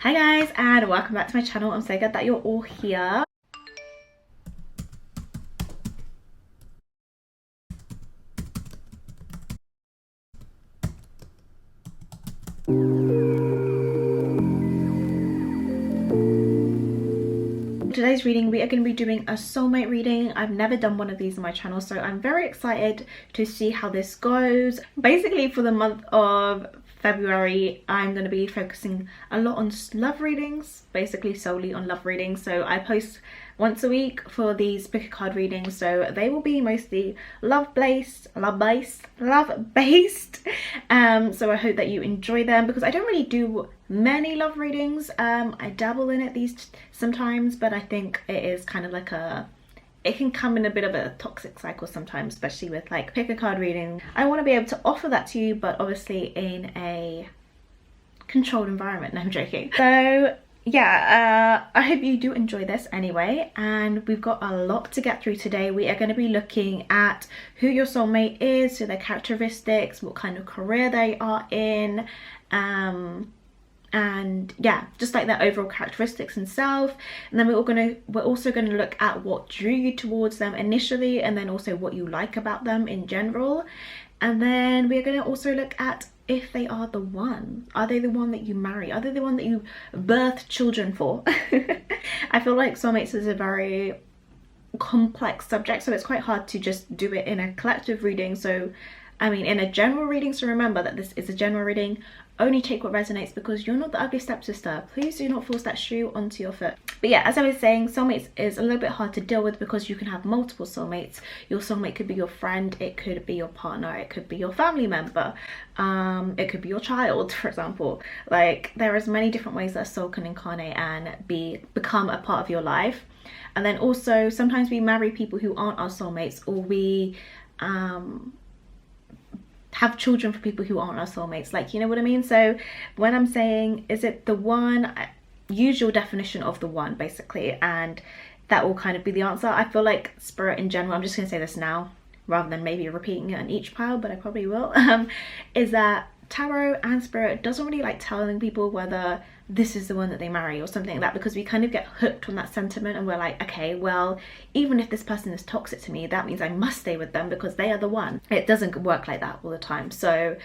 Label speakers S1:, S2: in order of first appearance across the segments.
S1: Hi guys, and welcome back to my channel. I'm so glad that you're all here. Today's reading, we are going to be doing a soulmate reading. I've never done one of these on my channel, so I'm very excited to see how this goes. Basically, for the month of February, I'm going to be focusing a lot on love readings, basically solely on love readings. So I post once a week for these pick a card readings, so they will be mostly love based. So I hope that you enjoy them, because I don't really do many love readings. I dabble in it these sometimes, but I think it is kind of like it can come in a bit of a toxic cycle sometimes, especially with like pick a card reading. I want to be able to offer that to you, but obviously in a controlled environment. No, I'm joking. So yeah, I hope you do enjoy this anyway, and we've got a lot to get through today. We are going to be looking at who your soulmate is, so their characteristics, what kind of career they are in, and yeah, just like their overall characteristics and self. And then we're also going to look at what drew you towards them initially, and then also what you like about them in general. And then we're going to also look at if they are the one. Are they the one that you marry? Are they the one that you birth children for? I feel like soulmates is a very complex subject, so it's quite hard to just do it in a collective reading. So I mean, in a general reading, so remember that this is a general reading. Only take what resonates, because you're not the ugly stepsister. Please do not force that shoe onto your foot. But yeah, as I was saying, soulmates is a little bit hard to deal with because you can have multiple soulmates. Your soulmate could be your friend, it could be your partner, it could be your family member, it could be your child, for example. Like, there is many different ways that a soul can incarnate and become a part of your life. And then also, sometimes we marry people who aren't our soulmates, or we have children for people who aren't our soulmates, like, you know what I mean? So when I'm saying is it the one, use your definition of the one basically, and that will kind of be the answer. I feel like spirit in general, I'm just gonna say this now rather than maybe repeating it on each pile, but I probably will, is that tarot and spirit doesn't really like telling people whether this is the one that they marry or something like that, because we kind of get hooked on that sentiment, and we're like, okay, well, even if this person is toxic to me, that means I must stay with them because they are the one. It doesn't work like that all the time. So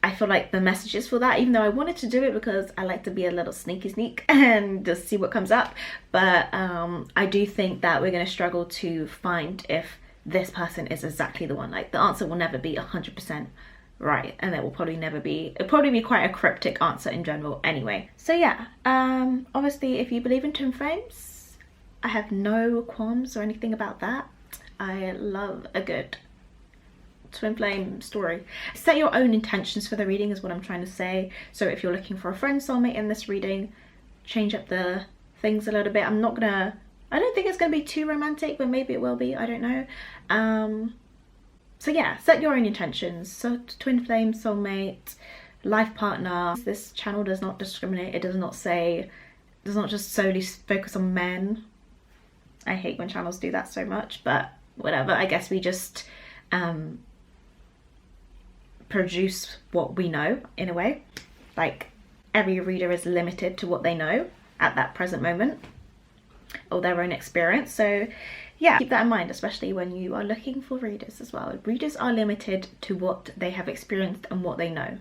S1: I feel like the messages for that, even though I wanted to do it because I like to be a little sneak and just see what comes up, but I do think that we're going to struggle to find if this person is exactly the one. Like, the answer will never be 100% right, and it will probably never be, it'll probably be quite a cryptic answer in general anyway. So yeah, obviously if you believe in twin flames, I have no qualms or anything about that. I love a good twin flame story. Set your own intentions for the reading is what I'm trying to say. So if you're looking for a friend soulmate in this reading, change up the things a little bit. I don't think it's gonna be too romantic, but maybe it will be, I don't know. So yeah, set your own intentions. So twin flame, soulmate, life partner. This channel does not discriminate. It does not just solely focus on men. I hate when channels do that so much, but whatever. I guess we just produce what we know in a way. Like, every reader is limited to what they know at that present moment, or their own experience. So yeah, keep that in mind, especially when you are looking for readers as well. Readers are limited to what they have experienced and what they know.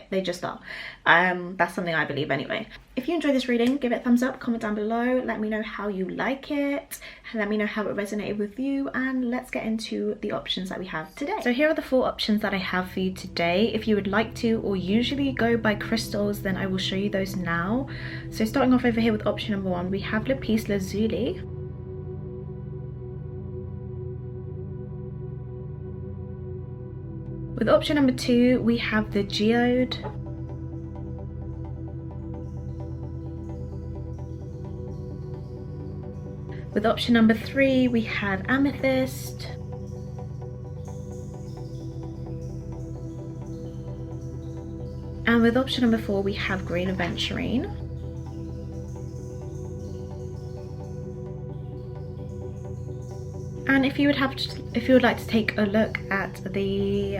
S1: They just are. That's something I believe anyway. If you enjoyed this reading, give it a thumbs up, comment down below, let me know how you like it, let me know how it resonated with you, and let's get into the options that we have today. So here are the 4 options that I have for you today. If you would like to, or usually go by crystals, then I will show you those now. So starting off over here with option number 1, we have Lapis Lazuli. With option number 2, we have the Geode. With option number 3, we have Amethyst. And with option number 4, we have green Aventurine. And if you would like to take a look at the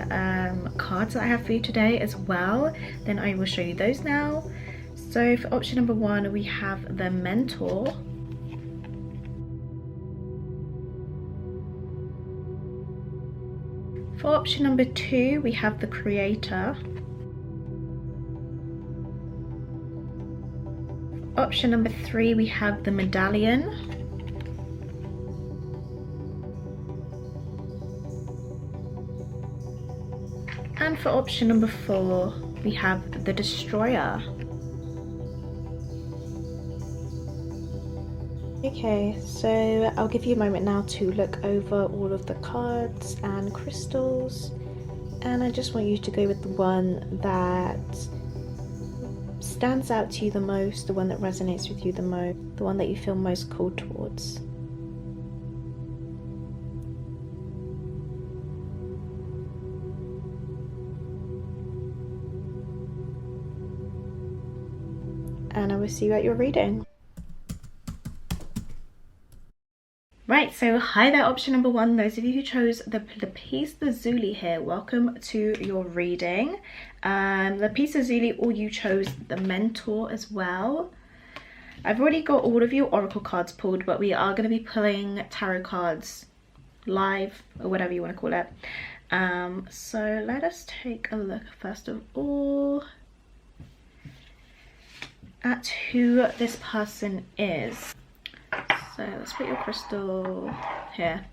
S1: cards that I have for you today as well, then I will show you those now. So for option number 1, we have the mentor. For option number 2, we have the creator. Option number 3, we have the medallion. And for option number 4, we have the destroyer. Okay, so I'll give you a moment now to look over all of the cards and crystals, and I just want you to go with the one that stands out to you the most, the one that resonates with you the most, the one that you feel most called towards. And I will see you at your reading. Right, so hi there, option number 1. Those of you who chose the Lapis Lazuli here, welcome to your reading. Lapis Lazuli, or you chose the mentor as well. I've already got all of your oracle cards pulled, but we are going to be pulling tarot cards live, or whatever you want to call it. So let us take a look first of all at who this person is. So let's put your crystal here.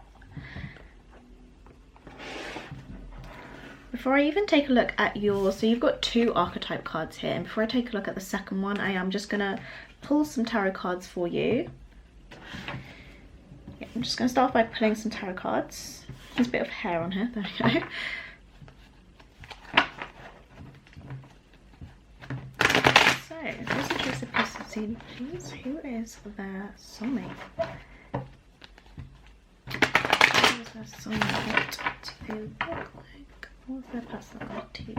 S1: Before I even take a look at yours, so you've got 2 archetype cards here, and before I take a look at the second one, I am just gonna pull some tarot cards for you. Yeah, I'm just gonna start off by pulling some tarot cards. There's a bit of hair on here, there we go. So, there's a piece of Lazuli, please. Who is their soulmate? Who is their soulmate? What do they look like? What's their personality?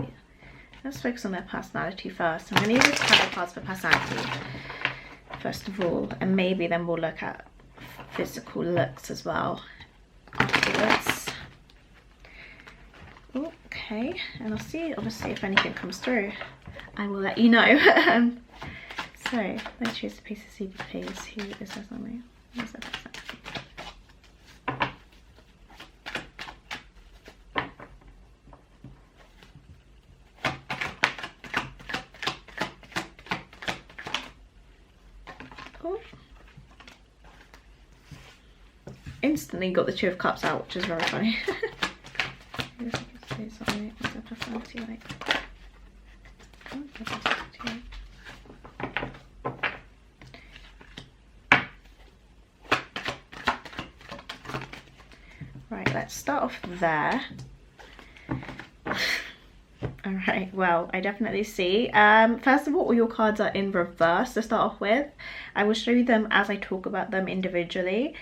S1: Let's focus on their personality first. I'm going to use the tarot cards for personality, first of all, and maybe then we'll look at physical looks as well afterwards. Okay, and I'll see, obviously, if anything comes through. I will let you know. So let's choose a piece of seed, please. Who is their soulmate? What is their personality? Oh. Instantly got the 2 of Cups out, which is very funny. What's their personality like? Right, let's start off there. Alright, well, I definitely see. First of all your cards are in reverse to start off with. I will show you them as I talk about them individually.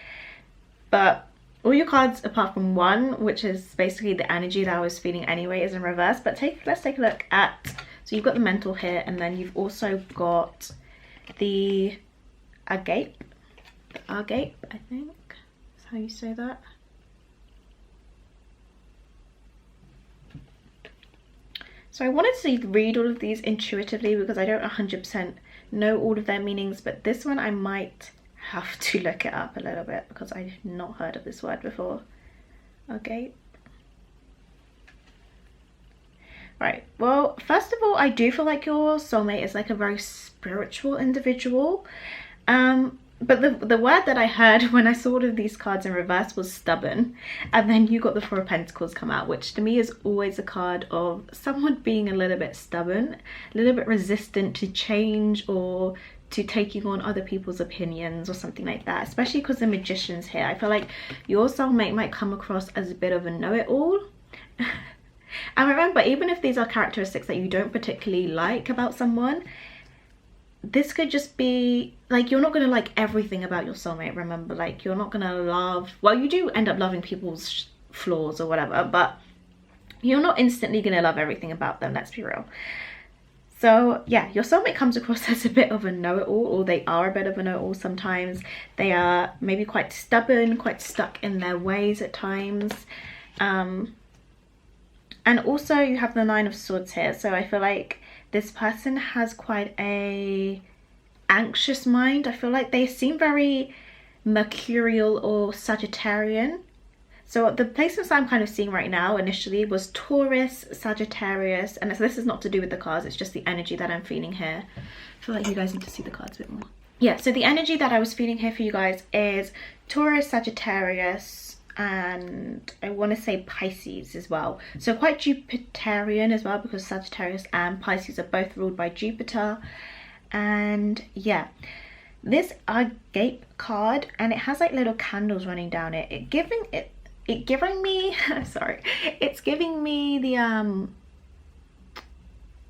S1: But all your cards apart from one, which is basically the energy that I was feeling anyway, is in reverse. But let's take a look at, so you've got the mental here, and then you've also got the agape. The agape, I think is how you say that. So I wanted to read all of these intuitively because I don't 100% know all of their meanings, but this one I might have to look it up a little bit because I've not heard of this word before. Okay. Right, well, first of all, I do feel like your soulmate is like a very spiritual individual. But the word that I heard when I saw all of these cards in reverse was stubborn. And then you got the 4 of Pentacles come out, which to me is always a card of someone being a little bit stubborn, a little bit resistant to change or to taking on other people's opinions or something like that, especially because the Magician's here. I feel like your soulmate might come across as a bit of a know-it-all. And remember, even if these are characteristics that you don't particularly like about someone, this could just be like, you're not going to like everything about your soulmate. Remember, like, you're not going to love, well, you do end up loving people's flaws or whatever, but you're not instantly going to love everything about them, let's be real. So yeah, your soulmate comes across as a bit of a know-it-all, or they are a bit of a know-it-all sometimes. They are maybe quite stubborn, quite stuck in their ways at times. And also you have the 9 of Swords here, so I feel like this person has quite a anxious mind. I feel like they seem very mercurial or Sagittarian. So the placements I'm kind of seeing right now initially was Taurus, Sagittarius, and so this is not to do with the cards, it's just the energy that I'm feeling here. I feel like you guys need to see the cards a bit more. Yeah, so the energy that I was feeling here for you guys is Taurus, Sagittarius, and I want to say Pisces as well. So quite Jupiterian as well, because Sagittarius and Pisces are both ruled by Jupiter. And yeah, this Agape card, and it has like little candles running down it. It's giving me the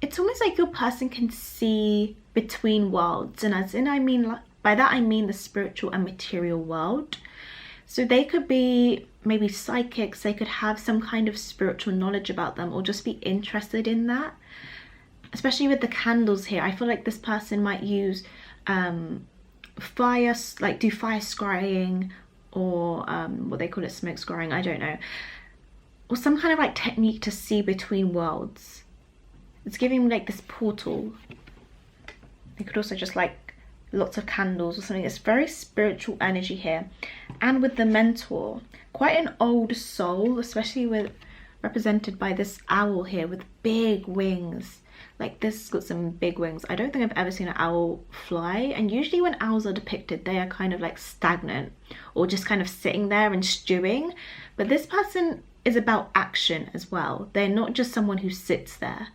S1: it's almost like your person can see between worlds, and as in I mean, like, by that I mean the spiritual and material world. So they could be maybe psychics, they could have some kind of spiritual knowledge about them, or just be interested in that. Especially with the candles here, I feel like this person might use fire, like do fire scrying, or what they call it, smoke scrying, I don't know, or some kind of like technique to see between worlds. It's giving me like this portal. They could also just like lots of candles or something. It's very spiritual energy here. And with the mentor, quite an old soul, especially with represented by this owl here with big wings. Like this got some big wings. I don't think I've ever seen an owl fly, and usually when owls are depicted they are kind of like stagnant or just kind of sitting there and stewing, but this person is about action as well. They're not just someone who sits there,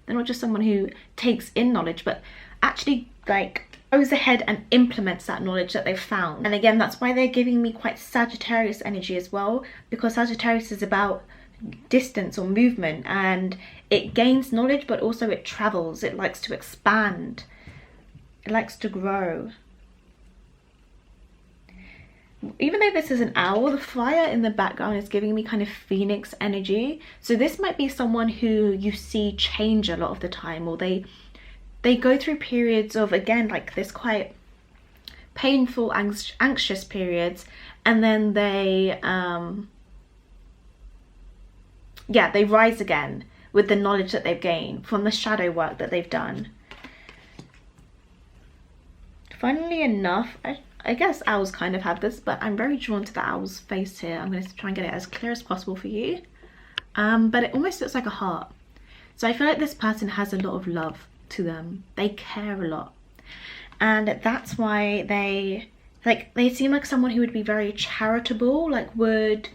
S1: they're not just someone who takes in knowledge, but actually like goes ahead and implements that knowledge that they've found. And again, that's why they're giving me quite Sagittarius energy as well, because Sagittarius is about distance or movement, and it gains knowledge, but also it travels, it likes to expand, it likes to grow. Even though this is an owl, the fire in the background is giving me kind of phoenix energy. So this might be someone who you see change a lot of the time, or they go through periods of, again, like this quite painful, anxious periods, and then they yeah, they rise again with the knowledge that they've gained from the shadow work that they've done. Funnily enough, I guess owls kind of have this, but I'm very drawn to the owl's face here. I'm going to try and get it as clear as possible for you. But it almost looks like a heart. So I feel like this person has a lot of love to them. They care a lot. And that's why they seem like someone who would be very charitable, like would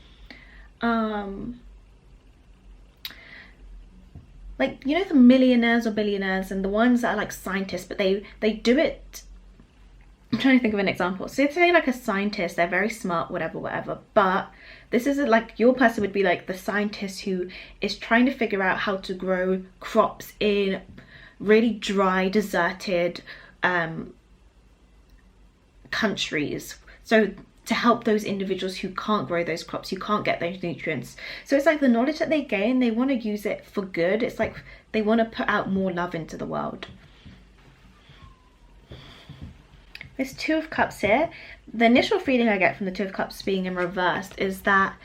S1: like, you know, the millionaires or billionaires and the ones that are like scientists, but they do it. I'm trying to think of an example. So say like a scientist, they're very smart, whatever, but this is like, your person would be like the scientist who is trying to figure out how to grow crops in really dry, deserted countries. So to help those individuals who can't grow those crops, who can't get those nutrients. So it's like the knowledge that they gain, they want to use it for good. It's like they want to put out more love into the world. There's Two of Cups here. The initial feeling I get from the Two of Cups being in reverse is that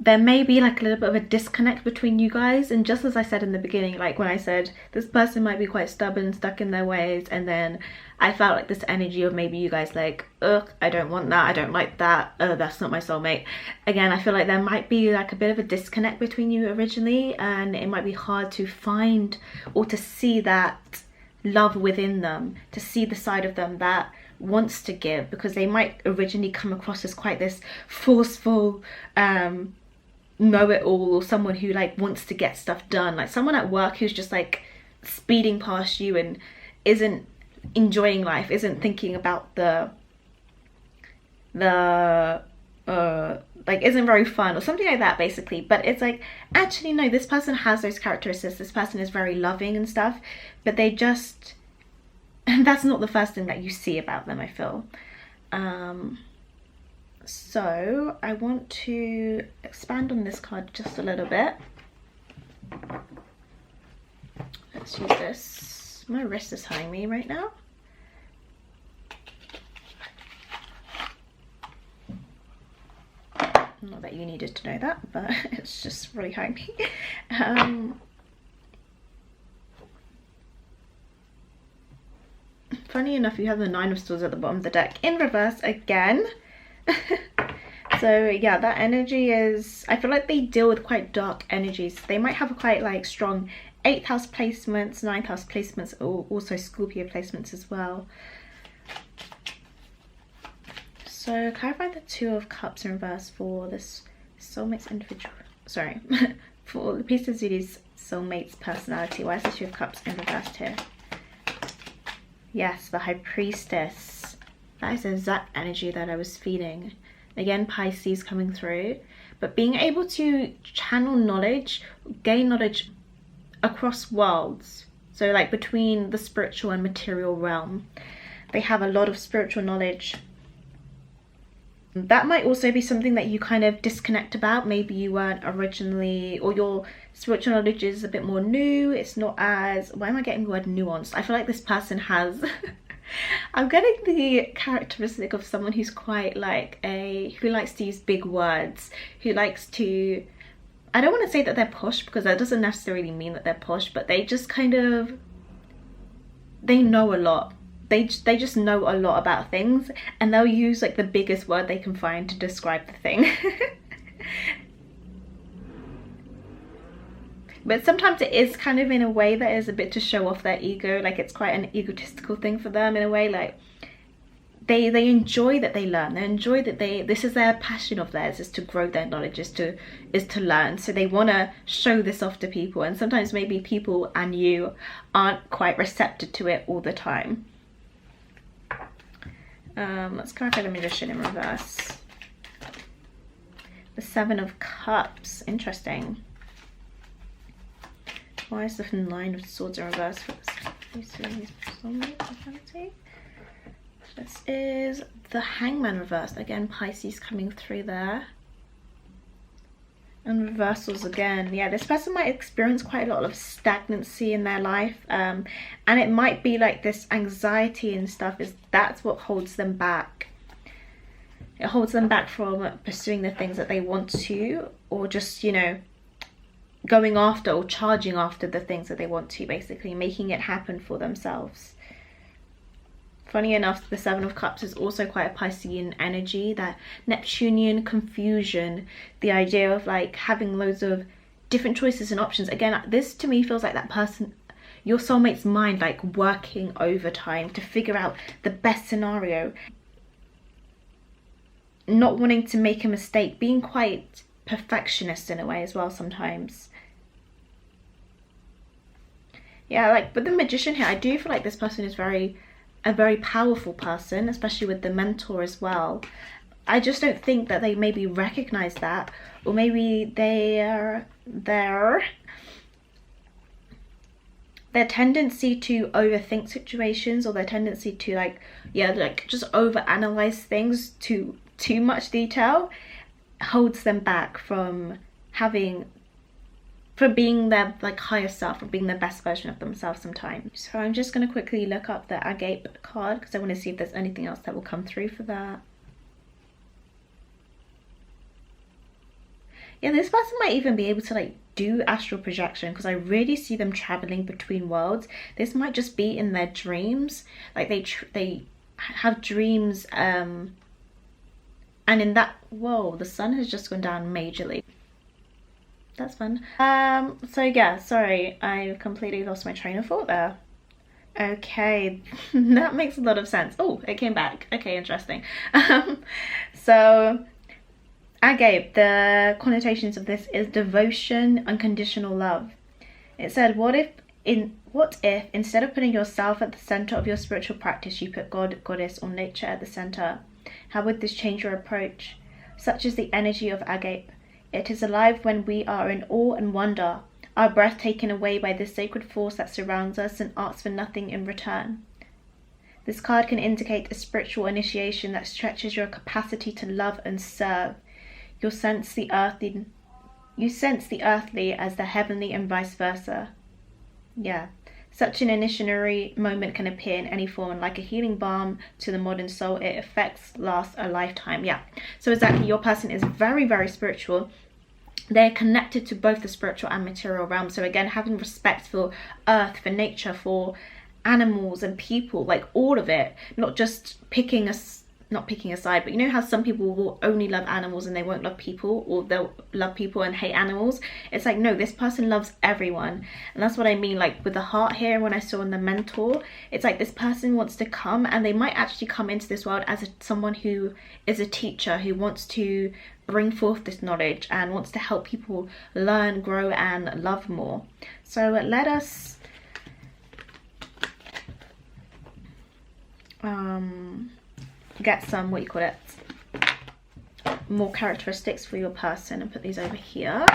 S1: there may be like a little bit of a disconnect between you guys. And just as I said in the beginning, like when I said this person might be quite stubborn, stuck in their ways, and then I felt like this energy of maybe you guys like, ugh, I don't want that, I don't like that, that's not my soulmate. Again, I feel like there might be like a bit of a disconnect between you originally, and it might be hard to find or to see that love within them, to see the side of them that wants to give, because they might originally come across as quite this forceful know-it-all, or someone who like wants to get stuff done, like someone at work who's just like speeding past you and isn't enjoying life, isn't thinking about the like isn't very fun or something like that basically. But it's like, actually no, this person has those characteristics, this person is very loving and stuff, but they just, and that's not the first thing that you see about them, I feel. So I want to expand on this card just a little bit. Let's use this. My wrist is hurting me right now. Not that you needed to know that, but it's just really hurting me. funny enough, you have the Nine of Swords at the bottom of the deck in reverse again. So yeah, that energy is, I feel like they deal with quite dark energies. They might have a quite like strong 8th house placements, 9th house placements, or also Scorpio placements as well. So clarify the Two of Cups in reverse for this soulmate's individual, sorry, for the piece of Zuli's soulmate's personality. Why is the Two of Cups in reverse here? Yes, the High Priestess. That is the exact energy that I was feeling. Again, Pisces coming through. But being able to channel knowledge, gain knowledge across worlds. So like between the spiritual and material realm. They have a lot of spiritual knowledge. That might also be something that you kind of disconnect about. Maybe you weren't originally, or your spiritual knowledge is a bit more new. It's not as, why am I getting the word nuanced? I feel like this person has I'm getting the characteristic of someone who's quite like who likes to use big words, who likes to, I don't want to say that they're posh, because that doesn't necessarily mean that they're posh, but they just kind of, they know a lot. They just know a lot about things, and they'll use like the biggest word they can find to describe the thing. But sometimes it is kind of in a way that is a bit to show off their ego. Like it's quite an egotistical thing for them in a way. Like they enjoy that they learn. They enjoy that this is their passion of theirs, is to grow their knowledge, is to learn. So they want to show this off to people. And sometimes maybe people and you aren't quite receptive to it all the time. Let's clarify the Magician in reverse. The Seven of Cups. Interesting. Why is the Nine of Swords in reverse for this? This is the Hangman reversed. Again, Pisces coming through there. And reversals again. Yeah, this person might experience quite a lot of stagnancy in their life. And it might be like this anxiety and stuff, that's what holds them back. It holds them back from pursuing the things that they want to, or just, you know, going after or charging after the things that they want to, basically making it happen for themselves. Funny enough, the Seven of Cups is also quite a Piscean energy, that Neptunian confusion, the idea of like having loads of different choices and options. Again, this to me feels like that person, your soulmate's mind, like working overtime to figure out the best scenario, not wanting to make a mistake, being quite perfectionist in a way as well sometimes. Yeah, like with the Magician here, I do feel like this person is a very powerful person, especially with the Mentor as well. I just don't think that they maybe recognize that, or maybe their tendency to overthink situations, or their tendency to like just overanalyze things to too much detail, holds them back from being their like higher self, or being the best version of themselves sometimes. So I'm just going to quickly look up the Agate card, because I want to see if there's anything else that will come through for that. Yeah, this person might even be able to like do astral projection, because I really see them traveling between worlds. This might just be in their dreams, like they have dreams, and in that, whoa, the sun has just gone down majorly. That's fun. So yeah, sorry, I completely lost my train of thought there. Okay, that makes a lot of sense. Oh, it came back. Okay, interesting. So Agate, the connotations of this is devotion, unconditional love. It said, what if instead of putting yourself at the center of your spiritual practice, you put God, Goddess, or nature at the center? How would this change your approach? Such is the energy of Agate. It is alive when we are in awe and wonder, our breath taken away by the sacred force that surrounds us and asks for nothing in return. This card can indicate a spiritual initiation that stretches your capacity to love and serve. You sense the earthly as the heavenly and vice versa. Yeah. Such an initiatory moment can appear in any form, like a healing balm to the modern soul. It affects lasts a lifetime. Yeah, so exactly, your person is very, very spiritual. They're connected to both the spiritual and material realm. So again, having respect for earth, for nature, for animals and people, like all of it, not just not picking a side, but you know how some people will only love animals and they won't love people, or they'll love people and hate animals. It's like, no, this person loves everyone. And that's what I mean, like with the heart here, when I saw in the mentor, it's like this person wants to come, and they might actually come into this world as someone who is a teacher, who wants to bring forth this knowledge and wants to help people learn, grow and love more. So let us get some, what you call it, more characteristics for your person, and put these over here.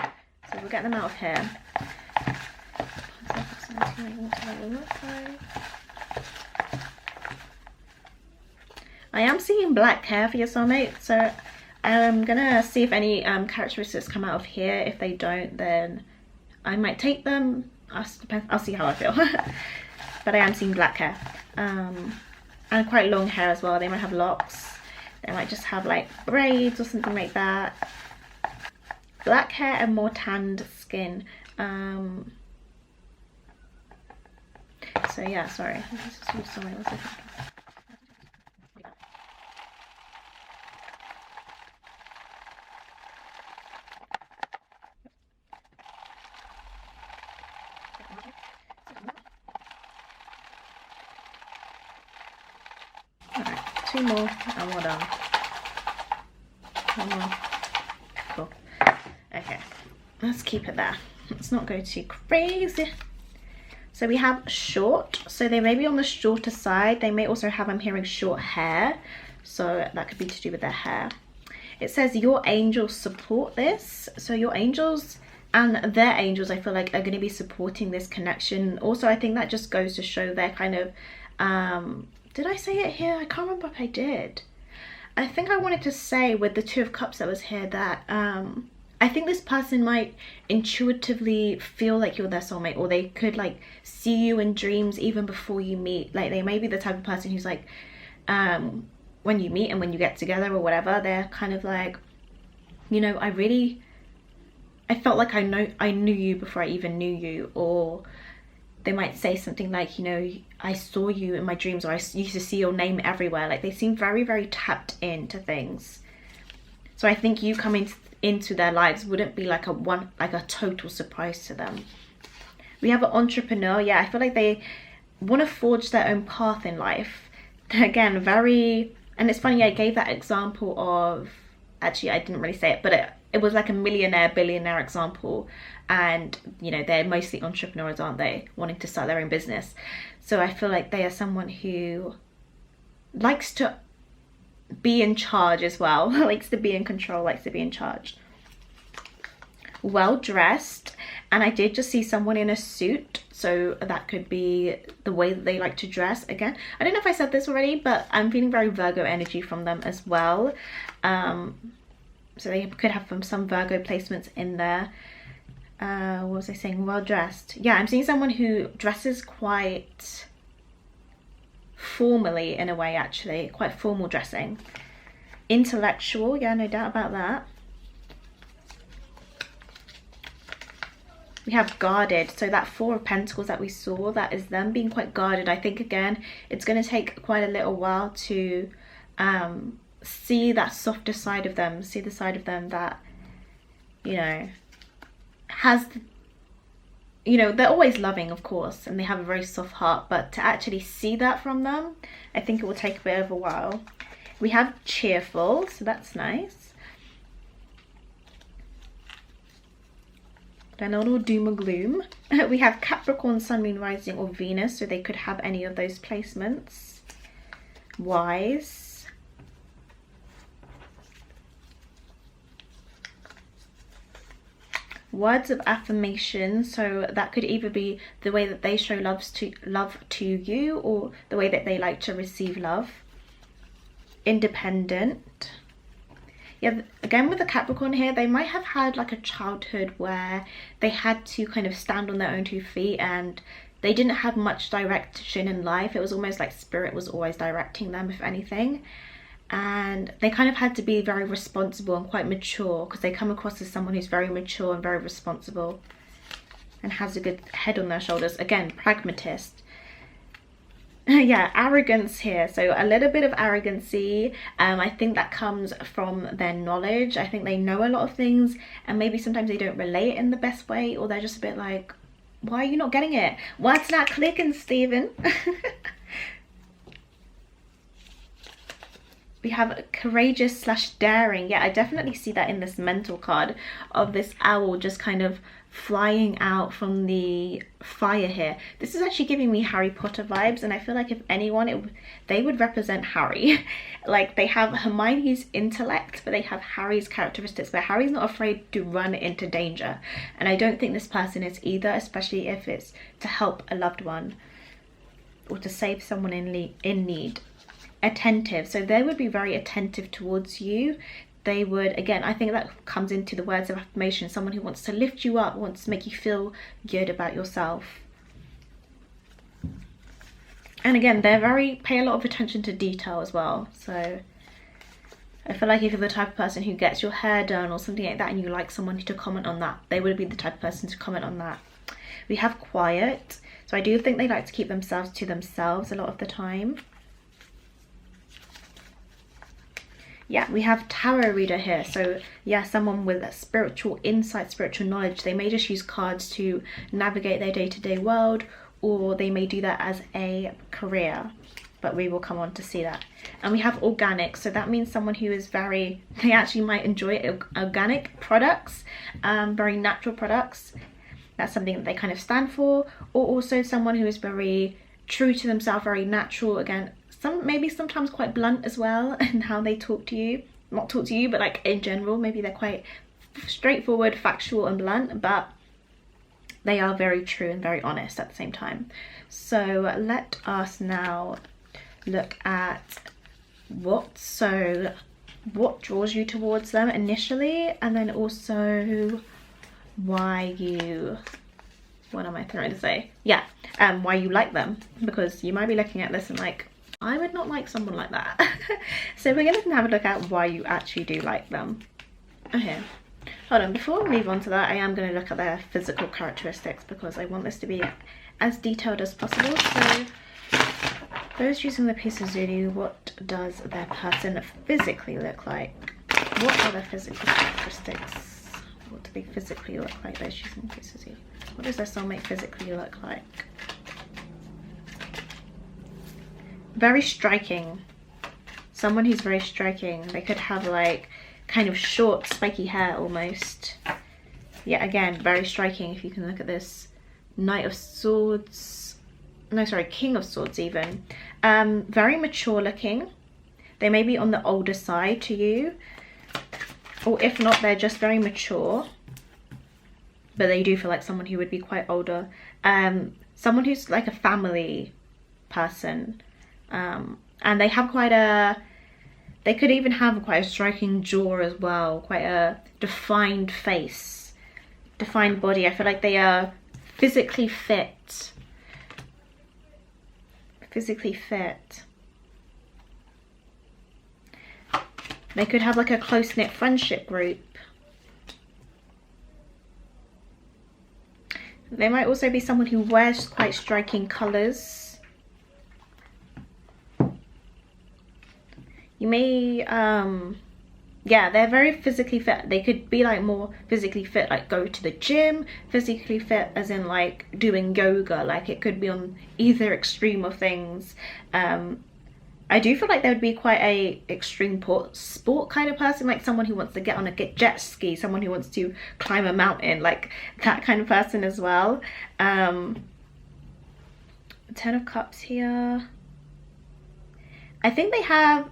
S1: So we'll get them out of here. I am seeing black hair for your soulmate, so I'm gonna see if any characteristics come out of here. If they don't, then I might take them. I'll see how I feel. But I am seeing black hair. And quite long hair as well. They might have locks. They might just have like braids or something like that. Black hair and more tanned skin. So yeah, sorry. Alright, 2 more and we're done. 1 more. Cool. Okay, let's keep it there. Let's not go too crazy. So we have short, so they may be on the shorter side. They may also have, I'm hearing, short hair, so that could be to do with their hair. It says your angels support this, so your angels and their angels, I feel like, are going to be supporting this connection. Also, I think that just goes to show their kind of did I say it here? I can't remember if I did. I think I wanted to say with the 2 of Cups that was here that I think this person might intuitively feel like you're their soulmate, or they could like see you in dreams even before you meet. Like they may be the type of person who's like, when you meet and when you get together or whatever, they're kind of like, you know, I felt like I knew you before I even knew you. Or they might say something like, you know, I saw you in my dreams, or I used to see your name everywhere. Like they seem very, very tapped into things. So I think you coming into their lives wouldn't be like a total surprise to them. We have an entrepreneur. Yeah, I feel like they want to forge their own path in life. Again, and it's funny, I gave that example of, actually I didn't really say it, but it was like a millionaire, billionaire example. And you know, they're mostly entrepreneurs, aren't they, wanting to start their own business. So I feel like they are someone who likes to be in charge as well. Likes to be in control, likes to be in charge. Well dressed, and I did just see someone in a suit, so that could be the way that they like to dress. Again, I don't know if I said this already, but I'm feeling very Virgo energy from them as well. So they could have some Virgo placements in there. What was I saying? Well dressed. Yeah, I'm seeing someone who dresses quite formally in a way, actually. Quite formal dressing. Intellectual, yeah, no doubt about that. We have guarded, so that 4 of Pentacles that we saw, that is them being quite guarded. I think, again, it's going to take quite a little while to see that softer side of them, see the side of them that, you know, has, you know, they're always loving, of course, and they have a very soft heart, but to actually see that from them, I think it will take a bit of a while. We have cheerful, so that's nice. They're not all doom or gloom. We have Capricorn, Sun, Moon, Rising, or Venus, so they could have any of those placements. Wise. Words of affirmation, so that could either be the way that they show love to you, or the way that they like to receive love. Independent. Yeah, again with the Capricorn here, they might have had like a childhood where they had to kind of stand on their own 2 feet and they didn't have much direction in life. It was almost like spirit was always directing them, if anything. And they kind of had to be very responsible and quite mature, because they come across as someone who's very mature and very responsible and has a good head on their shoulders. Again, pragmatist. Yeah, arrogance here. So a little bit of arrogancy. I think that comes from their knowledge. I think they know a lot of things, and maybe sometimes they don't relate in the best way, or they're just a bit like, why are you not getting it? What's not clicking, Stephen? We have courageous slash daring. Yeah, I definitely see that in this mental card of this owl just kind of flying out from the fire here. This is actually giving me Harry Potter vibes, and I feel like if anyone, they would represent Harry. Like, they have Hermione's intellect, but they have Harry's characteristics, where Harry's not afraid to run into danger. And I don't think this person is either, especially if it's to help a loved one or to save someone in need. Attentive, so they would be very attentive towards you. They would, again, I think that comes into the words of affirmation, someone who wants to lift you up, wants to make you feel good about yourself. And again, they pay a lot of attention to detail as well. So I feel like if you're the type of person who gets your hair done or something like that, and you like someone to comment on that, they would be the type of person to comment on that. We have quiet, so I do think they like to keep themselves to themselves a lot of the time. Yeah, we have tarot reader here. So yeah, someone with spiritual insight, spiritual knowledge. They may just use cards to navigate their day-to-day world, or they may do that as a career, but we will come on to see that. And we have organic, so that means someone who is they actually might enjoy organic products, very natural products. That's something that they kind of stand for. Or also someone who is very true to themselves, very natural. Again, maybe sometimes quite blunt as well in how they talk to you. Not talk to you, but like in general, maybe they're quite straightforward, factual and blunt, but they are very true and very honest at the same time. So let us now look at what draws you towards them initially, and then also why you, what am I trying to say? Yeah, why you like them, because you might be looking at this and like, I would not like someone like that. So we're going to have a look at why you actually do like them. Okay, hold on, before we move on to that, I am going to look at their physical characteristics, because I want this to be as detailed as possible. So those using the piece of Zulu, what does their person physically look like? What are their physical characteristics? What do they physically look like, those using the piece of Zulu? What does their soulmate physically look like? Very striking. Someone who's very striking. They could have like kind of short spiky hair almost. Yeah, again, very striking. If you can look at this Knight of Swords, no sorry, King of Swords even. Very mature looking. They may be on the older side to you, or if not, they're just very mature, but they do feel like someone who would be quite older. Someone who's like a family person. And they have they could even have quite a striking jaw as well, quite a defined face, defined body. I feel like they are physically fit. They could have like a close-knit friendship group. They might also be someone who wears quite striking colours. You may, yeah, they're very physically fit. They could be like more physically fit, like go to the gym, physically fit as in like doing yoga. Like it could be on either extreme of things. I do feel like they would be quite a extreme sport kind of person, like someone who wants to get on a jet ski, someone who wants to climb a mountain, like that kind of person as well. 10 of Cups here. I think they have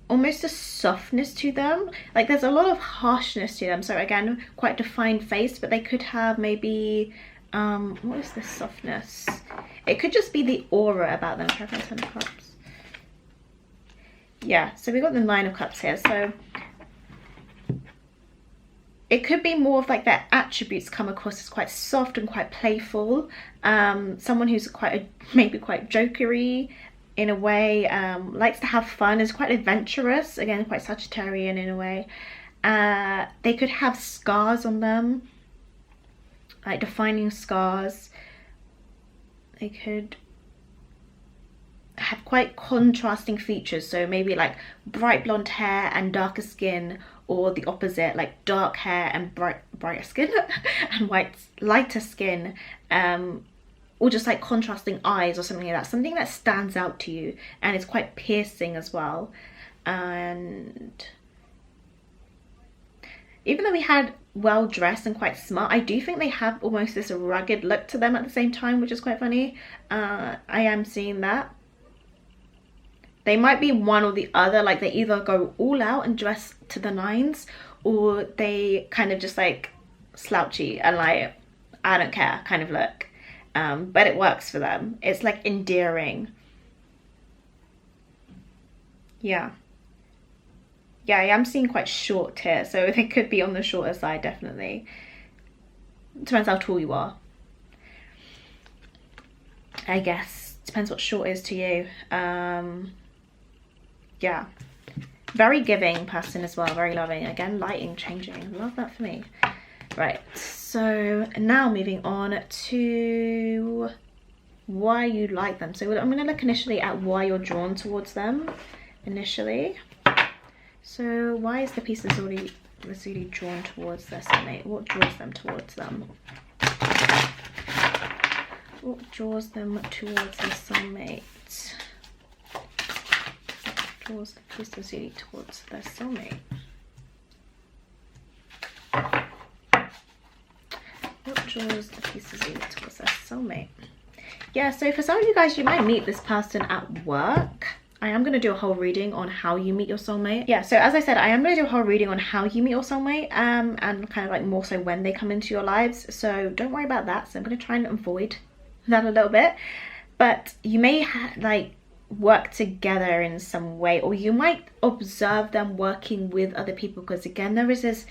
S1: almost a softness to them, like there's a lot of harshness to them. So again, quite defined face, but they could have maybe what is this softness? It could just be the aura about them. 10 of Cups. Yeah, so we got the 9 of Cups here, so it could be more of like their attributes come across as quite soft and quite playful. Someone who's maybe quite jokery in a way, likes to have fun, is quite adventurous, again quite Sagittarian in a way. They could have scars on them, like defining scars. They could have quite contrasting features. So maybe like bright blonde hair and darker skin, or the opposite, like dark hair and brighter skin and lighter skin, or just like contrasting eyes or something like that. Something that stands out to you and is quite piercing as well. And even though we had well dressed and quite smart, I do think they have almost this rugged look to them at the same time, which is quite funny. I am seeing that. They might be one or the other, like they either go all out and dress to the nines, or they kind of just like slouchy and like, I don't care kind of look. But it works for them. It's like endearing. Yeah, I am seeing quite short here, so they could be on the shorter side, definitely. Depends how tall you are, I guess. Depends what short is to you. Yeah, very giving person as well, very loving. Again, lighting changing, love that for me. Right, so now moving on to why you like them. So I'm going to look initially at why you're drawn towards them initially. So why is the piece Lazuli drawn towards their soulmate? What draws them towards them? What draws them towards their soulmate? Draws the piece Lazuli towards their soulmate? What draws the piece Lazuli towards their soulmate? Yeah, so for some of you guys, you might meet this person at work. I am going to do a whole reading on how you meet your soulmate. Yeah, so as I said, I am going to do a whole reading on how you meet your soulmate, and kind of like more so when they come into your lives. So don't worry about that. So I'm going to try and avoid that a little bit. But you may like work together in some way, or you might observe them working with other people, because again, there is this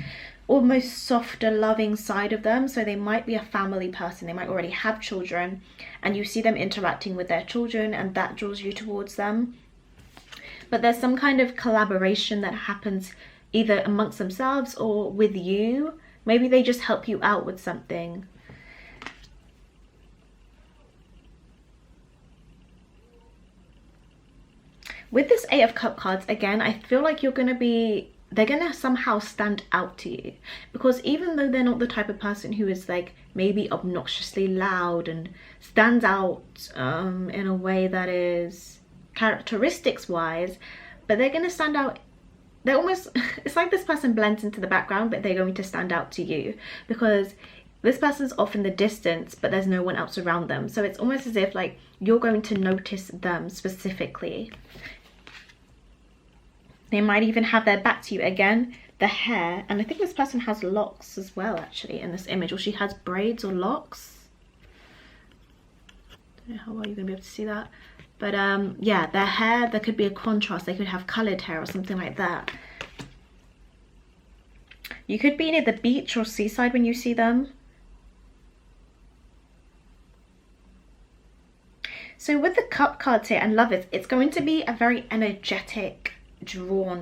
S1: almost softer, loving side of them. So they might be a family person. They might already have children, and you see them interacting with their children, and that draws you towards them. But there's some kind of collaboration that happens either amongst themselves or with you. Maybe they just help you out with something. With this Eight of Cup cards, again, I feel like they're going to somehow stand out to you. Because even though they're not the type of person who is like maybe obnoxiously loud and stands out in a way that is characteristics wise, but they're going to stand out. They're almost, it's like this person blends into the background, but they're going to stand out to you because this person's off in the distance, but there's no one else around them. So it's almost as if like you're going to notice them specifically. They might even have their back to you. Again, the hair, and I think this person has locks as well actually in this image, or she has braids or locks. Don't know how well you're going to be able to see that. But yeah, their hair, there could be a contrast. They could have coloured hair or something like that. You could be near the beach or seaside when you see them. So with the cup cards here and lovers, it's going to be a very energetic draw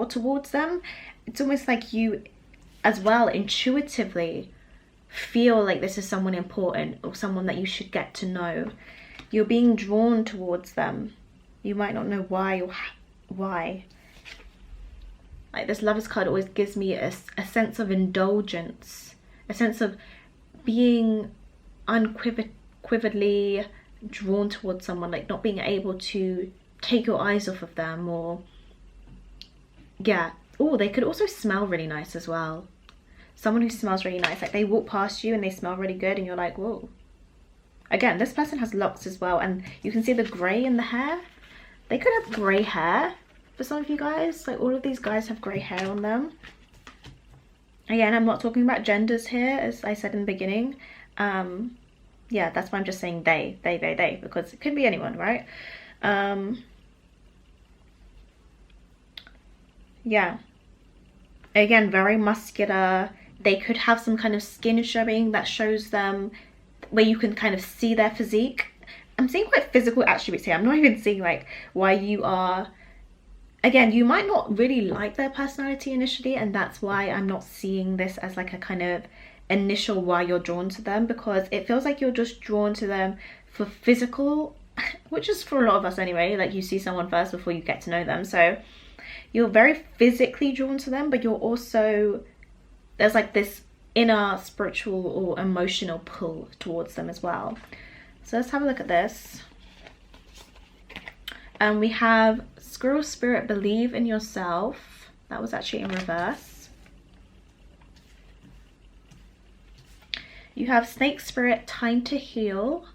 S1: towards them. It's almost like you as well intuitively feel like this is someone important or someone that you should get to know. You're being drawn towards them. You might not know why or why. Like this Lovers card always gives me a sense of indulgence, a sense of being unequivocally drawn towards someone, like not being able to take your eyes off of them. Or yeah, oh, they could also smell really nice as well. Someone who smells really nice, like they walk past you and they smell really good and you're like, whoa. Again, this person has locks as well, and you can see the grey in the hair. They could have grey hair for some of you guys. Like all of these guys have grey hair on them. Again, I'm not talking about genders here, as I said in the beginning. Yeah, that's why I'm just saying they, because it could be anyone, right? Yeah. Again, very muscular. They could have some kind of skin showing that shows them, where you can kind of see their physique. I'm seeing quite physical attributes here. I'm not even seeing like why you are. Again, you might not really like their personality initially, and that's why I'm not seeing this as like a kind of initial why you're drawn to them, because it feels like you're just drawn to them for physical which is for a lot of us anyway, like you see someone first before you get to know them. So you're very physically drawn to them, but you're also, there's like this inner spiritual or emotional pull towards them as well. So let's have a look at this. And we have Squirrel Spirit, believe in yourself. That was actually in reverse. You have Snake Spirit, time to heal.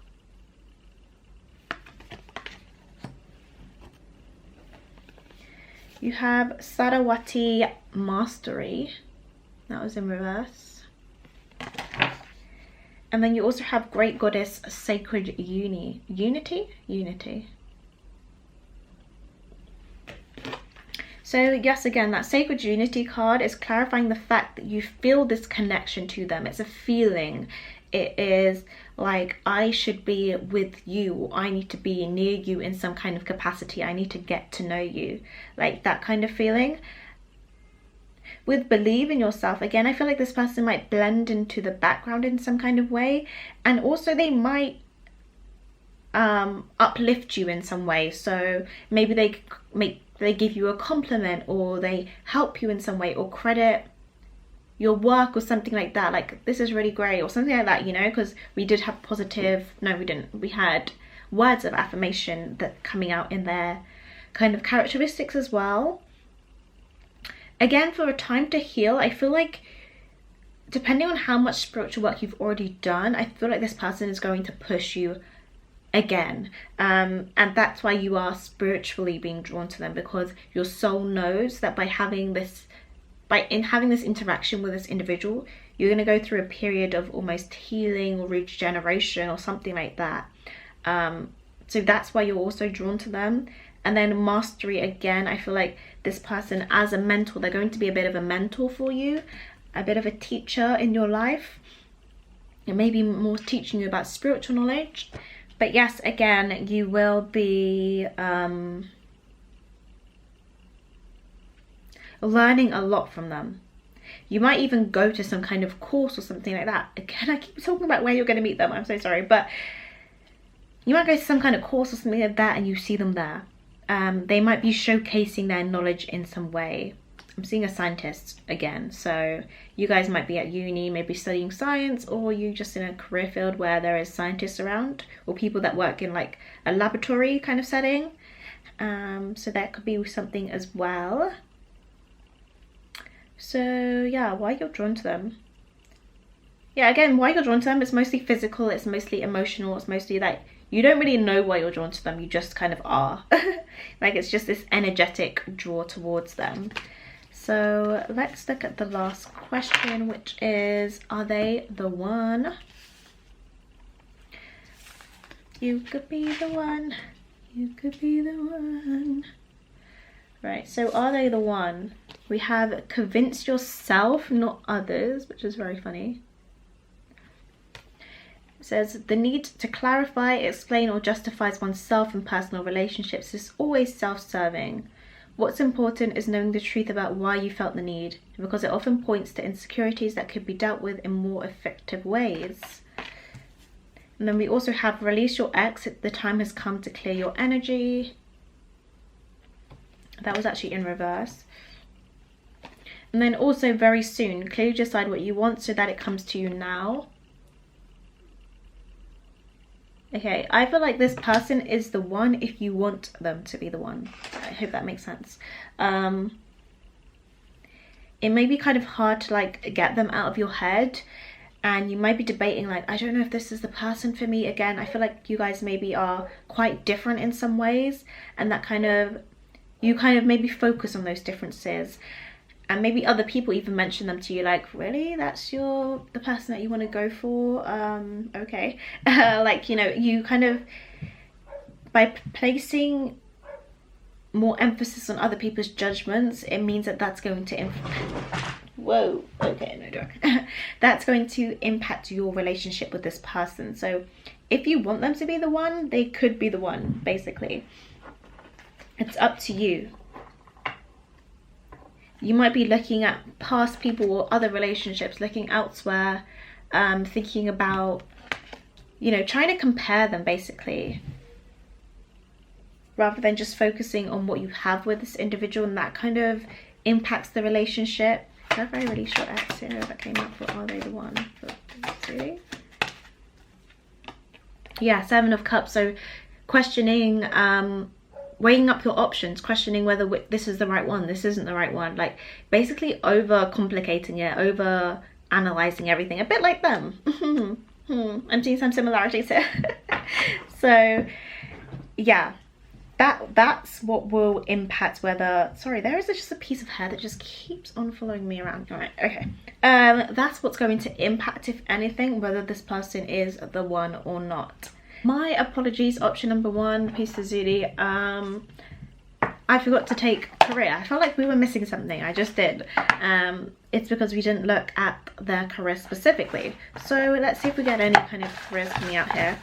S1: You have Sarawati, mastery. That was in reverse. And then you also have Great Goddess, sacred unity. So yes, again, that sacred unity card is clarifying the fact that you feel this connection to them. It's a feeling. It is like, I should be with you, or I need to be near you in some kind of capacity. I need to get to know you, like that kind of feeling. With believe in yourself, again, I feel like this person might blend into the background in some kind of way, and also they might uplift you in some way. So maybe they give you a compliment, or they help you in some way, or credit your work or something like that, like this is really great or something like that, you know, because we did have positive, no we didn't, we had words of affirmation that coming out in their kind of characteristics as well. Again, for a time to heal, I feel like depending on how much spiritual work you've already done, I feel like this person is going to push you again, and that's why you are spiritually being drawn to them, because your soul knows that by having this interaction with this individual, you're going to go through a period of almost healing or regeneration or something like that. So that's why you're also drawn to them. And then mastery, again, I feel like this person as a mentor, they're going to be a bit of a mentor for you, a bit of a teacher in your life, and maybe more teaching you about spiritual knowledge. But yes, again, you will be learning a lot from them. You might even go to some kind of course or something like that. Again, I keep talking about where you're going to meet them, I'm so sorry, but you might go to some kind of course or something like that and you see them there. They might be showcasing their knowledge in some way. I'm seeing a scientist again, so you guys might be at uni, maybe studying science, or you just in a career field where there is scientists around, or people that work in like a laboratory kind of setting. So that could be something as well. So yeah, why you're drawn to them. Yeah, again, why you're drawn to them, it's mostly physical, it's mostly emotional, it's mostly like, you don't really know why you're drawn to them, you just kind of are. Like it's just this energetic draw towards them. So let's look at the last question, which is, are they the one? You could be the one. You could be the one. Right, so are they the one? We have convince yourself, not others, which is very funny. It says, the need to clarify, explain, or justify oneself in personal relationships is always self-serving. What's important is knowing the truth about why you felt the need, because it often points to insecurities that could be dealt with in more effective ways. And then we also have release your ex, the time has come to clear your energy. That was actually in reverse. And then also very soon, clearly decide what you want so that it comes to you now. Okay, I feel like this person is the one if you want them to be the one. I hope that makes sense. It may be kind of hard to like get them out of your head, and you might be debating like, I don't know if this is the person for me. Again, I feel like you guys maybe are quite different in some ways, and that kind of, you kind of maybe focus on those differences. And maybe other people even mention them to you, like, really, that's the person that you want to go for? Okay. Like, you know, you kind of, by placing more emphasis on other people's judgments, it means that that's going to whoa, okay, no joke. That's going to impact your relationship with this person. So if you want them to be the one, they could be the one, basically. It's up to you. You might be looking at past people or other relationships, looking elsewhere, thinking about, you know, trying to compare them basically. rather than just focusing on what you have with this individual, and that kind of impacts the relationship. Is that very really short X here that came up for Are They the One? See? Yeah, Seven of Cups. So questioning, weighing up your options, questioning whether this is the right one, this isn't the right one, like basically over complicating it, over analyzing everything, a bit like them. I'm seeing some similarities here. So yeah, that's what will impact whether, sorry, there is just a piece of hair that just keeps on following me around. All right, okay, that's what's going to impact, if anything, whether this person is the one or not. My apologies, option number one, piece of Lazuli. I forgot to take career. I felt like we were missing something. I just did. It's because we didn't look at their career specifically. So let's see if we get any kind of careers coming out here.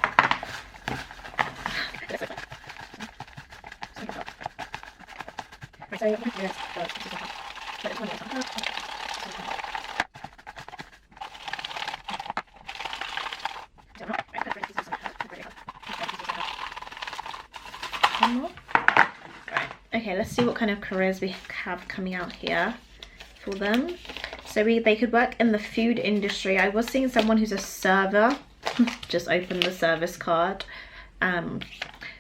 S1: Okay, let's see what kind of careers we have coming out here for them. So they could work in the food industry. I was seeing someone who's a server. Just open the service card.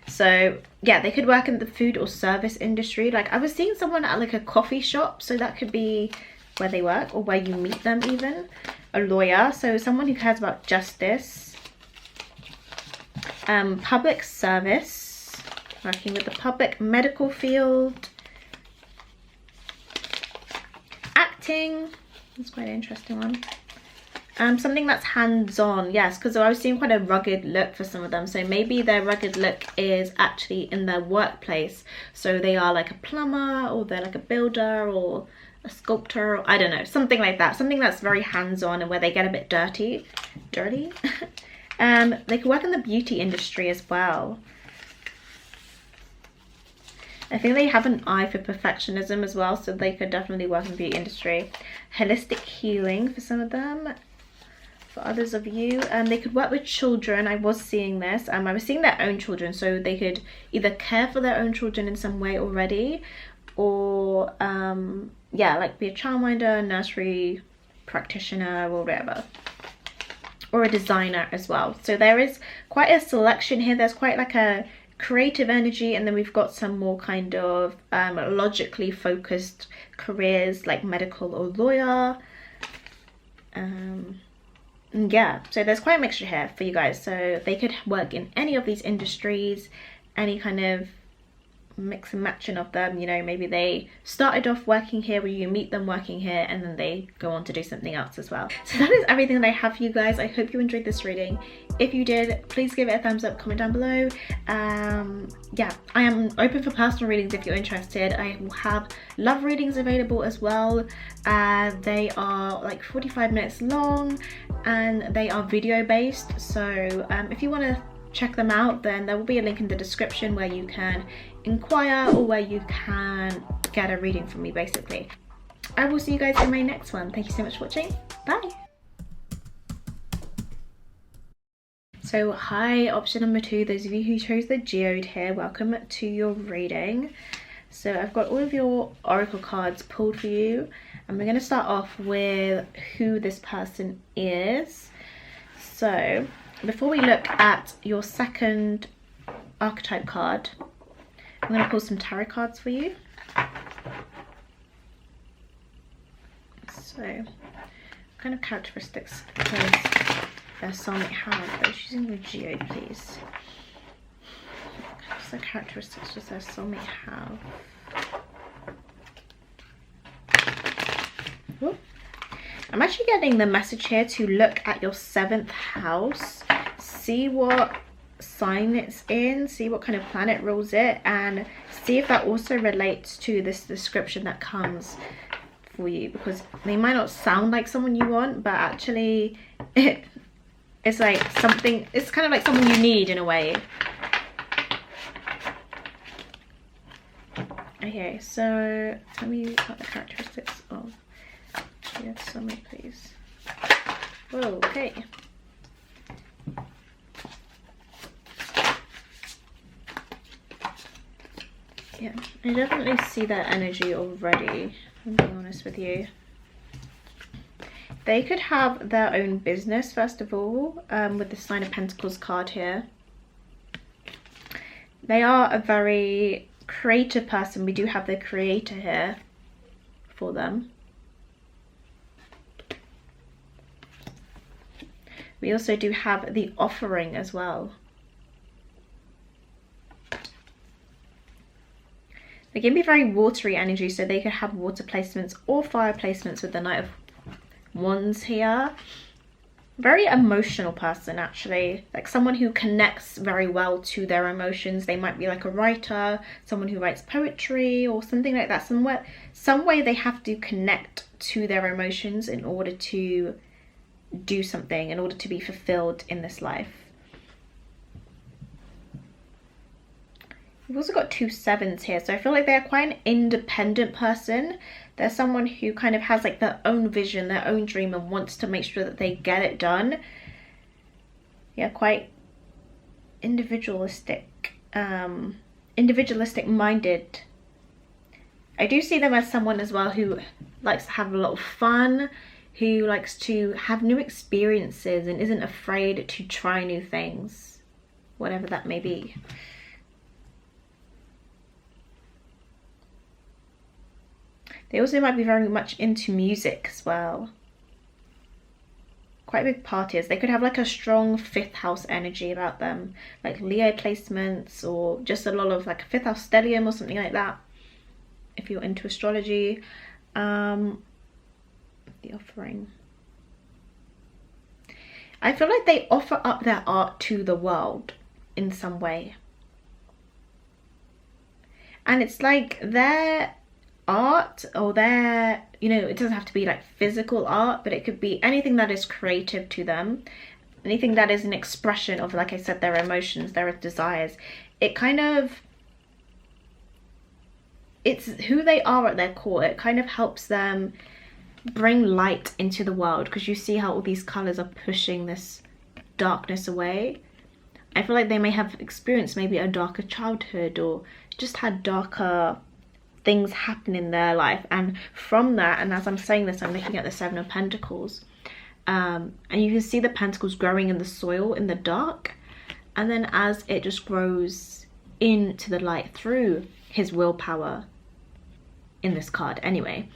S1: So yeah, they could work in the food or service industry. Like I was seeing someone at like a coffee shop, so that could be where they work or where you meet them even. A lawyer, so someone who cares about justice. Public service, working with the public, medical field. Acting, that's quite an interesting one. Something that's hands-on, yes, because I was seeing quite a rugged look for some of them. So maybe their rugged look is actually in their workplace. So they are like a plumber, or they're like a builder, or a sculptor, or I don't know, something like that. Something that's very hands-on and where they get a bit dirty. They could work in the beauty industry as well. I think they have an eye for perfectionism as well, so they could definitely work in the beauty industry. Holistic healing for some of them. For others of you, they could work with children. I was seeing this. I was seeing their own children, so they could either care for their own children in some way already, or yeah, like be a childminder, nursery practitioner, or whatever, or a designer as well. So there is quite a selection here. There's quite like a creative energy, and then we've got some more kind of logically focused careers like medical or lawyer. Yeah, so there's quite a mixture here for you guys. So they could work in any of these industries, any kind of mix and matching of them. You know, maybe they started off working here, where you meet them working here, and then they go on to do something else as well. So that is everything that I have for you guys. I hope you enjoyed this reading. If you did, please give it a thumbs up, comment down below. Yeah, I am open for personal readings if you're interested. I will have love readings available as well. They are like 45 minutes long, and they are video based. So if you want to check them out, then there will be a link in the description where you can inquire, or where you can get a reading from me basically. I will see you guys in my next one. Thank you so much for watching. Bye. So hi, option number 2, those of you who chose the Geode here, welcome to your reading. So I've got all of your oracle cards pulled for you, and we're going to start off with who this person is. So before we look at your second archetype card, I'm going to pull some tarot cards for you. So what kind of characteristics does their soulmate have? Those using the Geode, please. What's the characteristics does their soulmate have? Whoop. I'm actually getting the message here to look at your 7th house, see what sign it's in, see what kind of planet rules it, and see if that also relates to this description that comes for you, because they might not sound like someone you want, but actually it's like something, it's kind of like someone you need in a way. Okay, so tell me about the characteristics of your soulmate, please. Whoa, okay. I definitely see that energy already, I'm being honest with you. They could have their own business, first of all, with the Nine of Pentacles card here. They are a very creative person. We do have the creator here for them. We also do have the offering as well. They can be very watery energy, so they could have water placements or fire placements with the Knight of Wands here. Very emotional person, actually, like someone who connects very well to their emotions. They might be like a writer, someone who writes poetry or something like that. Some way they have to connect to their emotions in order to do something, in order to be fulfilled in this life. We've also got 2 sevens here, so I feel like they're quite an independent person. They're someone who kind of has like their own vision, their own dream, and wants to make sure that they get it done. Yeah, quite individualistic minded. I do see them as someone as well who likes to have a lot of fun, who likes to have new experiences and isn't afraid to try new things, whatever that may be. They also might be very much into music as well. Quite big partiers. They could have like a strong 5th house energy about them, like Leo placements, or just a lot of like a 5th house stellium or something like that, if you're into astrology. The offering. I feel like they offer up their art to the world in some way. And it's like their art, or their, you know, it doesn't have to be like physical art, but it could be anything that is creative to them, anything that is an expression of, like I said, their emotions, their desires. It kind of, it's who they are at their core. It kind of helps them bring light into the world, because you see how all these colors are pushing this darkness away. I feel like they may have experienced maybe a darker childhood, or just had darker things happen in their life, and from that, and as I'm saying this, I'm looking at the 7 of Pentacles, and you can see the pentacles growing in the soil in the dark, and then as it just grows into the light through his willpower in this card anyway,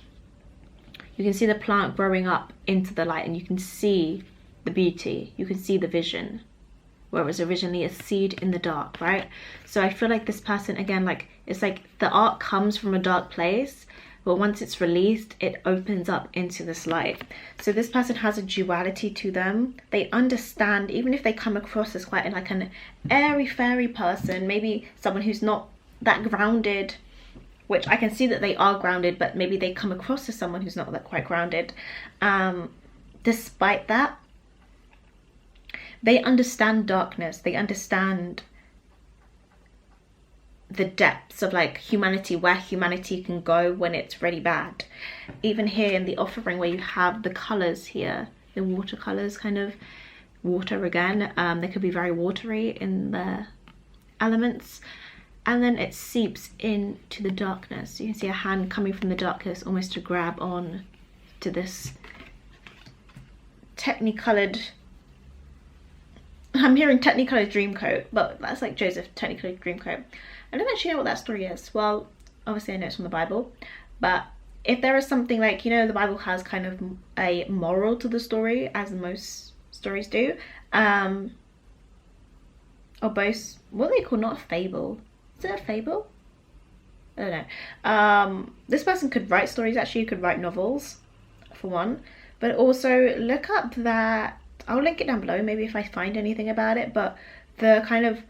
S1: you can see the plant growing up into the light, and you can see the beauty, you can see the vision, where it was originally a seed in the dark, right? So I feel like this person, again, like, it's like the art comes from a dark place, but once it's released, it opens up into this light. So this person has a duality to them. They understand, even if they come across as quite like an airy fairy person, maybe someone who's not that grounded, which I can see that they are grounded, but maybe they come across as someone who's not that quite grounded. Despite that, they understand darkness. They understand the depths of like humanity, where humanity can go when it's really bad. Even here in the offering, where you have the colors here, the watercolors, kind of water again. They could be very watery in their elements. And then it seeps into the darkness. You can see a hand coming from the darkness almost to grab on to this technicolored, I'm hearing technicolored dreamcoat, but that's like Joseph technicolored dreamcoat. I don't actually know what that story is. Well, obviously I know it's from the Bible, but if there is something like, you know, the Bible has kind of a moral to the story, as most stories do, or both, what are they called? Not a fable. Is it a fable? I don't know. This person could write stories, actually. You could write novels, for one, but also look up that, I'll link it down below, maybe if I find anything about it, but the kind of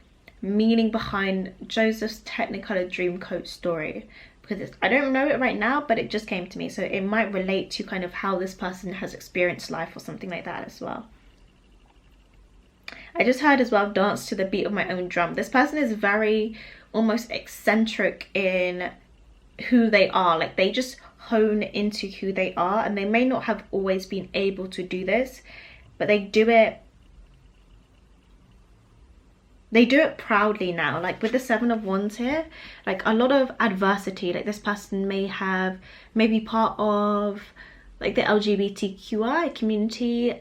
S1: meaning behind Joseph's technicolored dreamcoat story, because I don't know it right now, but it just came to me, so it might relate to kind of how this person has experienced life or something like that as well. I just heard as well, dance to the beat of my own drum. This person is very almost eccentric in who they are. Like, they just hone into who they are, and they may not have always been able to do this, but they do it they do it proudly now. Like with the Seven of Wands here, like a lot of adversity, like this person may be part of like the LGBTQI community,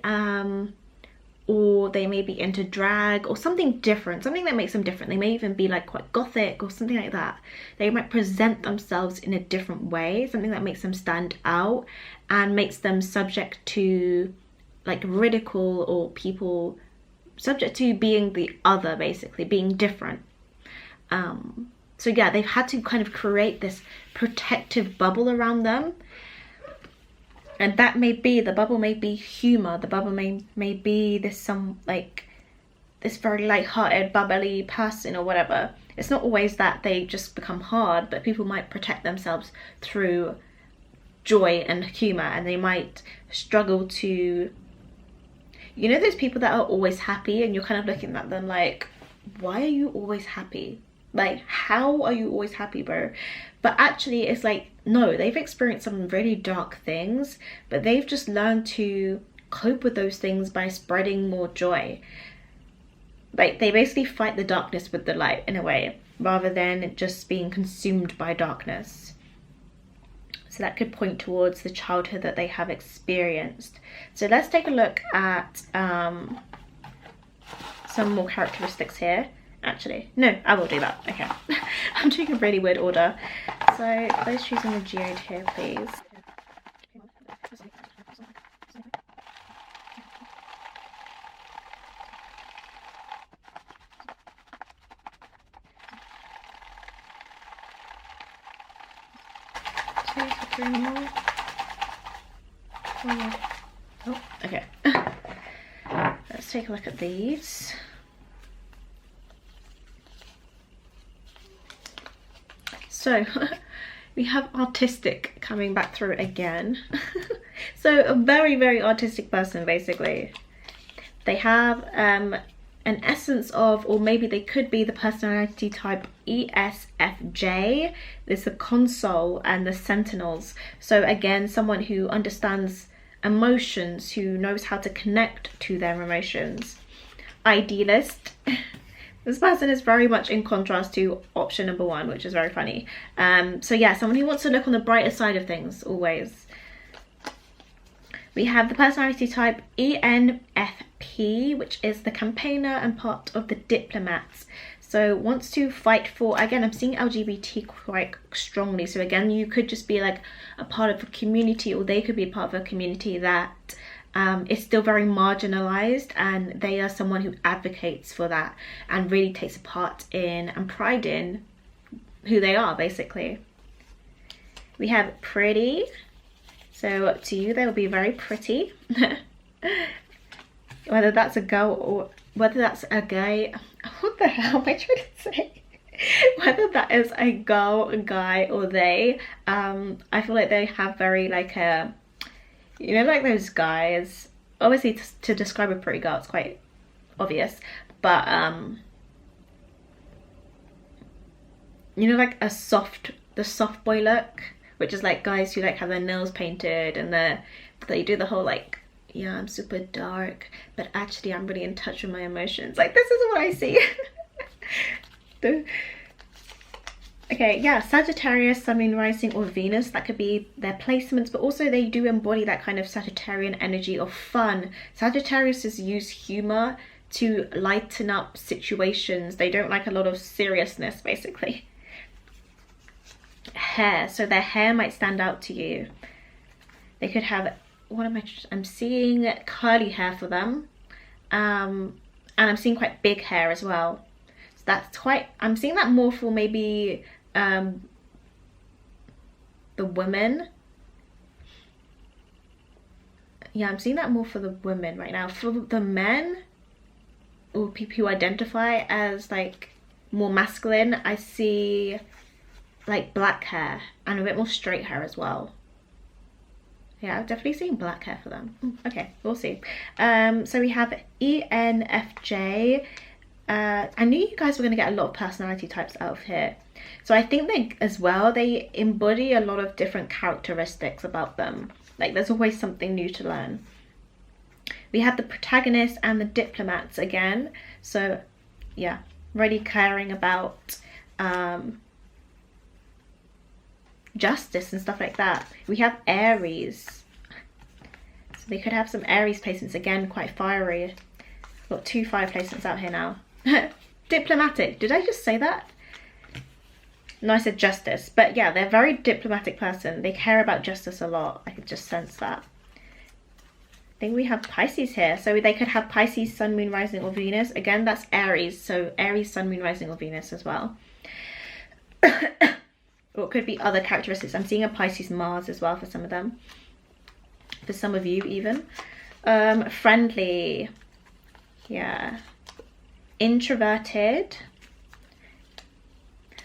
S1: or they may be into drag or something different, something that makes them different. They may even be like quite gothic or something like that. They might present themselves in a different way, something that makes them stand out and makes them subject to like ridicule, or people subject to being the other, basically being different. So yeah, they've had to kind of create this protective bubble around them. And that may be, the bubble may be humor, the bubble may be this this very light-hearted, bubbly person or whatever. It's not always that they just become hard, but people might protect themselves through joy and humor, and they might struggle to, you know, those people that are always happy and you're kind of looking at them like, why are you always happy? Like, how are you always happy, bro? But actually it's like, no, they've experienced some really dark things, but they've just learned to cope with those things by spreading more joy. Like, they basically fight the darkness with the light in a way, rather than just being consumed by darkness. So that could point towards the childhood that they have experienced. So let's take a look at some more characteristics here. Actually, no, I will do that. Okay. I'm doing a really weird order. So let's choose on the Geode here, please. Three more. Oh, okay. Let's take a look at these. So we have artistic coming back through again. So a very, very artistic person, basically. They have an essence of, or maybe they could be the personality type ESFJ. There's the console and the sentinels. So again, someone who understands emotions, who knows how to connect to their emotions. Idealist. This person is very much in contrast to option number one, which is very funny. So yeah, someone who wants to look on the brighter side of things, always. We have the personality type ENFP, which is the campaigner and part of the diplomats. So wants to fight for, again, I'm seeing LGBT quite strongly. So again, you could just be like a part of a community, or they could be a part of a community that is still very marginalized, and they are someone who advocates for that and really takes a part in and pride in who they are, basically. We have pretty. So up to you, they will be very pretty. Whether that's a girl or whether that's a guy. What the hell am I trying to say? Whether that is a girl, a guy, or they, I feel like they have very like a, you know, like those guys, obviously to describe a pretty girl it's quite obvious, but you know, like the soft boy look, which is like guys who like have their nails painted and they do the whole like, yeah, I'm super dark, but actually I'm really in touch with my emotions. Like, this is what I see. Okay, yeah, Sagittarius, Sun, Moon, Rising, or Venus, that could be their placements, but also they do embody that kind of Sagittarian energy of fun. Sagittarius is use humor to lighten up situations. They don't like a lot of seriousness, basically. Hair, so their hair might stand out to you. They could have, I'm seeing curly hair for them, and I'm seeing quite big hair as well. So that's quite, I'm seeing that more for maybe the women. Yeah, I'm seeing that more for the women right now. For the men, or people who identify as like more masculine, I see like black hair and a bit more straight hair as well. Yeah, I've definitely seen black hair for them. Okay, we'll see. So we have ENFJ. I knew you guys were going to get a lot of personality types out of here. So I think they, as well, they embody a lot of different characteristics about them. Like, there's always something new to learn. We have the protagonists and the diplomats again. So yeah, really caring about justice and stuff like that. We have Aries, so they could have some Aries placements, again quite fiery. Got 2 fire placements out here now. Diplomatic, did I just say that? No, I said justice, but yeah, they're a very diplomatic person. They care about justice a lot. I could just sense that. I think we have Pisces here, so they could have Pisces, Sun, Moon, Rising, or Venus. Again, that's Aries, so Aries, Sun, Moon, Rising, or Venus as well. Or it could be other characteristics. I'm seeing a Pisces, Mars as well for some of them. For some of you even. Friendly. Yeah. Introverted.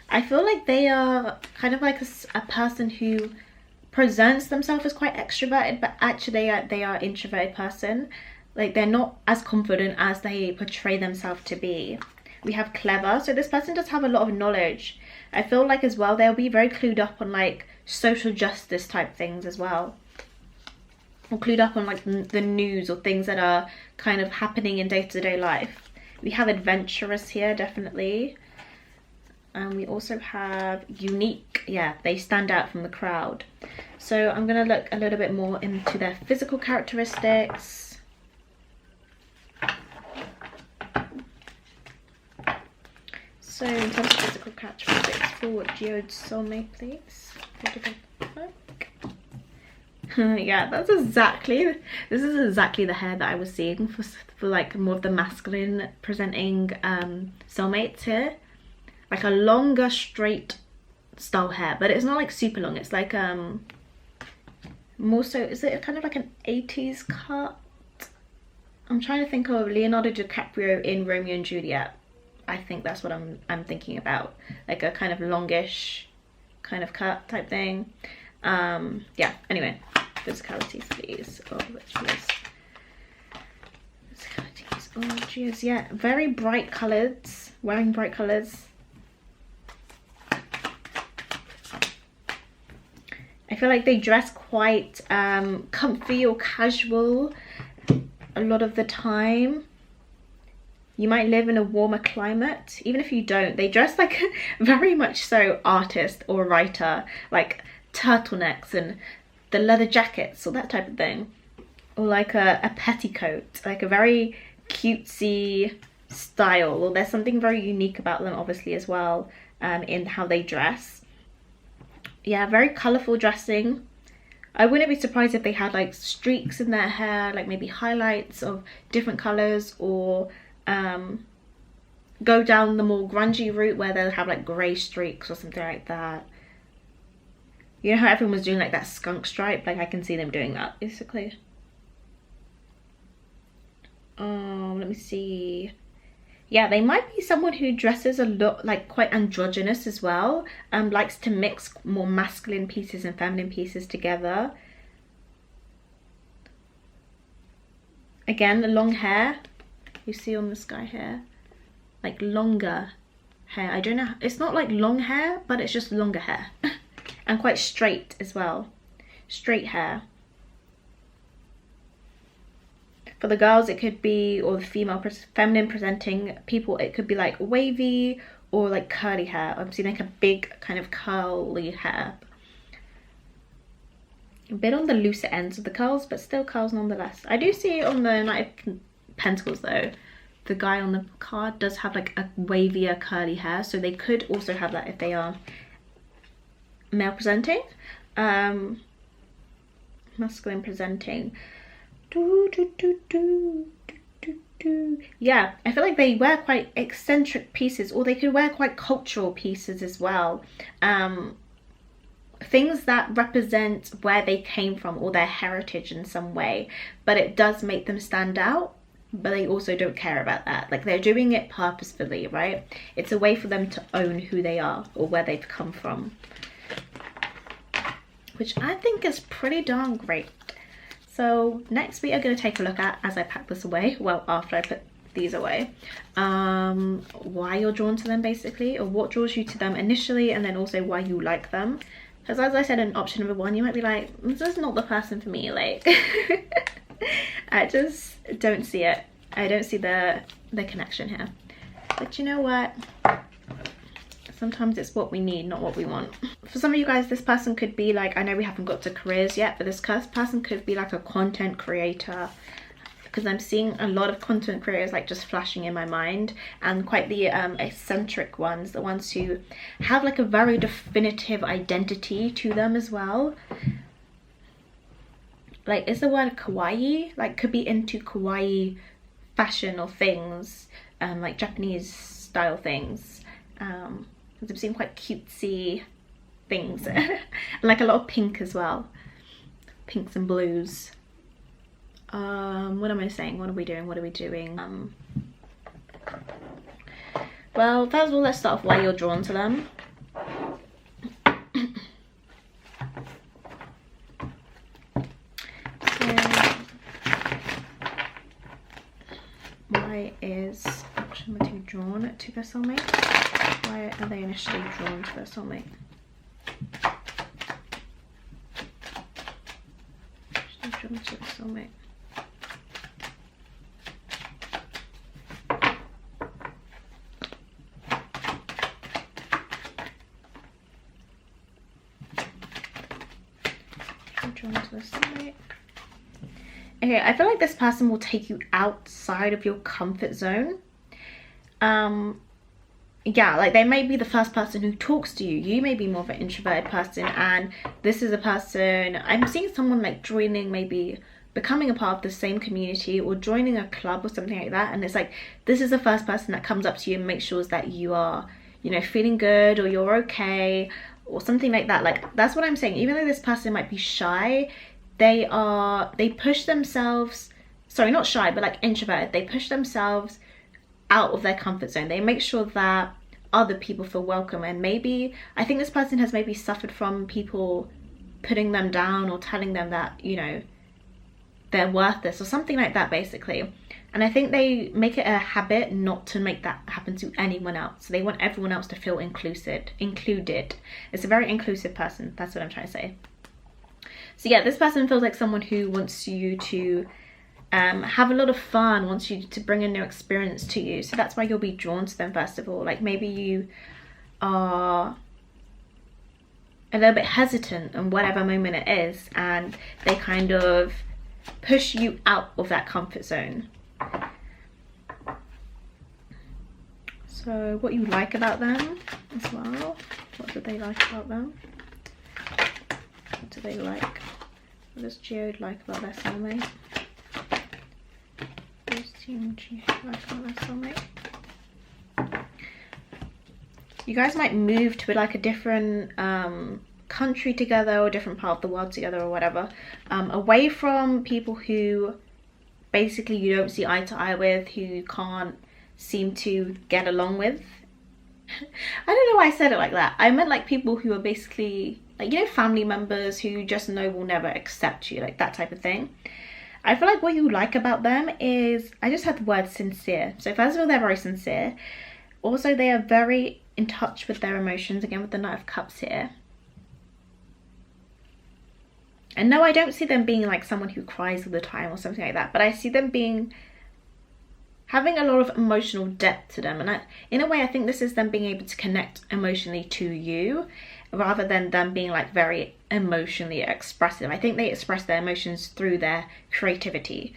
S1: I feel like they are kind of like a person who presents themselves as quite extroverted, but actually they are an introverted person. Like, they're not as confident as they portray themselves to be. We have clever, so this person does have a lot of knowledge. I feel like as well they'll be very clued up on like social justice type things as well, or clued up on like the news or things that are kind of happening in day-to-day life. We have adventurous here, definitely. And we also have unique. Yeah, they stand out from the crowd. So I'm going to look a little bit more into their physical characteristics. So in terms of physical characteristics for Geode soulmate, please. Yeah, this is exactly the hair that I was seeing for like more of the masculine presenting soulmates here. Like a longer straight style hair, but it's not like super long. It's like more so, is it kind of like an 80s cut? I'm trying to think of Leonardo DiCaprio in Romeo and Juliet. I think that's what I'm thinking about, like a kind of longish kind of cut type thing. Yeah, anyway, physicalities please. Oh, which was physicalities. Oh geez, yeah, very bright colors, wearing bright colors. I feel like they dress quite comfy or casual a lot of the time. You might live in a warmer climate. Even if you don't, they dress like very much so artist or writer, like turtlenecks and the leather jackets or that type of thing. Or like a petticoat, like a very cutesy style. Or there's something very unique about them obviously as well, in how they dress. Yeah, very colourful dressing. I wouldn't be surprised if they had like streaks in their hair, like maybe highlights of different colours, or go down the more grungy route where they'll have like grey streaks or something like that. You know how everyone was doing like that skunk stripe? Like I can see them doing that basically. Let me see. Yeah, they might be someone who dresses a lot like quite androgynous as well, likes to mix more masculine pieces and feminine pieces together. Again, the long hair you see on this guy here, like longer hair. I don't know, it's not like long hair, but it's just longer hair. And quite straight as well, straight hair. For the girls it could be, or the female feminine presenting people, it could be like wavy or like curly hair. I'm seeing like a big kind of curly hair. A bit on the looser ends of the curls, but still curls nonetheless. I do see on the Knight of Pentacles though, the guy on the card does have like a wavier curly hair, so they could also have that if they are male presenting. Masculine presenting. Yeah, I feel like they wear quite eccentric pieces, or they could wear quite cultural pieces as well. Things that represent where they came from or their heritage in some way, but it does make them stand out. But they also don't care about that. Like they're doing it purposefully, right? It's a way for them to own who they are or where they've come from, which I think is pretty darn great. So next we are going to take a look at, as I pack this away, well after I put these away, why you're drawn to them basically, or what draws you to them initially, and then also why you like them. Because as I said in option number 1, you might be like, this is not the person for me, like I just don't see it. I don't see the connection here. But you know what? Sometimes it's what we need, not what we want. For some of you guys, this person could be like, I know we haven't got to careers yet, but this person could be like a content creator, because I'm seeing a lot of content creators like just flashing in my mind, and quite the eccentric ones, the ones who have like a very definitive identity to them as well. Like, is the word kawaii? Like, could be into kawaii fashion or things, like Japanese style things. Because I'm seeing quite cutesy things. Like a lot of pink as well. Pinks and blues. What am I saying? What are we doing? What are we doing? Well, first of all, let's start off why you're drawn to them. Why is somebody drawn to their soulmate? Why are they initially drawn to their soulmate? Drawn to their soulmate. Drawn to their soulmate. Okay, I feel like this person will take you outside of your comfort zone. Yeah, like they may be the first person who talks to you. You may be more of an introverted person, and this is a person, I'm seeing someone like joining, maybe becoming a part of the same community or joining a club or something like that. And it's like, this is the first person that comes up to you and makes sure that you are, you know, feeling good or you're okay or something like that. Like, that's what I'm saying. Even though this person might be shy, they push themselves, sorry, not shy, but like introverted. They push themselves out of their comfort zone. They make sure that other people feel welcome. And maybe, I think this person has maybe suffered from people putting them down or telling them that, you know, they're worthless or something like that, basically. And I think they make it a habit not to make that happen to anyone else. So they want everyone else to feel included. It's a very inclusive person. That's what I'm trying to say. So yeah, this person feels like someone who wants you to have a lot of fun, wants you to bring a new experience to you. So that's why you'll be drawn to them, first of all. Like, maybe you are a little bit hesitant in whatever moment it is, and they kind of push you out of that comfort zone. So what you like about them as well. What do they like about them? What do they like? What does Geode like about their soulmate? You guys might move to like a different country together, or a different part of the world together, or whatever, away from people who basically you don't see eye to eye with, who you can't seem to get along with. I don't know why I said it like that. I meant like people who are basically like, you know, family members who just know will never accept you, like that type of thing. I feel like what you like about them is, I just had the word sincere. So first of all, they're very sincere. Also, they are very in touch with their emotions, again with the Knight of Cups here. And no, I don't see them being like someone who cries all the time or something like that, but I see them having a lot of emotional depth to them. And in a way, I think this is them being able to connect emotionally to you, rather than them being like very emotionally expressive. I think they express their emotions through their creativity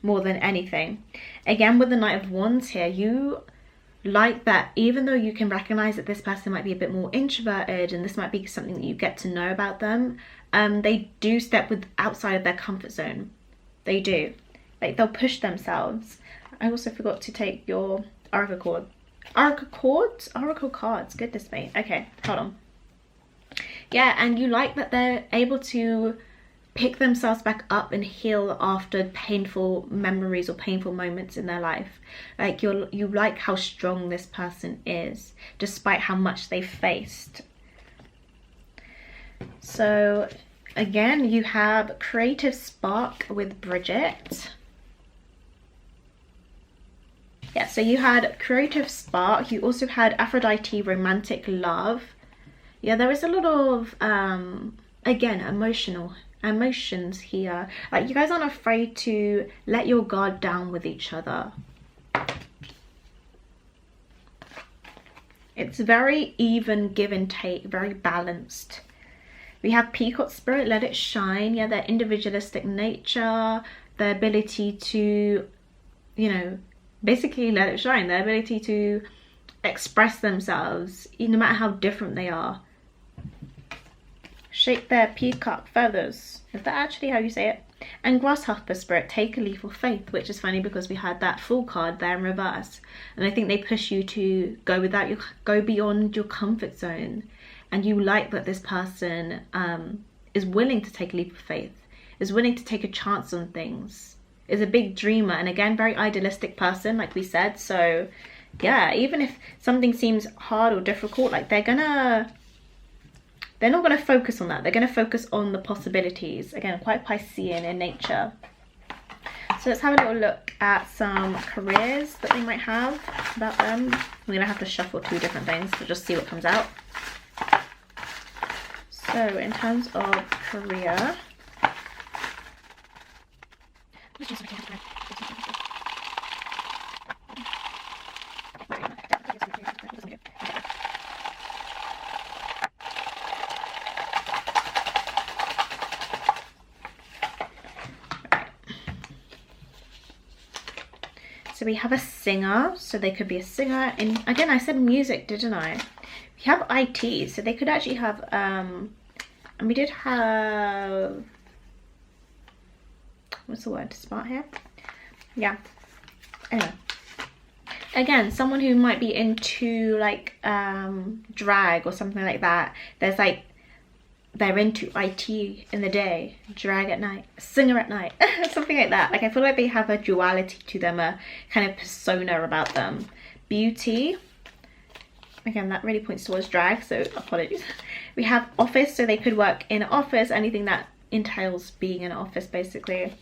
S1: more than anything. Again, with the Knight of Wands here, you like that even though you can recognize that this person might be a bit more introverted and this might be something that you get to know about them, they do step outside of their comfort zone. They do. Like, they'll push themselves. I also forgot to take your oracle cards. Goodness me. Okay, hold on. Yeah, and you like that they're able to pick themselves back up and heal after painful memories or painful moments in their life. Like, you like how strong this person is despite how much they've faced. So again, you have creative spark with Bridget. Yeah, so you had creative spark. You also had Aphrodite, romantic love. Yeah, there is a lot of again, emotions here. Like, you guys aren't afraid to let your guard down with each other. It's very even give and take, very balanced. We have Peacock Spirit, let it shine. Yeah, their individualistic nature, their ability to, you know, basically let it shine. Their ability to express themselves, no matter how different they are. Shake their peacock feathers. Is that actually how you say it? And Grasshopper Spirit, take a leap of faith, which is funny because we had that Fool card there in reverse. And I think they push you to go beyond your comfort zone. And you like that this person is willing to take a leap of faith, is willing to take a chance on things, is a big dreamer, and again, very idealistic person, like we said. So yeah, even if something seems hard or difficult, like they're not gonna focus on that. They're gonna focus on the possibilities. Again, quite Piscean in nature. So let's have a little look at some careers that they might have about them. I'm gonna have to shuffle 2 different things to just see what comes out. So in terms of career, so we have a singer, so they could be a singer. And again, I said music, didn't I? We have IT, so they could actually have, and we did have, what's the word, smart hair? Yeah, anyway. Again, someone who might be into like drag or something like that. There's like, they're into IT in the day, drag at night, singer at night, something like that. Like I feel like they have a duality to them, a kind of persona about them. Beauty. Again, that really points towards drag, so apologies. We have office, so they could work in an office, anything that entails being in an office basically.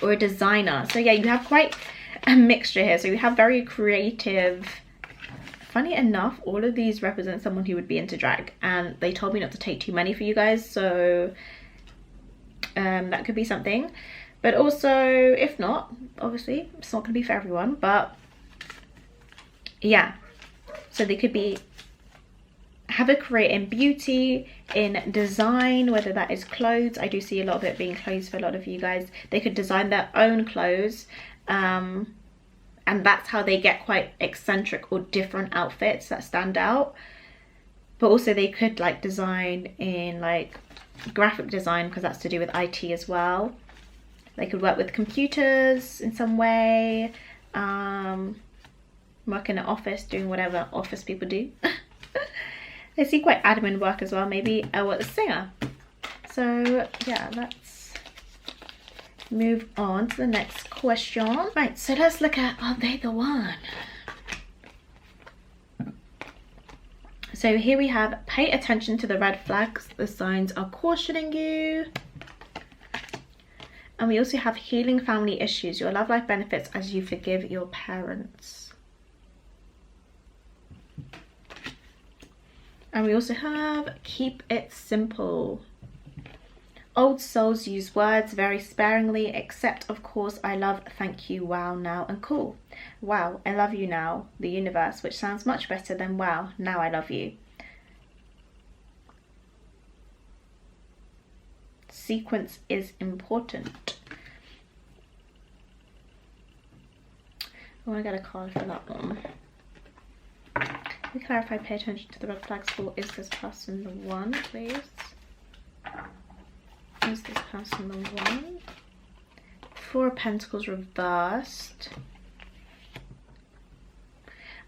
S1: Or a designer. So yeah, you have quite a mixture here. So you have very creative. Funny enough, all of these represent someone who would be into drag, and they told me not to take too many for you guys, so that could be something. But also, if not, obviously it's not going to be for everyone, but yeah. So they could have a career in beauty, in design, whether that is clothes. I do see a lot of it being clothes for a lot of you guys. They could design their own clothes, and that's how they get quite eccentric or different outfits that stand out. But also they could like design in like graphic design, because that's to do with IT as well. They could work with computers in some way, work in an office, doing whatever office people do. They see quite admin work as well, maybe a singer. So yeah, let's move on to the next question. Right, so let's look at, are they the one? So here we have, pay attention to the red flags. The signs are cautioning you. And we also have healing family issues. Your love life benefits as you forgive your parents. And we also have keep it simple. Old souls use words very sparingly, except of course I love, thank you, wow, now, and cool. Wow, I love you now, the universe, which sounds much better than wow, now I love you. Sequence is important. I want to get a card for that one. Can we clarify, pay attention to the red flags for, is this person the one, please? Is this person the one? 4 of Pentacles reversed.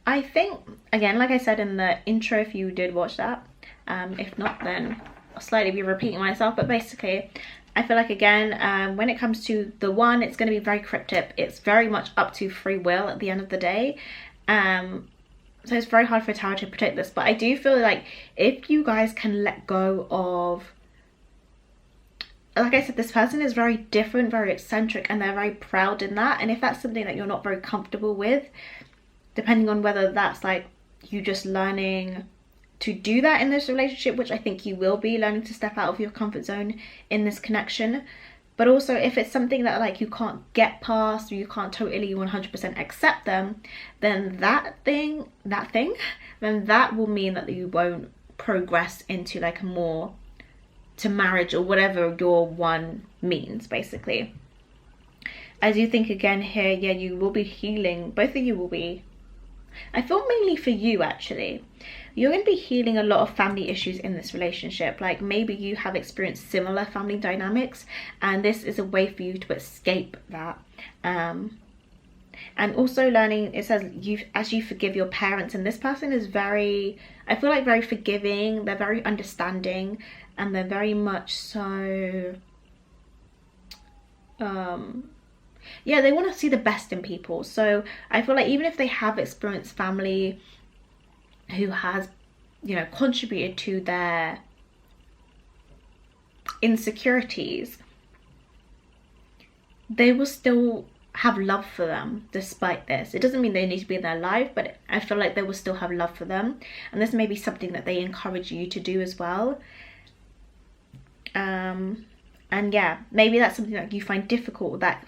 S1: I think, again, like I said in the intro, if you did watch that, if not, then I'll slightly be repeating myself, but basically, I feel like, again, when it comes to the one, it's going to be very cryptic. It's very much up to free will at the end of the day. So it's very hard for tarot to predict this, but I do feel like if you guys can let go of, like I said, this person is very different, very eccentric, and they're very proud in that. And if that's something that you're not very comfortable with, depending on whether that's like you just learning to do that in this relationship, which I think you will be learning to step out of your comfort zone in this connection, But also if it's something that like you can't get past, or you can't totally 100% accept them, then then that will mean that you won't progress into like a more to marriage or whatever your one means, basically. As you think again here, yeah, you will be healing. Both of you will be, I feel mainly for you actually, you're going to be healing a lot of family issues in this relationship. Like maybe you have experienced similar family dynamics, and this is a way for you to escape that. And also learning, it says as you forgive your parents, and this person is very, I feel like very forgiving, they're very understanding, and they're very much so yeah, they want to see the best in people. So I feel like even if they have experienced family who has, you know, contributed to their insecurities, they will still have love for them despite this. It doesn't mean they need to be in their life, but I feel like they will still have love for them, and this may be something that they encourage you to do as well. And yeah, maybe that's something that you find difficult, that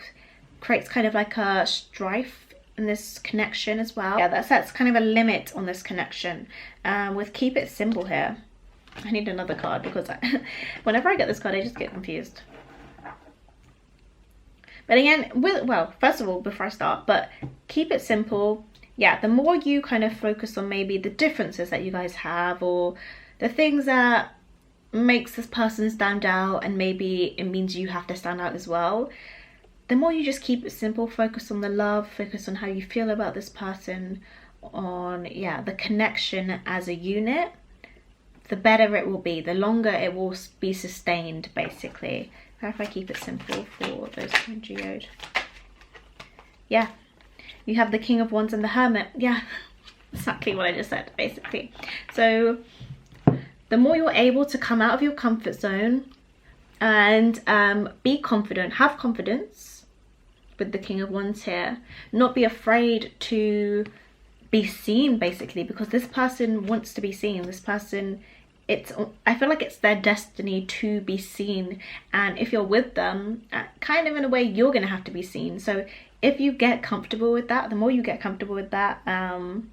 S1: creates kind of like a strife in this connection as well. Yeah, that sets kind of a limit on this connection. With keep it simple here, I need another card because whenever I get this card I just get confused. But again, well, first of all, before I start, but keep it simple. Yeah, the more you kind of focus on maybe the differences that you guys have, or the things that makes this person stand out, and maybe it means you have to stand out as well, the more you just keep it simple, focus on the love, focus on how you feel about this person, on, yeah, the connection as a unit, the better it will be, the longer it will be sustained, basically. If I keep it simple for those in Geode. Yeah, you have the King of Wands and the Hermit. Yeah, exactly what I just said, basically. So the more you're able to come out of your comfort zone and be confident, have confidence with the King of Wands here, not be afraid to be seen, basically, because this person wants to be seen. This person, I feel like it's their destiny to be seen, and if you're with them, kind of in a way you're gonna have to be seen. So if you get comfortable with that, the more you get comfortable with that, and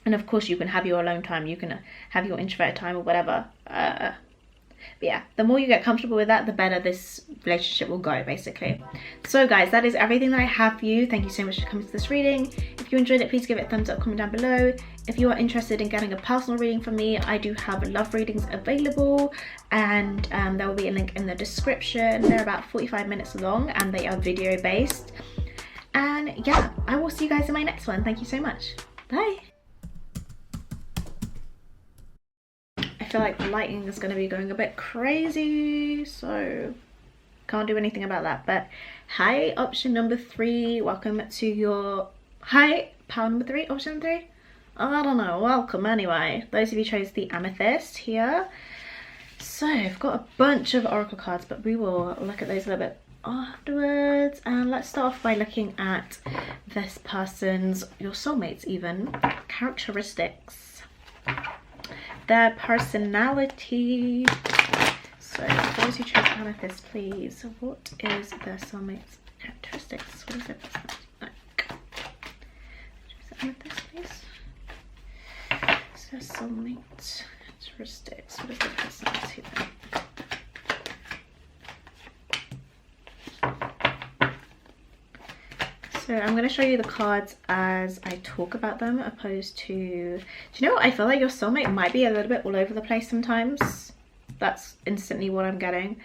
S1: of course you can have your alone time, you can have your introverted time or whatever, but yeah, the more you get comfortable with that, the better this relationship will go, basically. So guys, that is everything that I have for you. Thank you so much for coming to this reading. If you enjoyed it, please give it a thumbs up, comment down below. If you are interested in getting a personal reading from me, I do have love readings available, and there will be a link in the description. They're about 45 minutes long and they are video based. And yeah, I will see you guys in my next one. Thank you so much. Bye. I feel like the lighting is going to be going a bit crazy, so can't do anything about that. But hi, option number 3, welcome to your, hi, pile number 3, option 3, I don't know, welcome anyway. Those of you chose the Amethyst here. So I've got a bunch of oracle cards, but we will look at those a little bit afterwards. And let's start off by looking at this person's, your soulmates even, characteristics, their personality. So for those who chose Amethyst, please, what is their soulmate's characteristics? What is their personality like? Choose Amethyst, please. What's their soulmate characteristics? What is their personality then? So I'm going to show you the cards as I talk about them, opposed to, do you know what, I feel like your soulmate might be a little bit all over the place sometimes. That's instantly what I'm getting.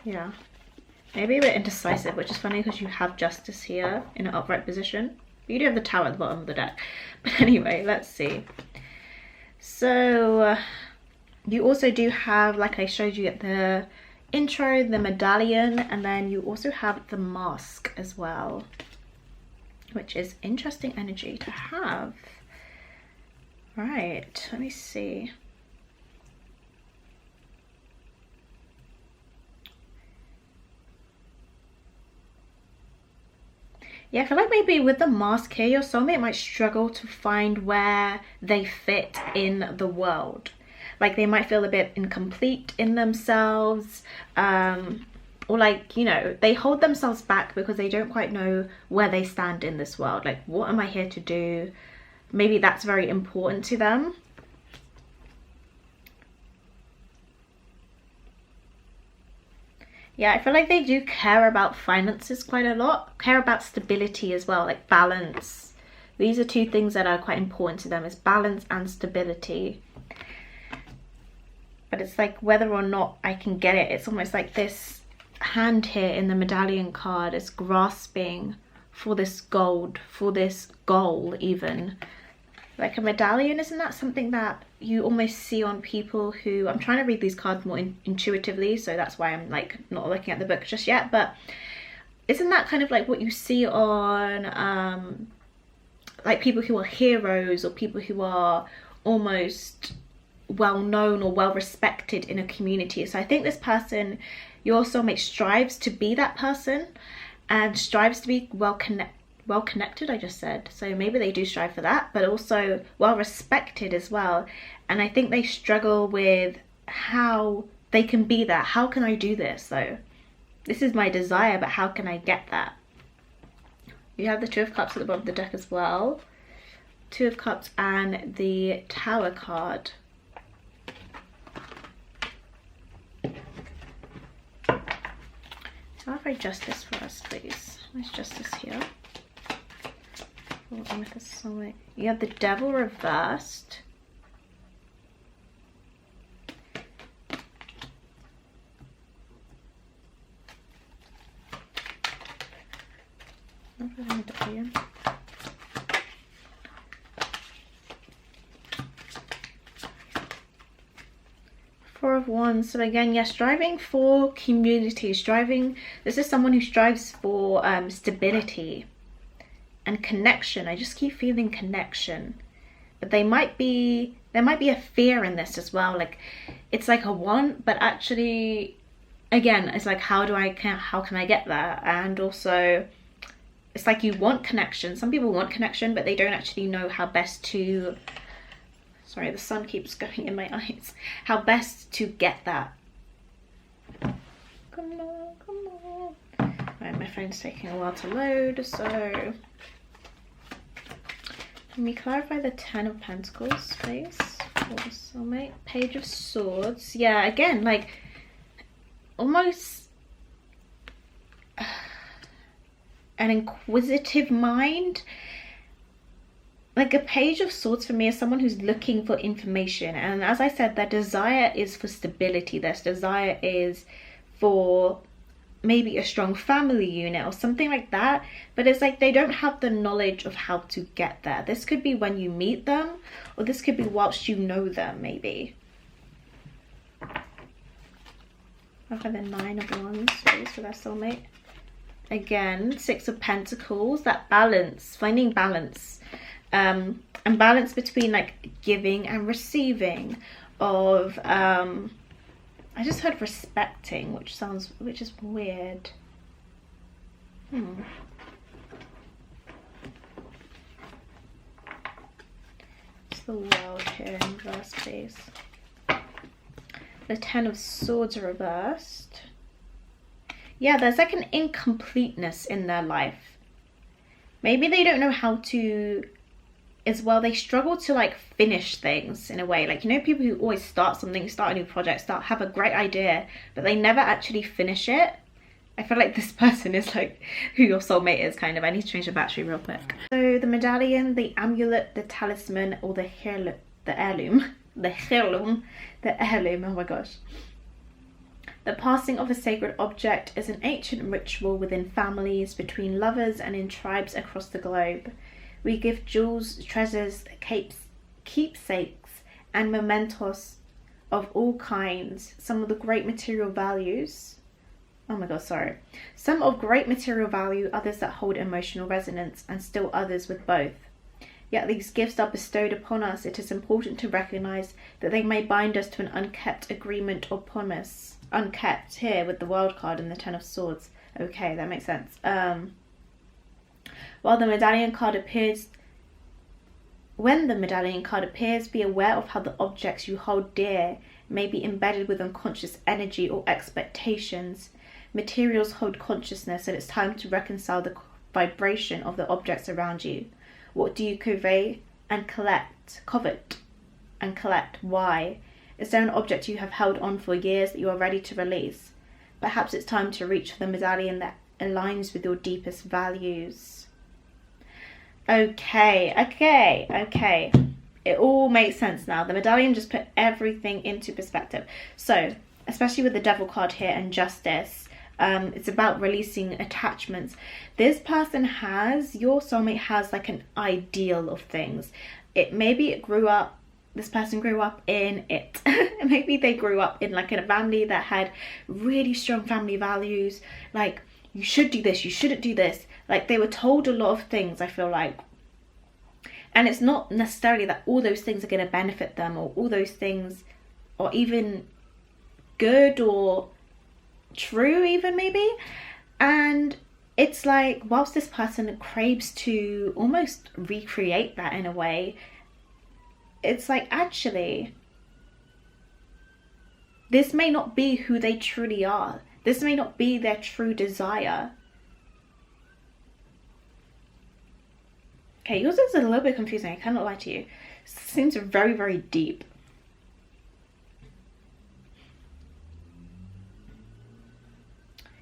S1: Yeah, maybe a bit indecisive, which is funny because you have Justice here in an upright position. You do have the Tower at the bottom of the deck. But anyway, let's see. So you also do have, like I showed you at the intro, the medallion, and then you also have the mask as well, which is interesting energy to have. Right, let me see. Yeah, I feel like maybe with the mask here, your soulmate might struggle to find where they fit in the world. like they might feel a bit incomplete in themselves, or like, you know, they hold themselves back because they don't quite know where they stand in this world. Like, what am I here to do? Maybe that's very important to them. Yeah, I feel like they do care about finances quite a lot, care about stability as well, like balance. These are two things that are quite important to them, is balance and stability. But it's like whether or not I can get it, it's almost like this hand here in the medallion card is grasping for this gold, for this goal even. Like a medallion, isn't that something that you almost see on people who, I'm trying to read these cards more intuitively, so that's why I'm like not looking at the book just yet, but isn't that kind of like what you see on like people who are heroes, or people who are almost well known or well respected in a community? So I think this person, your soulmate, strives to be that person and strives to be well connected, I just said, so maybe they do strive for that, but also well respected as well. And I think they struggle with how they can be that. How can I do this? So this is my desire, but how can I get that? You have the Two of Cups at the bottom of the deck as well. Two of Cups and the Tower card. Clarify justice for us, please. Where's justice here? Oh, Amethyst soulmate. You have the Devil reversed. Medallion. Four of Wands. So again, yes, striving for community, striving. This is someone who strives for stability and connection. I just keep feeling connection, but there might be a fear in this as well. Like it's like a want, but actually, again, it's like how can I get there? And also, it's like you want connection. Some people want connection, but they don't actually know how best to. Sorry, the sun keeps going in my eyes. How best to get that. Come on, come on. Right, my phone's taking a while to load, so let me clarify the Ten of Pentacles, please, for the soulmate. Page of Swords. Yeah, again, like almost an inquisitive mind. Like a Page of Swords for me is someone who's looking for information, and as I said, their desire is for stability. Their desire is for maybe a strong family unit or something like that, but it's like they don't have the knowledge of how to get there. This could be when you meet them, or this could be whilst you know them, maybe. I've got the Nine of Wands, please, for their soulmate. Again, Six of Pentacles, that balance, finding balance. And balance between like giving and receiving, of I just heard respecting, which is weird. It's the World here in reverse, please. The Ten of Swords reversed. Yeah, there's like an incompleteness in their life. Maybe they don't know how to, as well, they struggle to like finish things in a way. Like, you know, people who always start something, start a new project, have a great idea, but they never actually finish it. I feel like this person is like who your soulmate is, kind of. I need to change the battery real quick. So the medallion, the amulet, the talisman, or the heirloom, oh my gosh. The passing of a sacred object is an ancient ritual within families, between lovers, and in tribes across the globe. We give jewels, treasures, keepsakes, and mementos of all kinds. Some of great material value, others that hold emotional resonance, and still others with both. Yet these gifts are bestowed upon us. It is important to recognize that they may bind us to an unkept agreement or promise. Unkept here with the World card and the Ten of Swords. Okay, that makes sense. While the medallion card appears When the medallion card appears, be aware of how the objects you hold dear may be embedded with unconscious energy or expectations. Materials hold consciousness, and it's time to reconcile the vibration of the objects around you. What do you covet and covet and collect? Why? Is there an object you have held on for years that you are ready to release? Perhaps it's time to reach for the medallion that aligns with your deepest values. Okay. It all makes sense now. The medallion just put everything into perspective. So, especially with the Devil card here and Justice, it's about releasing attachments. This person has, your soulmate has like an ideal of things. This person grew up in it. Maybe they grew up in like in a family that had really strong family values. Like, you should do this, you shouldn't do this. Like, they were told a lot of things, I feel like. And it's not necessarily that all those things are going to benefit them, or all those things are even good or true even, maybe. And it's like, whilst this person craves to almost recreate that in a way, it's like, actually, this may not be who they truly are. This may not be their true desire. Okay, yours is a little bit confusing, I cannot lie to you. It seems very, very deep.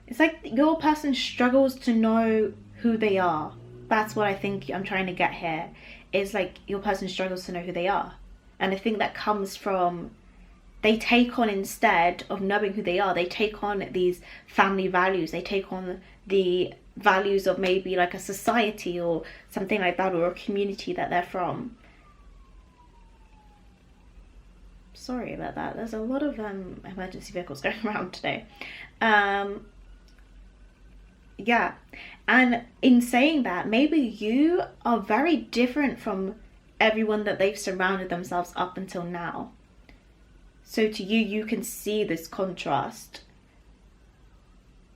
S1: It's like your person struggles to know who they are. That's what I think I'm trying to get here. Is like your person struggles to know who they are. And I think that comes from, they take on, instead of knowing who they are, they take on these family values. They take on the values of maybe like a society or something like that, or a community that they're from. Sorry about that. There's a lot of emergency vehicles going around today. Yeah, and in saying that, maybe you are very different from everyone that they've surrounded themselves up until now. So to you, you can see this contrast.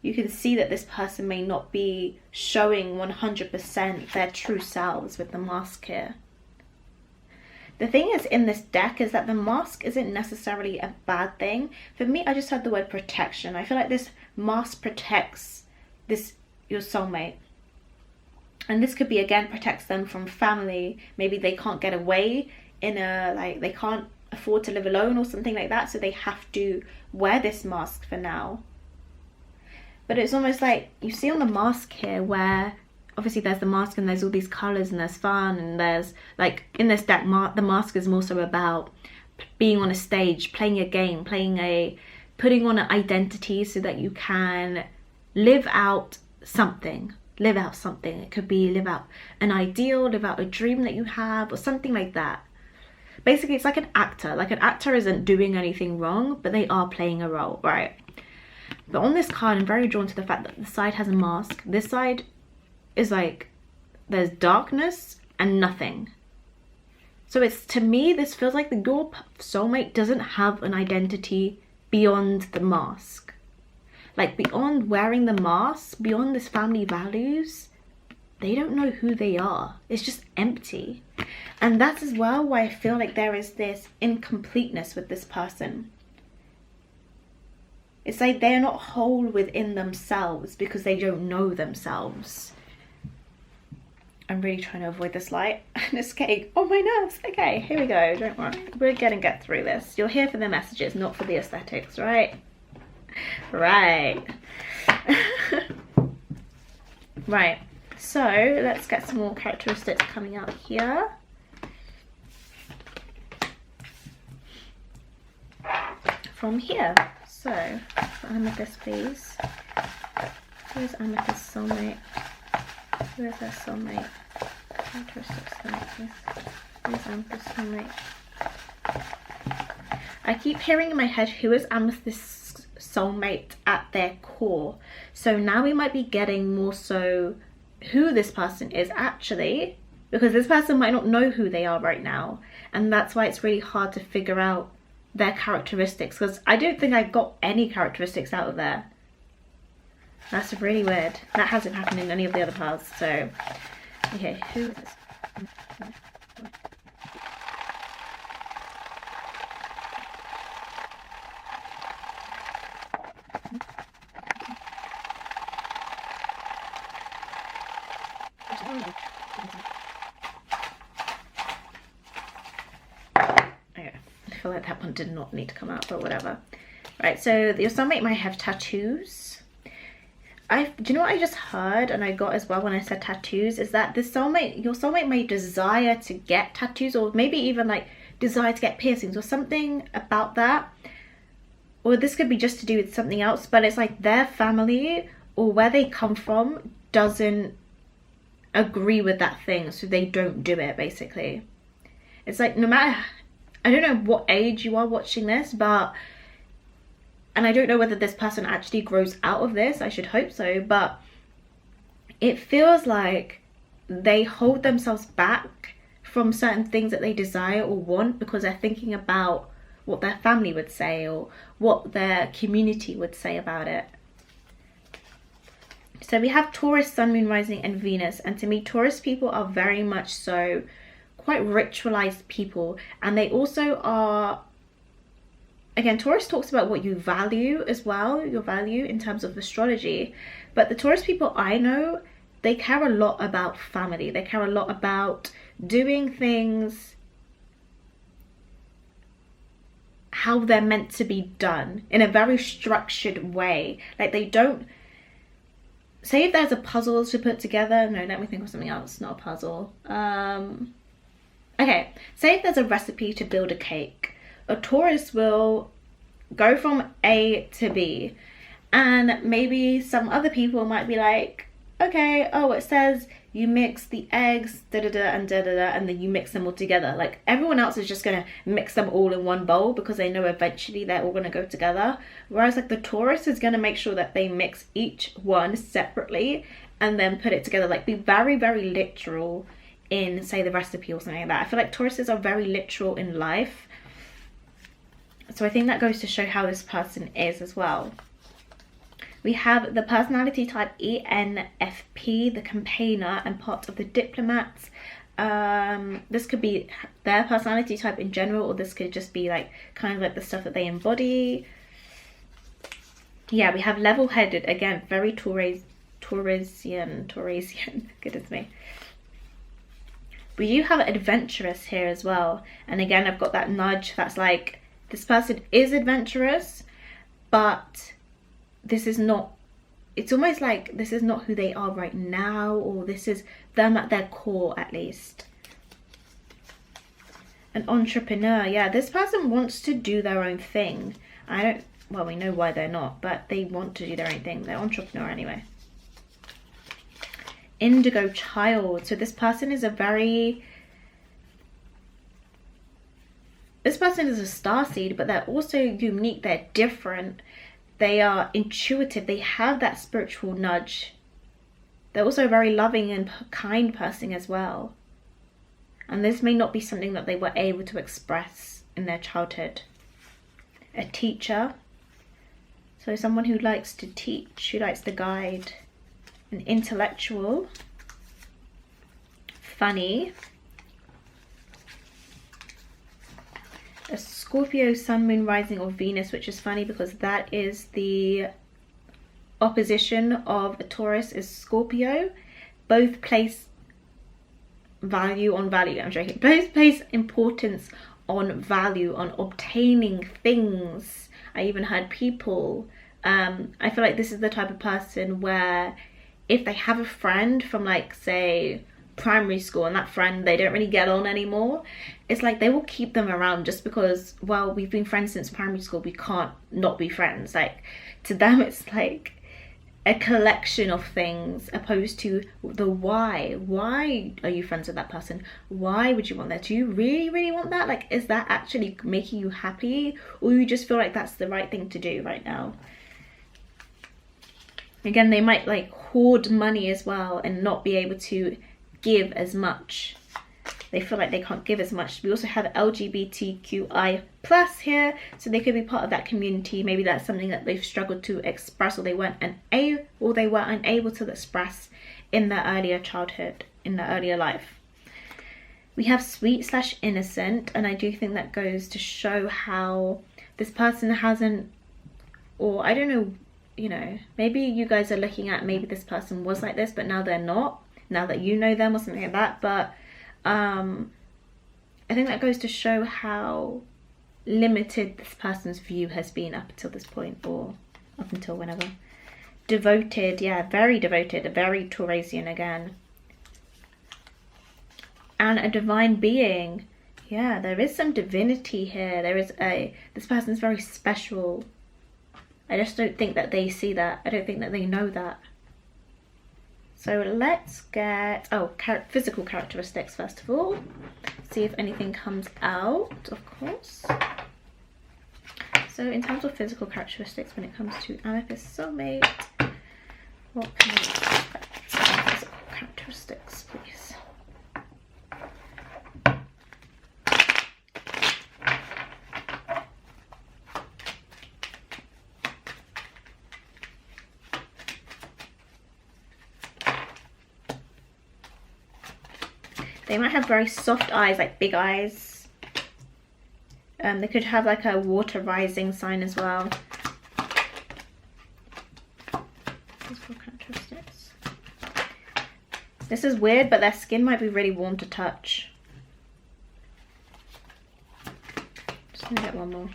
S1: You can see that this person may not be showing 100% their true selves with the mask here. The thing is, in this deck, is that the mask isn't necessarily a bad thing. For me, I just heard the word protection. I feel like this mask protects your soulmate. And this could be, again, protects them from family. Maybe they can't get away they can't afford to live alone or something like that. So they have to wear this mask for now. But it's almost like, you see on the mask here where obviously there's the mask and there's all these colors and there's fun, and there's like, in this deck, the mask is more so about being on a stage, playing a game, putting on an identity so that you can live out something. It could be live out an ideal, live out a dream that you have, or something like that. Basically, it's like an actor. Like, an actor isn't doing anything wrong, but they are playing a role, right? But on this card, I'm very drawn to the fact that the side has a mask. This side is like, there's darkness and nothing. So it's, to me, this feels like your soulmate doesn't have an identity beyond the mask. Like, beyond wearing the mask, beyond this family values, they don't know who they are. It's just empty. And that's as well why I feel like there is this incompleteness with this person. It's like they're not whole within themselves because they don't know themselves. I'm really trying to avoid this light and this cake. Oh, my nerves. Okay, here we go. Don't worry. We're gonna get through this. You're here for the messages, not for the aesthetics, right? Right. Right. So let's get some more characteristics coming out here. From here. So, Amethyst, please. Where's Amethyst soulmate? Where's their soulmate? Characteristics soulmate. Where's Amethyst soulmate? I keep hearing in my head, who is Amethyst's soulmate at their core? So now we might be getting more so who this person is actually, because this person might not know who they are right now, and that's why it's really hard to figure out their characteristics, because I don't think I got any characteristics out of there. That's really weird. That hasn't happened in any of the other paths. So okay, who is this? feel like that one did not need to come out, but whatever. Right, so your soulmate might have tattoos. Do you know what I just heard and I got as well when I said tattoos, is that your soulmate may desire to get tattoos, or maybe even like desire to get piercings or something about that. Or this could be just to do with something else, but it's like their family or where they come from doesn't agree with that thing, so they don't do it, basically. It's like, no matter, I don't know what age you are watching this, but, and I don't know whether this person actually grows out of this, I should hope so, but it feels like they hold themselves back from certain things that they desire or want because they're thinking about what their family would say or what their community would say about it. So we have Taurus, Sun, Moon, Rising and Venus, and to me Taurus people are very much so quite ritualized people, and they also are, again, Taurus talks about what you value as well, your value in terms of astrology, but the Taurus people I know, they care a lot about family, they care a lot about doing things how they're meant to be done in a very structured way. Like they don't, say if there's a puzzle to put together, no, let me think of something else, not a puzzle. Okay, say if there's a recipe to build a cake, a Taurus will go from A to B, and maybe some other people might be like, okay, oh, it says you mix the eggs, and then you mix them all together. Like everyone else is just gonna mix them all in one bowl because they know eventually they're all gonna go together. Whereas like the Taurus is gonna make sure that they mix each one separately and then put it together. Like be very, very literal in, say, the recipe or something like that. I feel like Tauruses are very literal in life. So I think that goes to show how this person is as well. We have the personality type ENFP, the campaigner and part of the diplomats. This could be their personality type in general, or this could just be like kind of like the stuff that they embody. Yeah, we have level-headed, again, very Taurasian, goodness me. We do have adventurous here as well, and again I've got that nudge that's like this person is adventurous, but this is not, it's almost like this is not who they are right now, or this is them at their core at least. An entrepreneur, yeah, this person wants to do their own thing. Well, we know why they're not, but they want to do their own thing. They're entrepreneur anyway. Indigo child, so this person is a starseed, but they're also unique, they're different. They are intuitive, they have that spiritual nudge. They're also a very loving and kind person as well. And this may not be something that they were able to express in their childhood. A teacher, so someone who likes to teach, who likes to guide. An intellectual. Funny. A Scorpio, Sun, Moon, Rising or Venus, which is funny because that is the opposition of a Taurus is Scorpio. Both place value on value. I'm joking. Both place importance on value, on obtaining things. I even heard people. I feel like this is the type of person where if they have a friend from like, say, primary school, and that friend, they don't really get on anymore, it's like they will keep them around just because, well, we've been friends since primary school, we can't not be friends. Like to them it's like a collection of things opposed to the why are you friends with that person, why would you want that, do you really want that, like is that actually making you happy, or you just feel like that's the right thing to do right now. Again, they might like hoard money as well and not be able to give as much. They feel like they can't give as much. We also have LGBTQI+ here, so they could be part of that community. Maybe that's something that they've struggled to express, or they were unable to express in their earlier childhood, in their earlier life. We have sweet/innocent, and I do think that goes to show how this person hasn't, or I don't know, you know, maybe you guys are looking at maybe this person was like this, but now they're not, now that you know them or something like that. But I think that goes to show how limited this person's view has been up until this point, or up until whenever. Devoted, yeah, very devoted, very Taurasian again. And a divine being. Yeah, there is some divinity here. This person's very special. I just don't think that they see that. I don't think that they know that. So let's get, physical characteristics first of all. See if anything comes out, of course. So in terms of physical characteristics, when it comes to Amethyst soulmate, what can we expect from physical characteristics, please? They might have very soft eyes, like big eyes. They could have like a water rising sign as well. Physical characteristics. This is weird, but their skin might be really warm to touch. Just gonna get one more.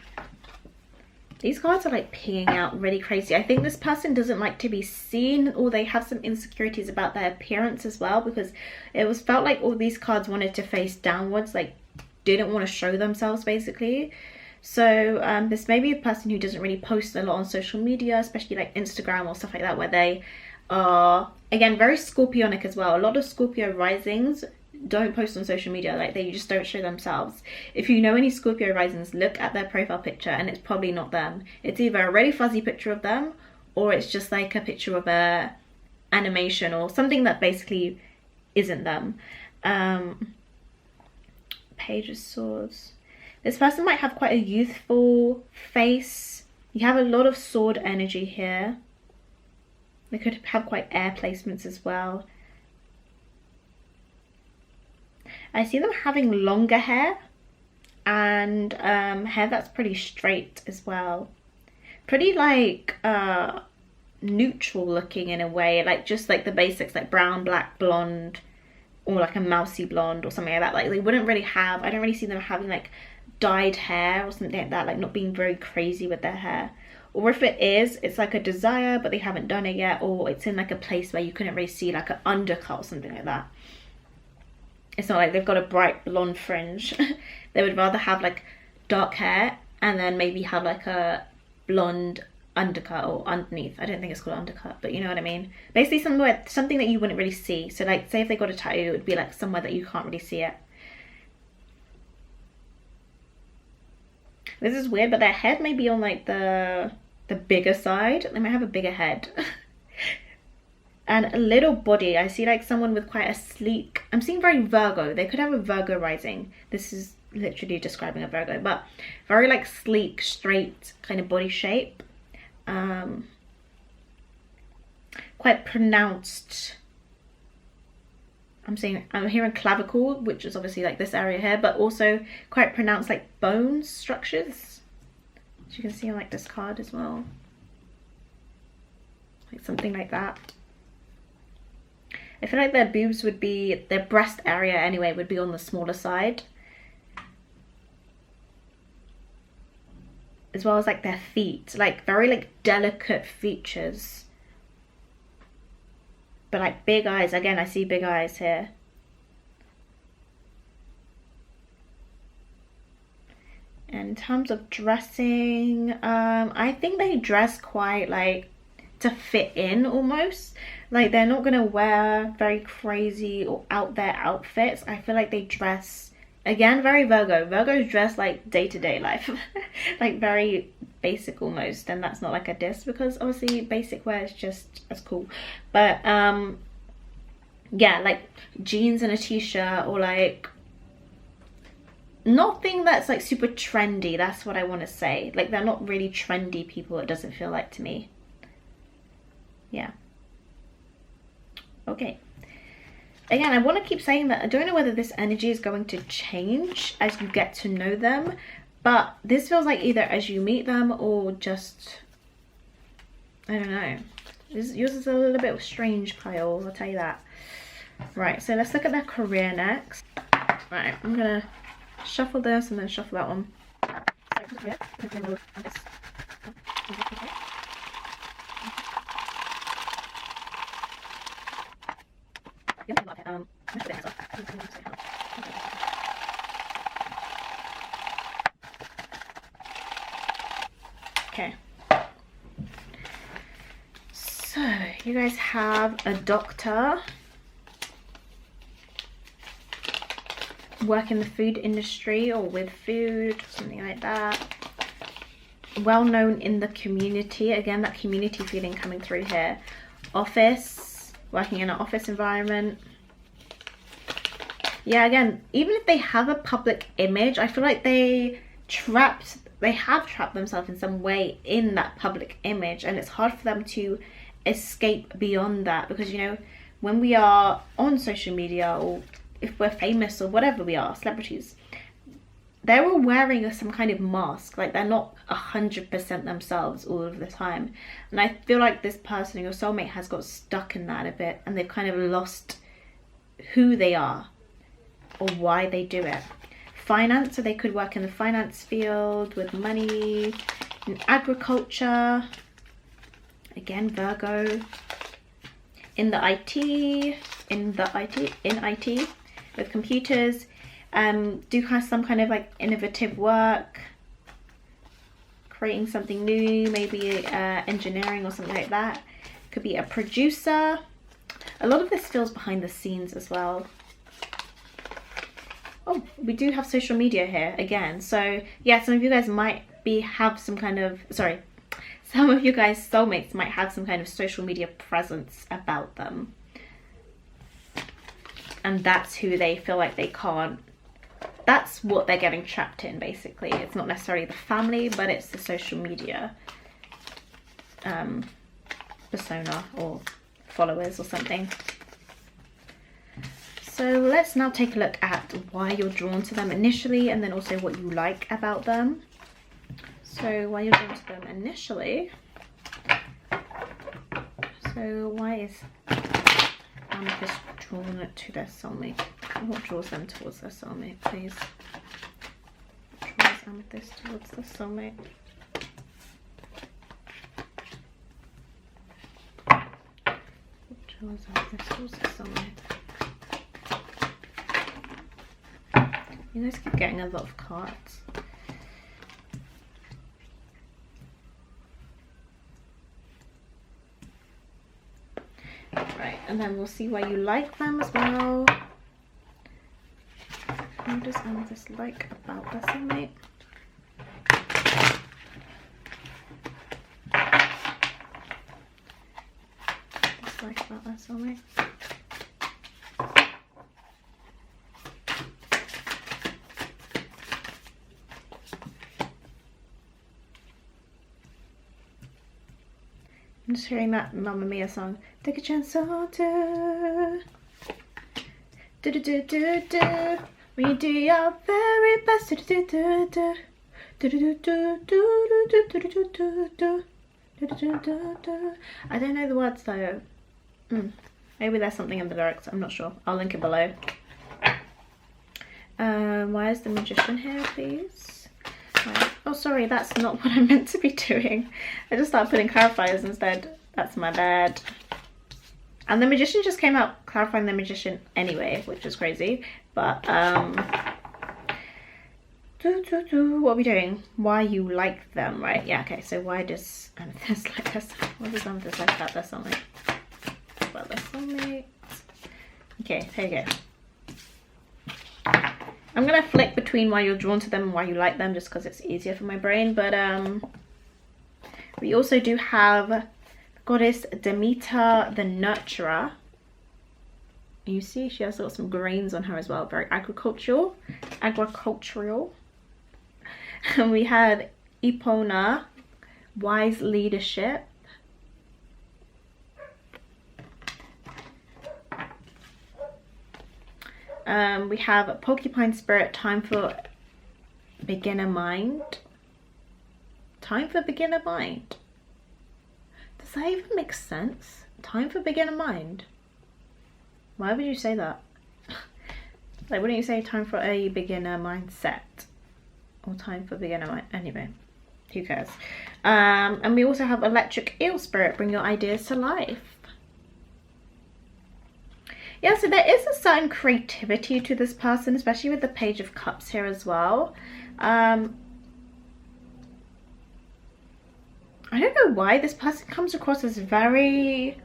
S1: These cards are like pinging out really crazy. I think this person doesn't like to be seen, or they have some insecurities about their appearance as well, because it felt like all these cards wanted to face downwards, like didn't want to show themselves basically. So this may be a person who doesn't really post a lot on social media, especially like Instagram or stuff like that, where they are, again, very Scorpionic as well. A lot of Scorpio risings don't post on social media, like they just don't show themselves. If you know any Scorpio risings, look at their profile picture and it's probably not them. It's either a really fuzzy picture of them, or it's just like a picture of a animation or something that basically isn't them. Page of Swords. This person might have quite a youthful face. You have a lot of sword energy here. They could have quite air placements as well. I see them having longer hair and hair that's pretty straight as well. Pretty like neutral looking in a way, like just like the basics, like brown, black, blonde, or like a mousy blonde or something like that. Like they wouldn't really have, I don't really see them having like dyed hair or something like that, like not being very crazy with their hair. Or if it is, it's like a desire but they haven't done it yet, or it's in like a place where you couldn't really see like an undercut or something like that. It's not like they've got a bright blonde fringe. They would rather have like dark hair and then maybe have like a blonde undercut or underneath. I don't think it's called undercut, but you know what I mean. Basically something that you wouldn't really see. So like say if they got a tattoo, it would be like somewhere that you can't really see it. This is weird, but their head may be on like the bigger side. They might have a bigger head. And a little body. I see like someone with quite a sleek, I'm seeing very Virgo. They could have a Virgo rising. This is literally describing a Virgo, but very like sleek, straight kind of body shape. Quite pronounced. I'm hearing clavicle, which is obviously like this area here, but also quite pronounced like bone structures, as you can see on like this card as well, like something like that. I feel like their boobs would be, their breast area anyway would be on the smaller side, as well as like their feet, like very like delicate features, but like big eyes. Again, I see big eyes here. And in terms of dressing, I think they dress quite like to fit in almost. Like they're not gonna wear very crazy or out there outfits. I feel like they dress, again, very Virgo. Virgos dress like day-to-day life. Like very basic almost, and that's not like a diss, because obviously basic wear is just as cool. But yeah, like jeans and a t-shirt, or like nothing that's like super trendy. That's what I want to say. Like they're not really trendy people, it doesn't feel like to me. Yeah. Okay. Again, I want to keep saying that I don't know whether this energy is going to change as you get to know them, but this feels like either as you meet them or just, I don't know. Yours is a little bit strange, Kyle, I'll tell you that. Right, so let's look at their career next. Right, I'm gonna shuffle this and then shuffle that one. So Okay. So you guys have a doctor, work in the food industry or with food, something like that. Well known in the community, again that community feeling coming through here. Working in an office environment. Yeah, again, even if they have a public image, I feel like they have trapped themselves in some way in that public image, and it's hard for them to escape beyond that, because, you know, when we are on social media, or if we're famous or whatever we are, celebrities, they're all wearing some kind of mask. Like, they're not 100% themselves all of the time. And I feel like this person, your soulmate, has got stuck in that a bit, and they've kind of lost who they are or why they do it. Finance, so they could work in the finance field with money, in agriculture, again Virgo, in IT with computers, do some kind of like innovative work, creating something new, maybe engineering or something like that. Could be a producer. A lot of this feels behind the scenes as well. Oh, we do have social media here again. So yeah, some of you guys might some of you guys soulmates might have some kind of social media presence about them. And that's who they feel like they can't. That's what they're getting trapped in, basically. It's not necessarily the family, but it's the social media persona or followers or something. So let's now take a look at why you're drawn to them initially, and then also what you like about them. So why you're drawn to them initially. So why is Amethyst drawn to their soulmate? What draws them towards their soulmate, please? What draws Amethyst towards their soulmate? What draws Amethyst towards their soulmate? You guys keep getting a lot of cards. Right, and then we'll see why you like them as well. What does Amethyst like about their soulmate? Dislike about their soulmate? I'm just hearing that Mamma Mia song. Take a chance on do. Do do do do do. We do your very best. Do do do do. Do do do do do do do do do do. Do do do do. I don't know the words though. Maybe there's something in the lyrics. I'm not sure. I'll link it below. Why is the Magician here, please? Oh, sorry, that's not what I meant to be doing. I just started putting clarifiers instead. That's my bad. And the Magician just came out clarifying the Magician anyway, which is crazy. But, what are we doing? Why you like them, right? Yeah, okay, so why does Amethyst like this? What does Amethyst like about their soulmate? About their soulmate? Okay, here we go. I'm gonna flick between why you're drawn to them and why you like them, just because it's easier for my brain. But we also do have Goddess Demeter, the Nurturer. You see, she has got some grains on her as well, very agricultural. And we have Epona, Wise Leadership. We have Porcupine Spirit, Time for Beginner Mind. Time for Beginner Mind. Does that even make sense? Time for Beginner Mind? Why would you say that? Like, wouldn't you say time for a beginner mindset? or time for beginner. Anyway, who cares? And we also have electric eel spirit, bring your ideas to life. Yeah, so there is a certain creativity to this person, especially with the Page of Cups here as well. I don't know why this person comes across as very,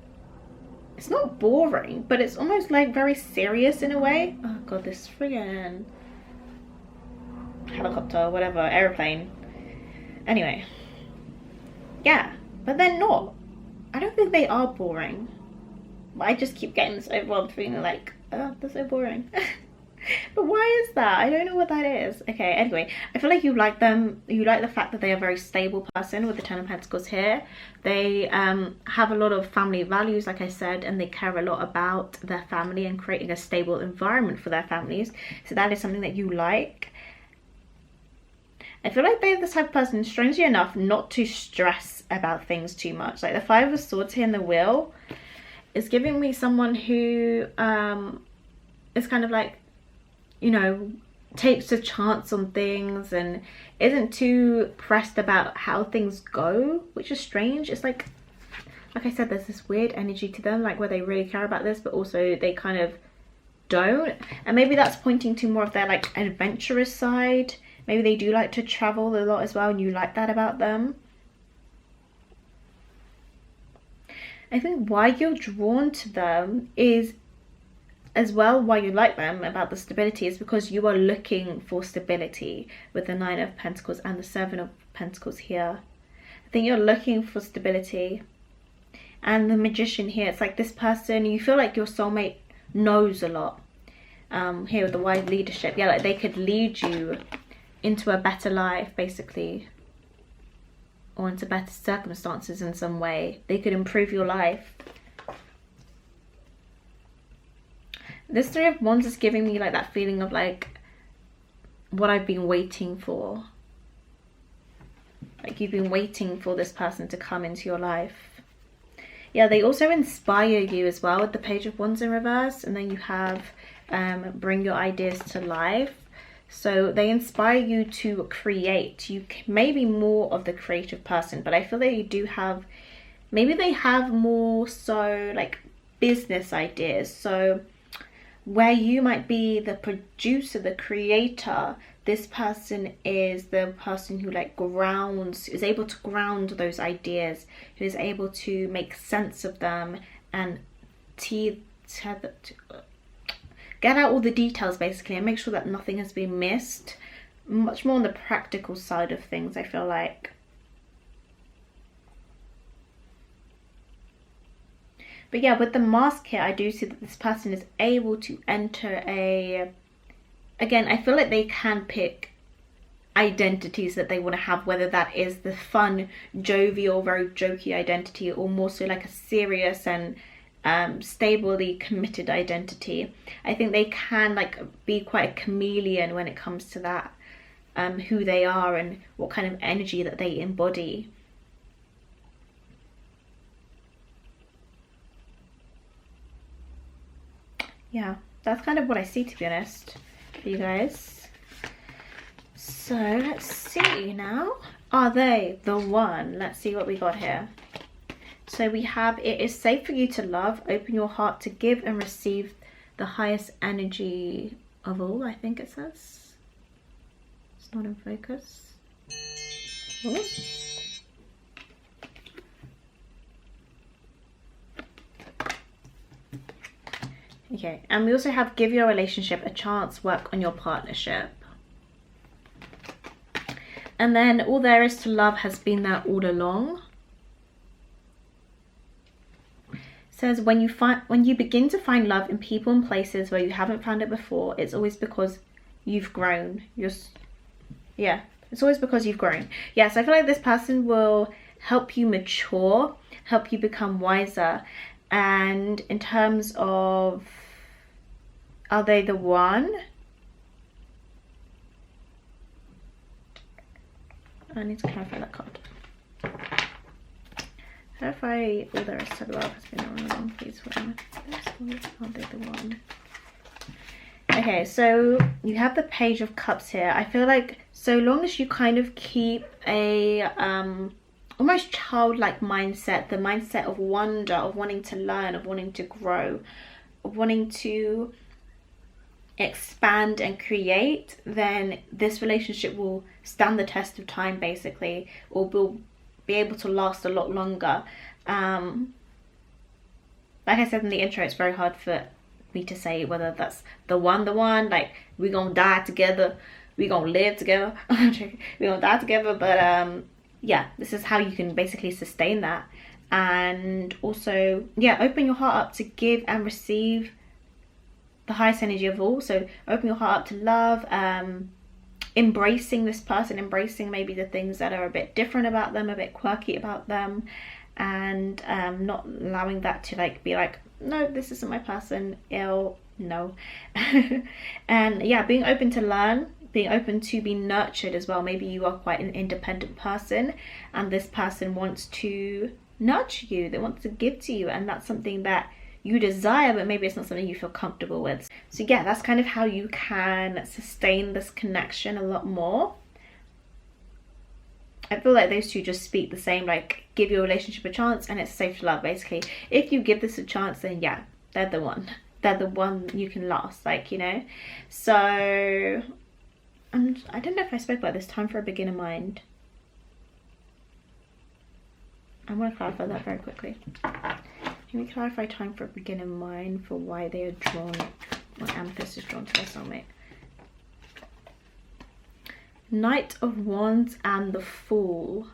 S1: it's not boring, but it's almost like very serious in a way. Oh god, this friggin' helicopter, whatever, airplane. Anyway, yeah, but they're not. I don't think they are boring. I just keep getting this overwhelmed feeling like, oh, they're so boring. But why is that? I don't know what that is. Okay, anyway, I feel like you like them. You like the fact that they are a very stable person with the Ten of Pentacles here. They have a lot of family values, like I said, and they care a lot about their family and creating a stable environment for their families. So that is something that you like. I feel like they're the type of person, strangely enough, not to stress about things too much. Like the Five of Swords here in the Wheel is giving me someone who is kind of like, you know, takes a chance on things and isn't too pressed about how things go, which is strange. It's like I said, there's this weird energy to them, like where they really care about this, but also they kind of don't. And maybe that's pointing to more of their like adventurous side. Maybe they do like to travel a lot as well, and you like that about them. I think why you're drawn to them is, as well, why you like them about the stability, is because you are looking for stability with the Nine of Pentacles and the Seven of Pentacles here. I think you're looking for stability. And the Magician here, it's like this person, you feel like your soulmate knows a lot. Here with the wise leadership, yeah, like they could lead you into a better life, basically, or into better circumstances in some way. They could improve your life. This Three of Wands is giving me like that feeling of like what I've been waiting for. Like you've been waiting for this person to come into your life. Yeah, they also inspire you as well with the Page of Wands in reverse. And then you have bring your ideas to life. So they inspire you to create. You may be more of the creative person, but I feel that you do have, maybe they have more so like business ideas. So where you might be the producer, the creator, this person is the person who like grounds, is able to ground those ideas, who is able to make sense of them and get out all the details basically, and make sure that nothing has been missed. Much more on the practical side of things, I feel like. But yeah, with the Mask here, I do see that this person is able to enter a, again, I feel like they can pick identities that they want to have, whether that is the fun, jovial, very jokey identity, or more so like a serious and stably committed identity. I think they can like be quite a chameleon when it comes to that, who they are and what kind of energy that they embody. Yeah, that's kind of what I see, to be honest, for you guys. So let's see now. Are they the one? Let's see what we got here. So we have, it is safe for you to love, open your heart to give and receive the highest energy of all, I think it says. It's not in focus. Ooh. Okay, and we also have give your relationship a chance, work on your partnership. And then all there is to love has been there all along. Says when you begin to find love in people and places where you haven't found it before, it's always because you've grown. Yeah, it's always because you've grown. Yes, I feel like this person will help you mature, help you become wiser. And in terms of, are they the one? I need to clarify that card. Clarify all there is to love has been all along. Please, are they the one? Okay, so you have the Page of Cups here. I feel like so long as you kind of keep a almost childlike mindset, the mindset of wonder, of wanting to learn, of wanting to grow, of wanting to expand and create, then this relationship will stand the test of time, basically, or will be able to last a lot longer. Like I said in the intro, it's very hard for me to say whether that's the one, like we gonna die together, we gonna live together. We gonna die together, but yeah, this is how you can basically sustain that. And also, yeah, open your heart up to give and receive the highest energy of all. So open your heart up to love, embracing this person, embracing maybe the things that are a bit different about them, a bit quirky about them, and not allowing that to like be like, no, this isn't my person, no. And yeah, being open to learn, being open to be nurtured as well. Maybe you are quite an independent person and this person wants to nurture you, they want to give to you, and that's something that you desire, but maybe it's not something you feel comfortable with. So yeah, that's kind of how you can sustain this connection a lot more. I feel like those two just speak the same, like give your relationship a chance and it's safe to love, basically. If you give this a chance, then yeah, they're the one. They're the one you can last, like, you know. So I don't know if I spoke about this, time for a beginner mind. I want to clarify that very quickly. Can we clarify time for a beginner mind for why they are drawn, why Amethyst is drawn to their soulmate? Knight of Wands and the Fool.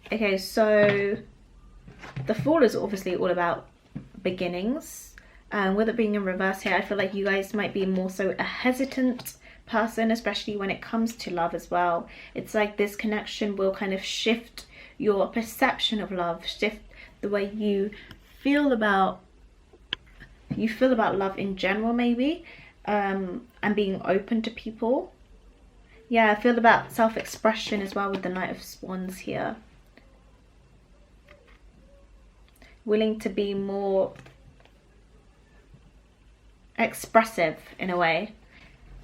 S1: Okay, so the Fool is obviously all about beginnings. With it being in reverse here, I feel like you guys might be more so a hesitant person, especially when it comes to love as well. It's like this connection will kind of shift your perception of love, shift the way you feel about love in general, maybe, and being open to people. Yeah, I feel about self-expression as well with the Knight of Wands here. Willing to be more expressive in a way.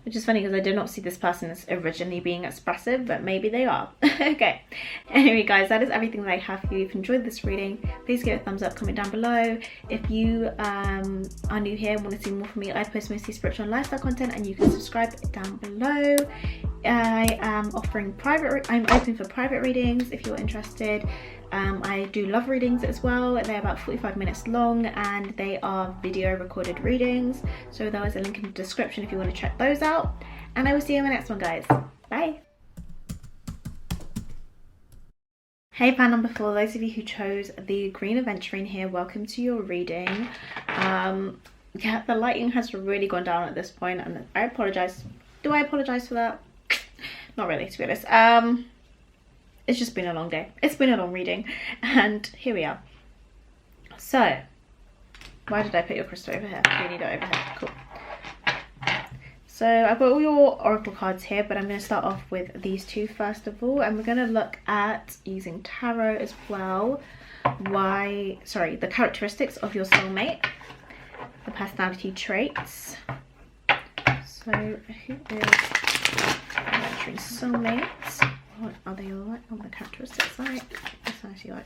S1: Which is funny because I did not see this person as originally being expressive, but maybe they are. Okay. Anyway, guys, that is everything that I have for you. If you enjoyed this reading, please give it a thumbs up, comment down below. If you are new here and want to see more from me, I post mostly spiritual and lifestyle content, and you can subscribe down below. I am offering I'm open for private readings if you're interested. I do love readings as well. They're about 45 minutes long and they are video recorded readings. So there is a link in the description if you want to check those out. And I will see you in the next one, guys. Bye. Hey, pan number 4, those of you who chose the green Aventurine here, welcome to your reading. Yeah, the lighting has really gone down at this point and I apologize. Do I apologize for that? Not really, to be honest. It's just been a long day. It's been a long reading and here we are. So why did I put your crystal over here? You need it over here. Cool. So I've got all your oracle cards here, but I'm going to start off with these two first of all, and we're going to look at using tarot as well. The characteristics of your soulmate, the personality traits. So who is Aventurine soulmate? What are they like? What are the characteristics like? Personality like?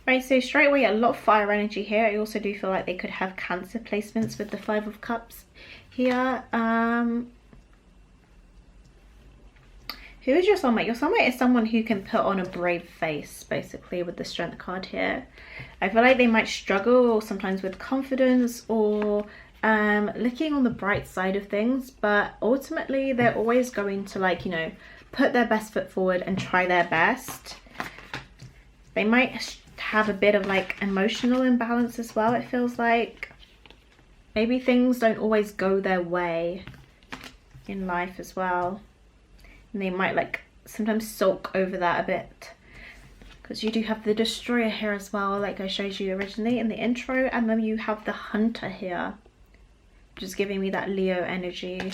S1: Right, so straight away a lot of fire energy here. I also do feel like they could have Cancer placements with the 5 of Cups here. Who is your soulmate? Your soulmate is someone who can put on a brave face, basically, with the Strength card here. I feel like they might struggle sometimes with confidence or looking on the bright side of things, but ultimately they're always going to, like, you know, put their best foot forward and try their best. They might have a bit of like emotional imbalance as well. It feels like maybe things don't always go their way in life as well, and they might like sometimes sulk over that a bit. because you do have the Destroyer here as well, like I showed you originally in the intro, and then you have the Hunter here, just giving me that Leo energy.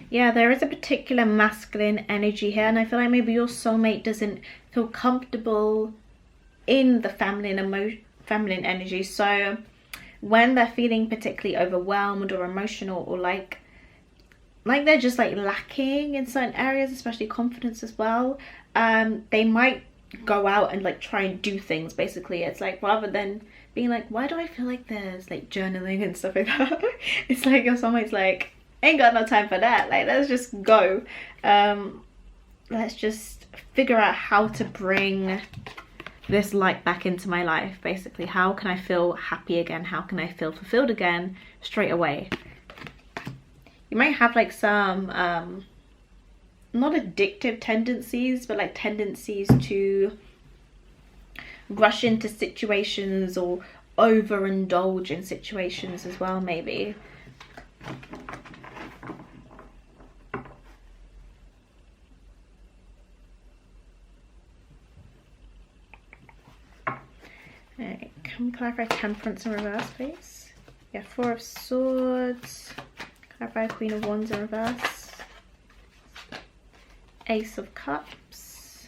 S1: Yeah, there is a particular masculine energy here, and I feel like maybe your soulmate doesn't feel comfortable in the feminine energy. So when they're feeling particularly overwhelmed or emotional, or like they're just like lacking in certain areas, especially confidence as well, they might go out and like try and do things. Basically, it's like, rather than being like, why do I feel like there's like journaling and stuff like that, it's like your soulmate's like, ain't got no time for that, like let's just go, let's just figure out how to bring this light back into my life. Basically, how can I feel happy again, how can I feel fulfilled again straight away. You might have like some not addictive tendencies, but like tendencies to rush into situations or overindulge in situations as well, maybe. Alright, can we clarify Temperance in reverse, please? Yeah, Four of Swords. Clarify Queen of Wands in reverse. Ace of Cups.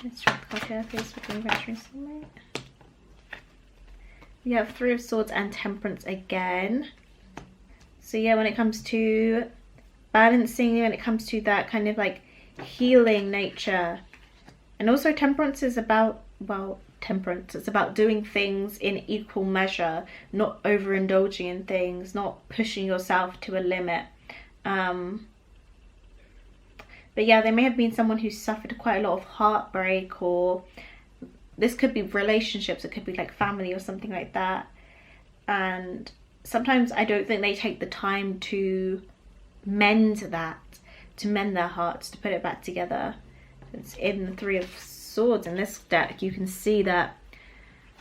S1: Let's try the card here, please, for the Aventurine soulmate. We have Three of Swords and Temperance again. So yeah, when it comes to balancing, when it comes to that kind of like healing nature, and also Temperance is about, well, it's about doing things in equal measure, not overindulging in things, not pushing yourself to a limit. But yeah, there may have been someone who suffered quite a lot of heartbreak, or this could be relationships, it could be like family or something like that, and sometimes I don't think they take the time to mend that, to mend their hearts, to put it back together. It's in the Three of Swords in this deck. You can see that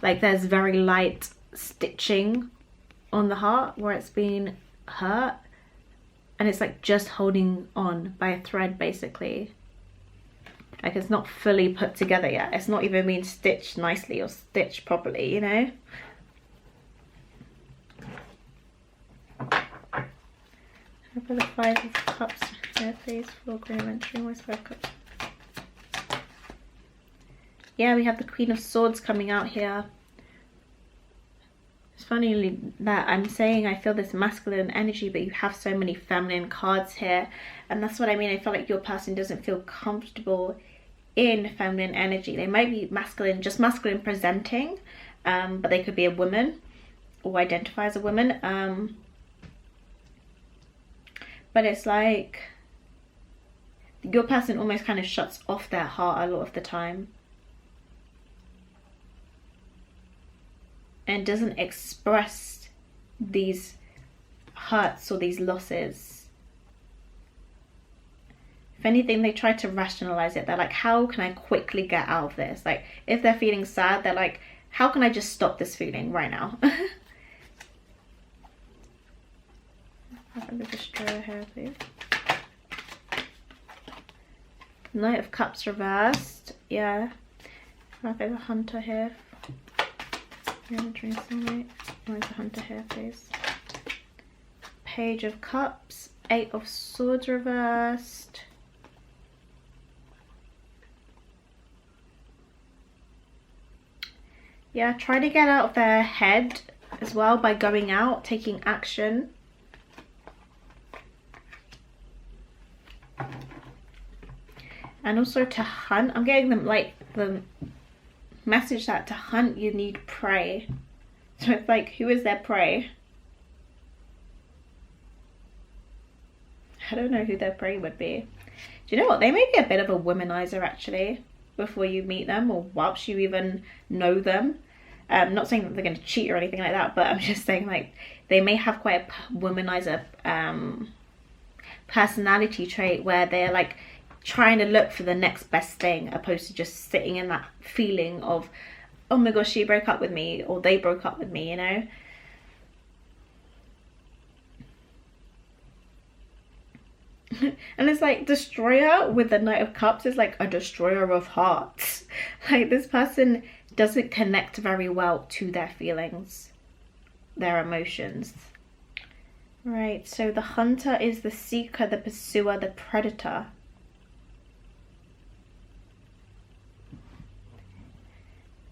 S1: like there's very light stitching on the heart where it's been hurt, and it's like just holding on by a thread, basically. Like it's not fully put together yet, it's not even been stitched nicely or stitched properly, you know. For the Five of Cups here, please, for Green Aventurine. Where's Five of Cups? Yeah, we have the Queen of Swords coming out here. It's funny that I'm saying I feel this masculine energy, but you have so many feminine cards here, and that's what I mean. I feel like your person doesn't feel comfortable in feminine energy. They might be masculine, just masculine presenting, but they could be a woman or identify as a woman. But it's like your person almost kind of shuts off their heart a lot of the time and doesn't express these hurts or these losses. If anything, they try to rationalize it. They're like, how can I quickly get out of this? Like, if they're feeling sad, they're like, how can I just stop this feeling right now? The Destroyer here, please. Knight of Cups reversed. Yeah. I have a Hunter here. Aventurine soulmate. Where's the Hunter here, please? Page of Cups. Eight of Swords reversed. Yeah, try to get out of their head as well by going out, taking action. And also to hunt. I'm getting them like the message that to hunt you need prey. So it's like, who is their prey? I don't know who their prey would be. Do you know what? They may be a bit of a womanizer actually before you meet them, or whilst you even know them. Not saying that they're going to cheat or anything like that, but I'm just saying like they may have quite a womanizer personality trait where they're like trying to look for the next best thing, opposed to just sitting in that feeling of, oh my gosh, she broke up with me, or they broke up with me, you know. And it's like destroyer with the Knight of Cups is like a destroyer of hearts. Like this person doesn't connect very well to their feelings, their emotions. Right, so the hunter is the seeker, the pursuer, the predator.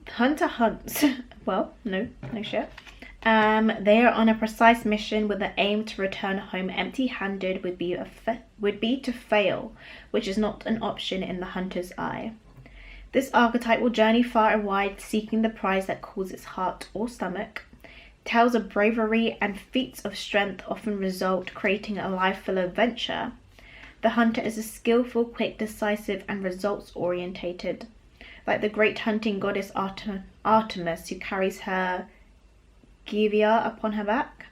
S1: The hunter hunts. Well, no shit. They are on a precise mission with the aim to return home empty-handed would be to fail, which is not an option in the hunter's eye. This archetype will journey far and wide, seeking the prize that cools its heart or stomach. Tales of bravery and feats of strength often result, creating a life full of adventure. The hunter is a skillful, quick, decisive, and results-orientated, like the great hunting goddess Artemis, who carries her quiver upon her back.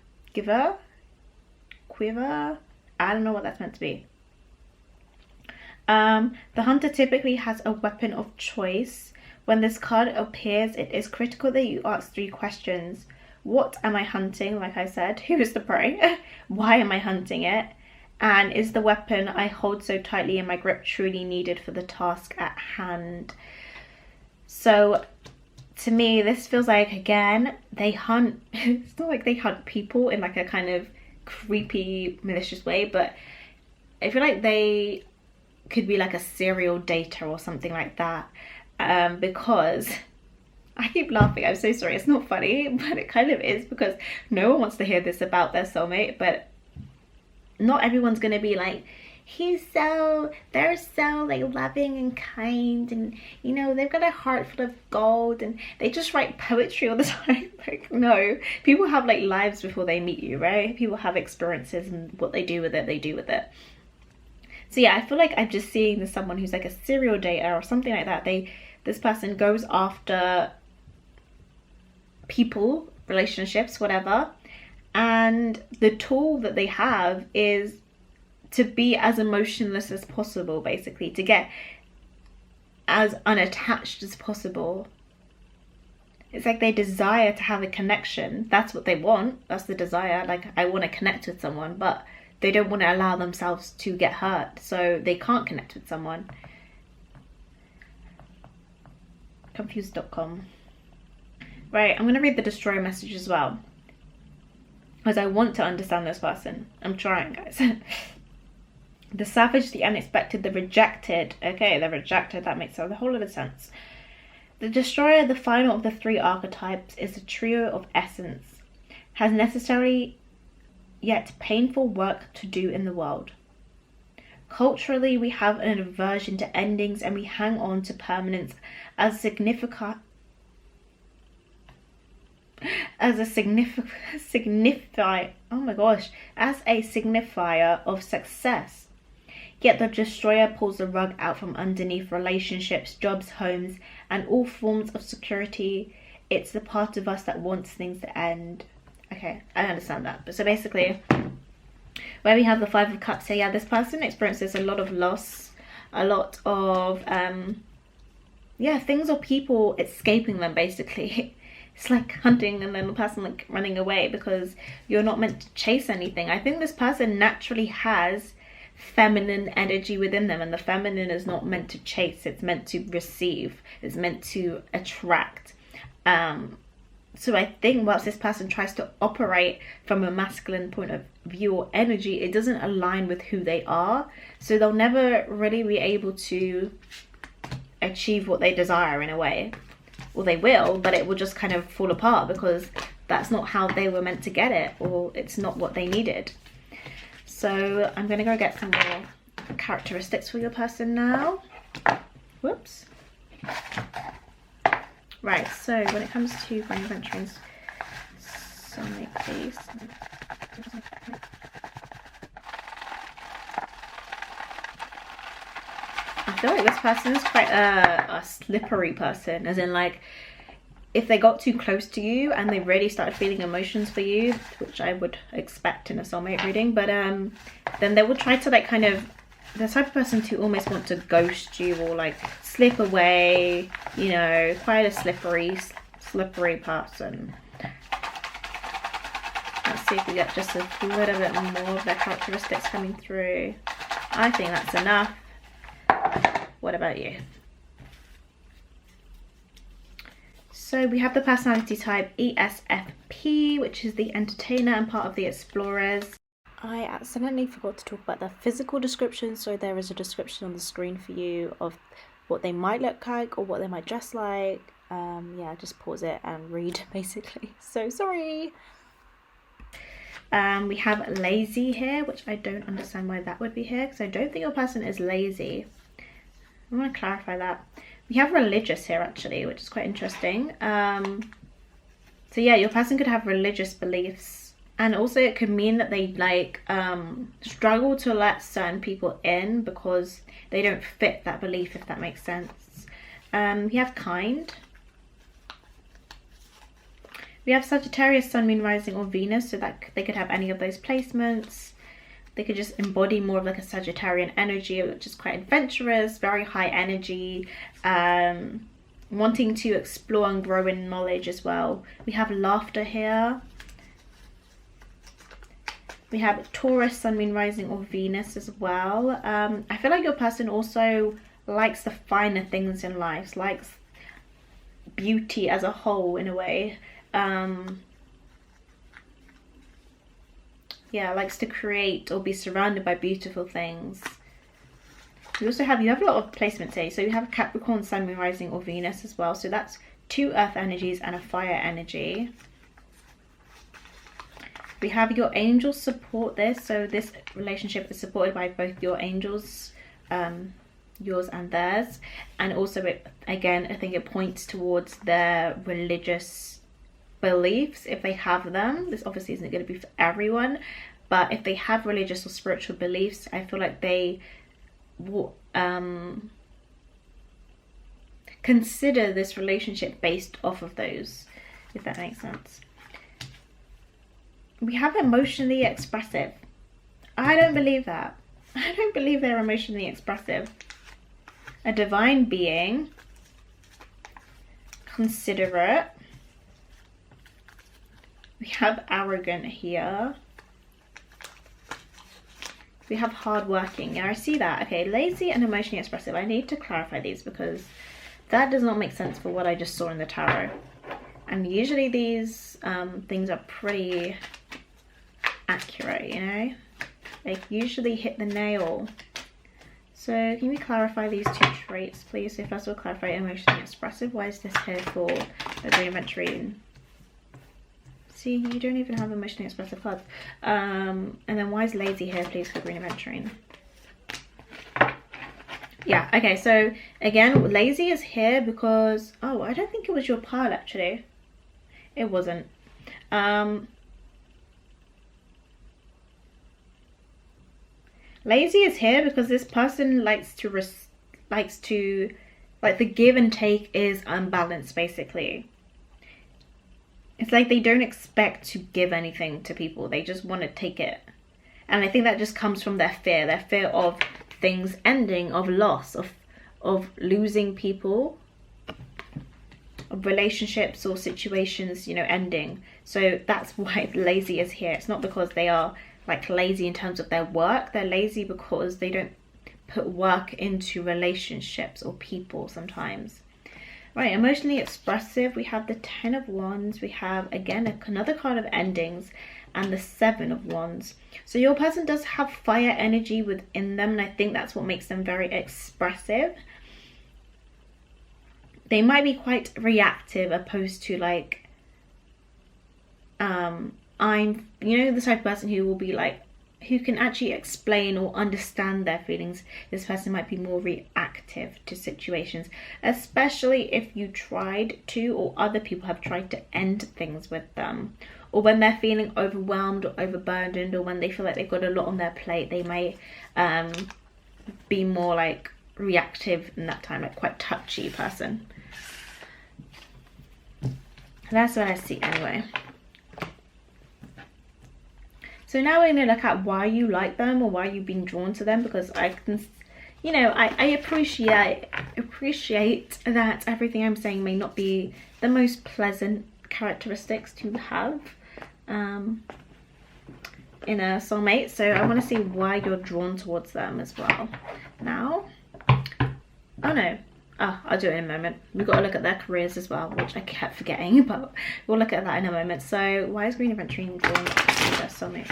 S1: Quiver? I don't know what that's meant to be. The hunter typically has a weapon of choice. When this card appears, it is critical that you ask 3 questions. What am I hunting? Like I said, who is the prey? Why am I hunting it? And is the weapon I hold so tightly in my grip truly needed for the task at hand? So to me, this feels like, again, they hunt. It's not like they hunt people in like a kind of creepy, malicious way, but I feel like they could be like a serial dater or something like that. Because I keep laughing, I'm so sorry, it's not funny, but it kind of is, because no one wants to hear this about their soulmate, but not everyone's gonna be like, they're so like loving and kind, and you know, they've got a heart full of gold and they just write poetry all the time. Like, no, people have like lives before they meet you, right? People have experiences, and what they do with it, they do with it. So yeah, I feel like I'm just seeing this someone who's like a serial dater or something like that. This person goes after people, relationships, whatever, and the tool that they have is to be as emotionless as possible, basically, to get as unattached as possible. It's like they desire to have a connection. That's what they want. That's the desire. Like, I want to connect with someone, but they don't want to allow themselves to get hurt, so they can't connect with someone. Confused.com. Right, I'm going to read the destroyer message as well, because I want to understand this person. I'm trying, guys. The savage, the unexpected, the rejected. Okay, the rejected, that makes a whole lot of sense. The destroyer, the final of the 3 archetypes, is a trio of essence. Has necessary yet painful work to do in the world. Culturally, we have an aversion to endings, and we hang on to permanence as a signifier of success. Yet the destroyer pulls the rug out from underneath relationships, jobs, homes, and all forms of security. It's the part of us that wants things to end. Okay, I understand that. But so basically, where we have the 5 of Cups here, yeah, this person experiences a lot of loss, a lot of things or people escaping them, basically. It's like hunting and then the person like running away, because you're not meant to chase anything. I think this person naturally has feminine energy within them, and the feminine is not meant to chase, it's meant to receive, it's meant to attract. So I think whilst this person tries to operate from a masculine point of view or energy, it doesn't align with who they are, so they'll never really be able to achieve what they desire in a way. Well, they will, but it will just kind of fall apart, because that's not how they were meant to get it, or it's not what they needed. So I'm gonna go get some more characteristics for your person now. Whoops. Right, so when it comes to my Aventurine's soulmate, please. I feel like this person is quite a slippery person, as in like, if they got too close to you and they really started feeling emotions for you, which I would expect in a soulmate reading, but then they would try to like kind of, the type of person to almost want to ghost you or like slip away, you know, quite a slippery person. Let's see if we get just a little bit more of their characteristics coming through. I think that's enough. What about you? So we have the personality type ESFP, which is the entertainer and part of the explorers. I accidentally forgot to talk about the physical description, so there is a description on the screen for you of what they might look like or what they might dress like. Yeah, just pause it and read, basically. So sorry. We have lazy here, which I don't understand why that would be here, because I don't think your person is lazy. I want to clarify that. We have religious here, actually, which is quite interesting. So yeah, your person could have religious beliefs, and also it could mean that they like struggle to let certain people in because they don't fit that belief, if that makes sense. We have kind. We have Sagittarius, Sun, Moon, Rising, or Venus, so that they could have any of those placements. They could just embody more of like a Sagittarian energy, which is quite adventurous, very high energy, wanting to explore and grow in knowledge as well. We have laughter here. We have Taurus, Sun, Moon, Rising, or Venus as well. I feel like your person also likes the finer things in life, likes beauty as a whole in a way. Yeah, likes to create or be surrounded by beautiful things. You have a lot of placements here. So you have Capricorn, Sun, Moon, Rising, or Venus as well. So that's 2 earth energies and a fire energy. We have your angels support this. So this relationship is supported by both your angels, yours and theirs. And also, again, I think it points towards their religious beliefs, if they have them. This obviously isn't going to be for everyone, but if they have religious or spiritual beliefs, I feel like they will consider this relationship based off of those, if that makes sense. We have emotionally expressive. I don't believe that. I don't believe they're emotionally expressive. A divine being, considerate. We have arrogant here. We have hardworking. Yeah, I see that. Okay, lazy and emotionally expressive. I need to clarify these because that does not make sense for what I just saw in the tarot. And usually these things are pretty accurate, you know? They usually hit the nail. So can we clarify these 2 traits, please? So first of all, clarify emotionally expressive. Why is this here for the Aventurine? See, you don't even have emotionally expressive cards. And then why is lazy here, please, for Green Aventurine? Yeah, okay, so again, lazy is here because... Oh, I don't think it was your pile, actually. It wasn't. Lazy is here because this person likes to... Like, the give and take is unbalanced, basically. It's like they don't expect to give anything to people. They just want to take it. And I think that just comes from their fear of things ending, of loss, of losing people, of relationships or situations, you know, ending. So that's why lazy is here. It's not because they are like lazy in terms of their work. They're lazy because they don't put work into relationships or people sometimes. Right, emotionally expressive, we have the 10 of Wands, we have, again, another card of endings, and the 7 of Wands. So your person does have fire energy within them, and I think that's what makes them very expressive. They might be quite reactive, opposed to like, you know, the type of person who will be like, who can actually explain or understand their feelings. This person might be more reactive to situations, especially if you tried to, or other people have tried to end things with them, or when they're feeling overwhelmed or overburdened, or when they feel like they've got a lot on their plate, they may be more like reactive in that time, like quite touchy person. That's what I see anyway. So now we're going to look at why you like them or why you've been drawn to them, because I can, you know, I appreciate that everything I'm saying may not be the most pleasant characteristics to have. in a soulmate. So I want to see why you're drawn towards them as well. Now, oh no. Oh, I'll do it in a moment. We've got to look at their careers as well, which I kept forgetting, but we'll look at that in a moment. So why is Green Aventurine drawn to their soulmate?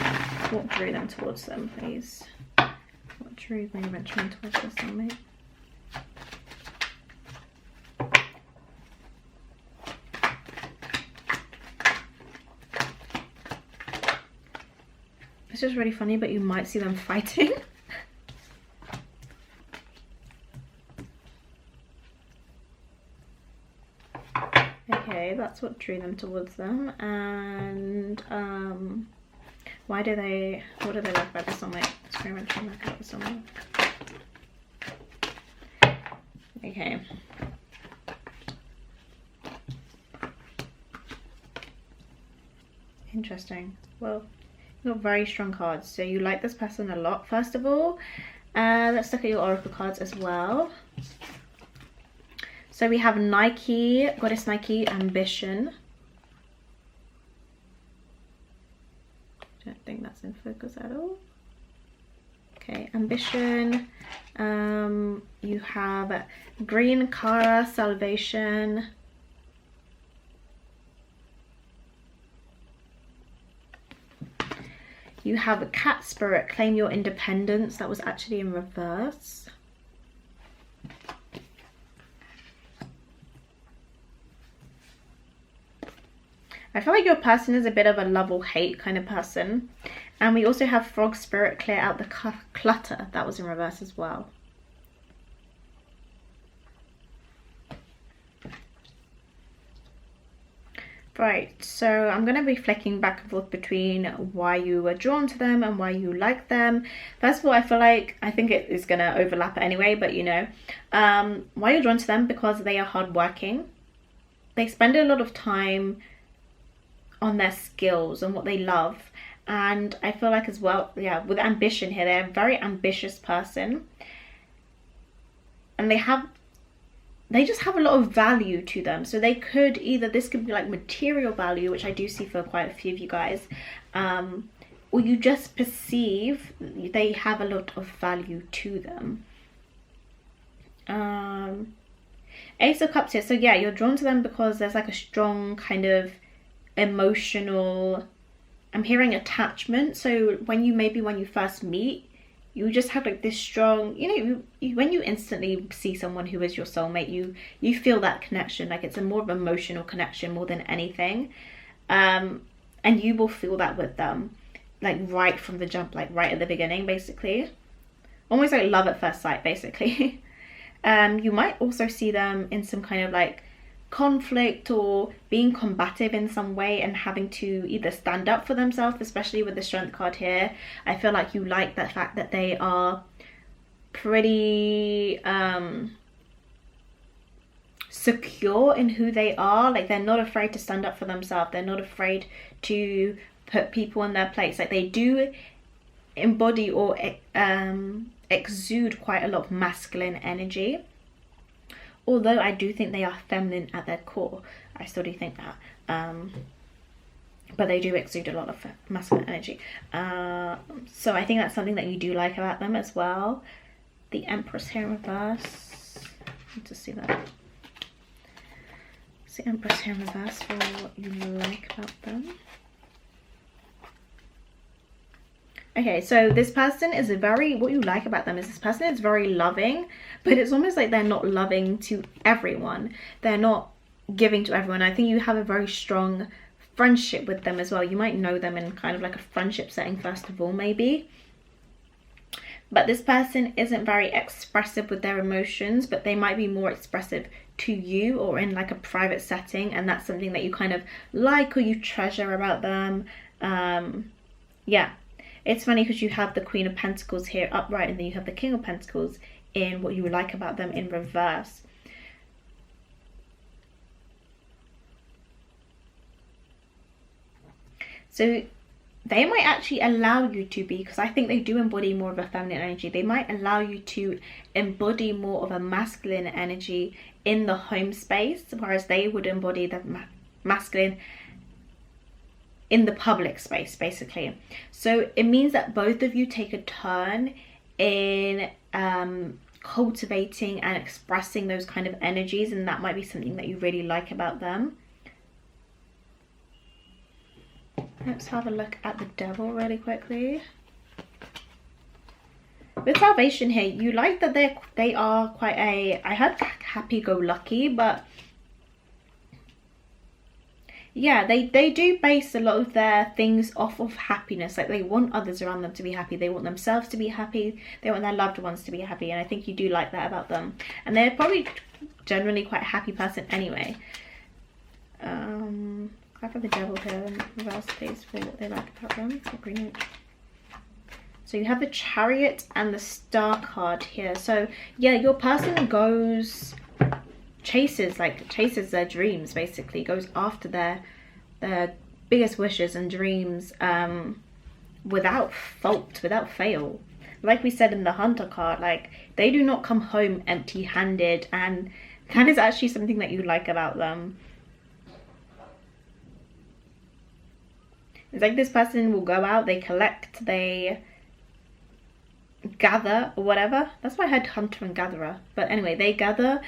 S1: What drew them towards them, please? What drew Green Aventurine towards their soulmate? It's just really funny, but you might see them fighting. Okay, that's what drew them towards them. And what do they like about the soulmate? Let's very much look at the soulmate. Okay. Interesting. Well, you've got very strong cards, so you like this person a lot. First of all, let's look at your oracle cards as well. So we have Nike, Goddess Nike, Ambition. Don't think that's in focus at all. Okay, Ambition. You have Green Kara, Salvation. You have a Cat Spirit, Claim Your Independence. That was actually in reverse. I feel like your person is a bit of a love or hate kind of person. And we also have Frog Spirit, Clear Out the Clutter. That was in reverse as well. Right, so I'm going to be flicking back and forth between why you were drawn to them and why you like them. First of all, I think it is going to overlap anyway, but you know. Why you're drawn to them, because they are hardworking. They spend a lot of time on their skills and what they love. And I feel like as well, yeah, with ambition here, they're a very ambitious person. And they just have a lot of value to them. So they could either, this could be like material value, which I do see for quite a few of you guys, or you just perceive they have a lot of value to them. Ace of Cups here. So yeah, you're drawn to them because there's like a strong kind of emotional, I'm hearing attachment. So when you first meet, you just have like this strong, you know, when you instantly see someone who is your soulmate, you feel that connection. Like it's a more of an emotional connection more than anything. And you will feel that with them, like right from the jump, like right at the beginning, basically. Almost like love at first sight, basically. You might also see them in some kind of like conflict or being combative in some way and having to either stand up for themselves, especially with the Strength card here. I feel like you like that fact that they are pretty secure in who they are. Like they're not afraid to stand up for themselves. They're not afraid to put people in their place. Like they do embody or exude quite a lot of masculine energy. Although I do think they are feminine at their core. I still do think that. But they do exude a lot of masculine energy. So I think that's something that you do like about them as well. The Empress here in reverse. Let's just see that. The Empress here in reverse for what you like about them. Okay, so this person is what you like about them is this person is very loving, but it's almost like they're not loving to everyone. They're not giving to everyone. I think you have a very strong friendship with them as well. You might know them in kind of like a friendship setting first of all, maybe. But this person isn't very expressive with their emotions, but they might be more expressive to you or in like a private setting, and that's something that you kind of like or you treasure about them. Yeah. It's funny because you have the Queen of Pentacles here upright, and then you have the King of Pentacles in what you would like about them in reverse. So they might actually allow you to be, because I think they do embody more of a feminine energy. They might allow you to embody more of a masculine energy in the home space, whereas they would embody the masculine in the public space, basically. So it means that both of you take a turn in cultivating and expressing those kind of energies, and that might be something that you really like about them. Let's have a look at the devil really quickly. With Salvation here, you like that they are quite a, I heard happy-go-lucky, but yeah, they do base a lot of their things off of happiness. Like, they want others around them to be happy, they want themselves to be happy, they want their loved ones to be happy, and I think you do like that about them. And they're probably generally quite a happy person anyway. I've got the devil here in reverse, please, for what they like about them. So you have the Chariot and the Star card here. So yeah, your person goes, chases their dreams, basically, goes after their biggest wishes and dreams without fault, without fail. Like we said in the Hunter card, like, they do not come home empty-handed, and that is actually something that you like about them. It's like this person will go out, they collect, they gather, or whatever. That's why I had Hunter and Gatherer. But anyway, they gather,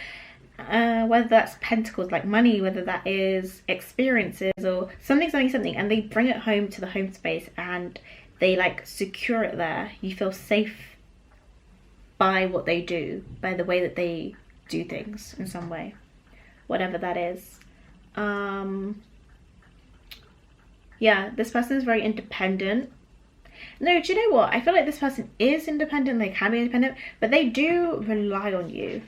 S1: whether that's pentacles, like money, whether that is experiences or something, and they bring it home to the home space, and they like secure it there. You feel safe by what they do, by the way that they do things in some way, whatever that is. Yeah, this person is very independent. No, do you know what? I feel like this person is independent, they can be independent, but they do rely on you.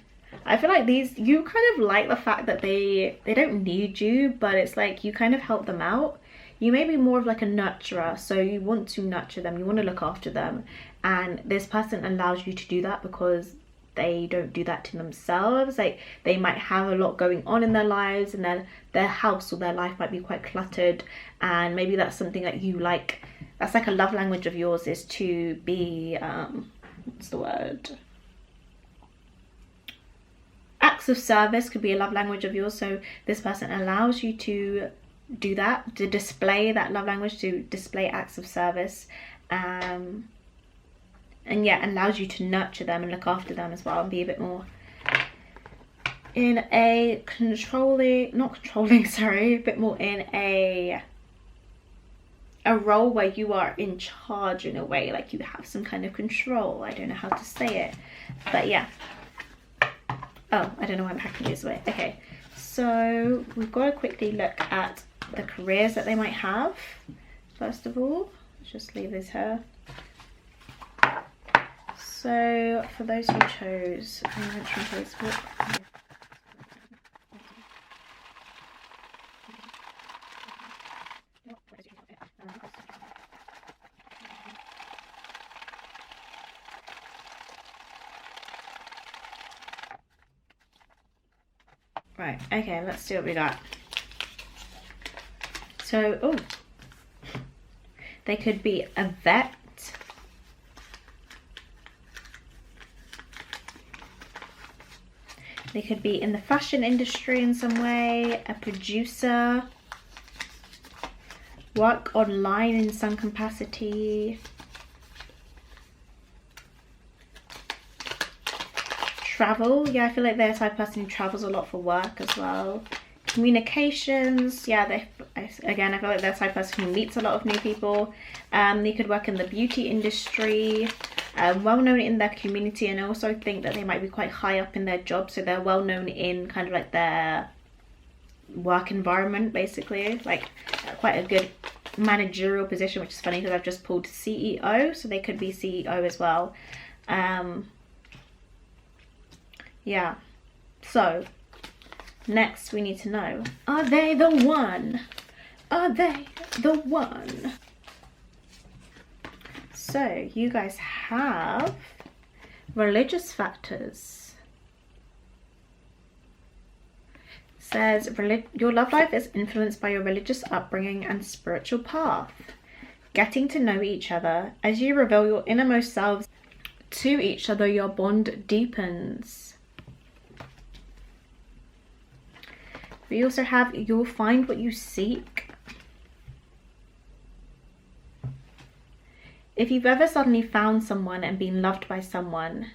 S1: I feel like you kind of like the fact that they don't need you, but it's like you kind of help them out. You may be more of like a nurturer, so you want to nurture them, you want to look after them, and this person allows you to do that because they don't do that to themselves. Like, they might have a lot going on in their lives, and their house or their life might be quite cluttered, and maybe that's something that you like. That's like a love language of yours, is to be what's the word, acts of service could be a love language of yours. So this person allows you to do that, to display that love language, to display acts of service, and yeah, allows you to nurture them and look after them as well, and be a bit more in a a bit more in a role where you are in charge in a way, like you have some kind of control. I don't know how to say it, but yeah. Oh, I don't know why I'm hacking this way. Okay, so we've got to quickly look at the careers that they might have. First of all, let's just leave this here. So for those who chose Aventurine Facebook, right, okay, let's see what we got. So, oh, they could be a vet. They could be in the fashion industry in some way, a producer, work online in some capacity, travel. Yeah, I feel like they're the type of person who travels a lot for work as well. Communications, yeah, again, I feel like they're the type of person who meets a lot of new people. They could work in the beauty industry, well known in their community, and I also think that they might be quite high up in their job, so they're well known in kind of like their work environment, basically, like quite a good managerial position, which is funny because I've just pulled CEO, so they could be CEO as well. Yeah, so next we need to know, are they the one? Are they the one? So you guys have religious factors. It says your love life is influenced by your religious upbringing and spiritual path. Getting to know each other. As you reveal your innermost selves to each other, your bond deepens. We also have, you'll find what you seek. if you've ever suddenly found someone and been loved by someone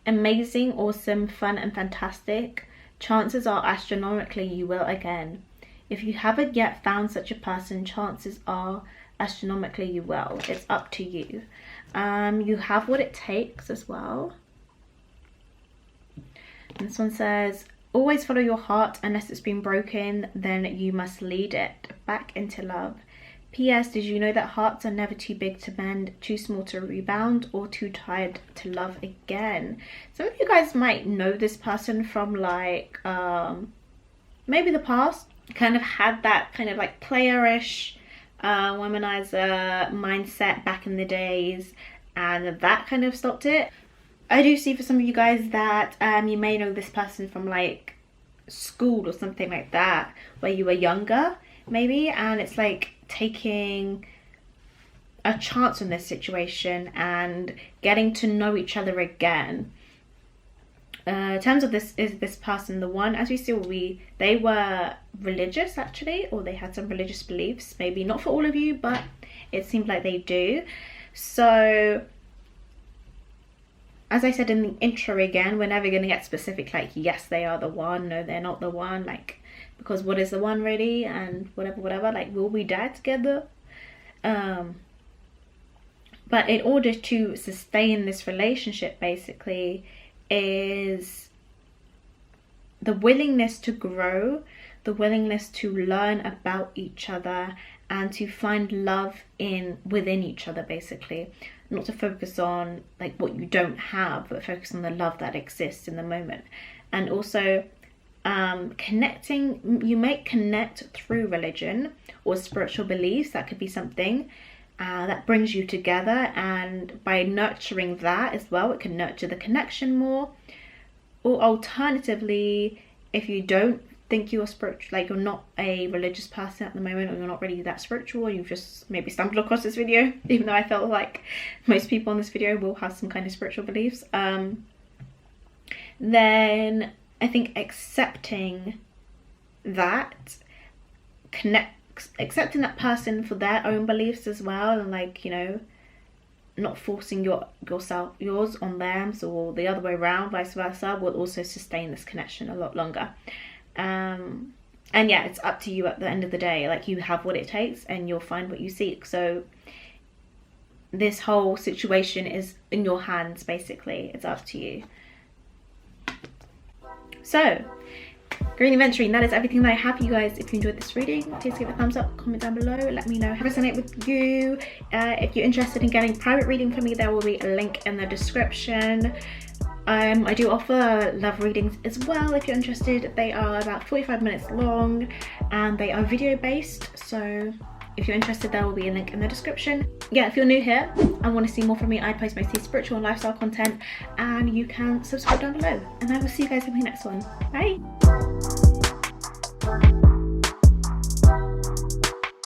S1: amazing, awesome, fun and fantastic, chances are astronomically you will again. If you haven't yet found such a person, chances are astronomically you will. It's up to you. You have what it takes as well. And this one says, always follow your heart. Unless it's been broken, then you must lead it back into love. P.S. Did you know that hearts are never too big to mend, too small to rebound, or too tired to love again? Some of you guys might know this person from like maybe the past. Kind of had that kind of like playerish womanizer mindset back in the days, and that kind of stopped it. I do see for some of you guys that you may know this person from like school or something like that, where you were younger maybe, and it's like taking a chance on this situation and getting to know each other again. In terms of this, is this person the one? As we see, they were religious actually, or they had some religious beliefs. Maybe not for all of you, but it seemed like they do. So as I said in the intro again, we're never going to get specific like yes they are the one, no they're not the one, like, because what is the one really, and whatever, like, will we die together? But in order to sustain this relationship basically is the willingness to grow, the willingness to learn about each other, and to find love within each other basically. Not to focus on like what you don't have, but focus on the love that exists in the moment. And also connecting, you may connect through religion or spiritual beliefs. That could be something that brings you together, and by nurturing that as well, it can nurture the connection more. Or alternatively, if you don't think you're spiritual, like you're not a religious person at the moment, or you're not really that spiritual, or you've just maybe stumbled across this video, even though I felt like most people on this video will have some kind of spiritual beliefs, then I think accepting that, accepting that person for their own beliefs as well, and like, you know, not forcing yours on them, or the other way around, vice versa, will also sustain this connection a lot longer. And yeah, it's up to you at the end of the day. Like, you have what it takes and you'll find what you seek. So this whole situation is in your hands basically. It's up to you. So Green Aventurine, that is everything that I have for you guys. If you enjoyed this reading, please give it a thumbs up, comment down below, let me know how it resonated with you. If you're interested in getting private reading from me, there will be a link in the description. I do offer love readings as well if you're interested. They are about 45 minutes long and they are video based, so if you're interested, there will be a link in the description. Yeah, if you're new here and want to see more from me, I post mostly spiritual and lifestyle content, and you can subscribe down below, and I will see you guys in my next one. Bye.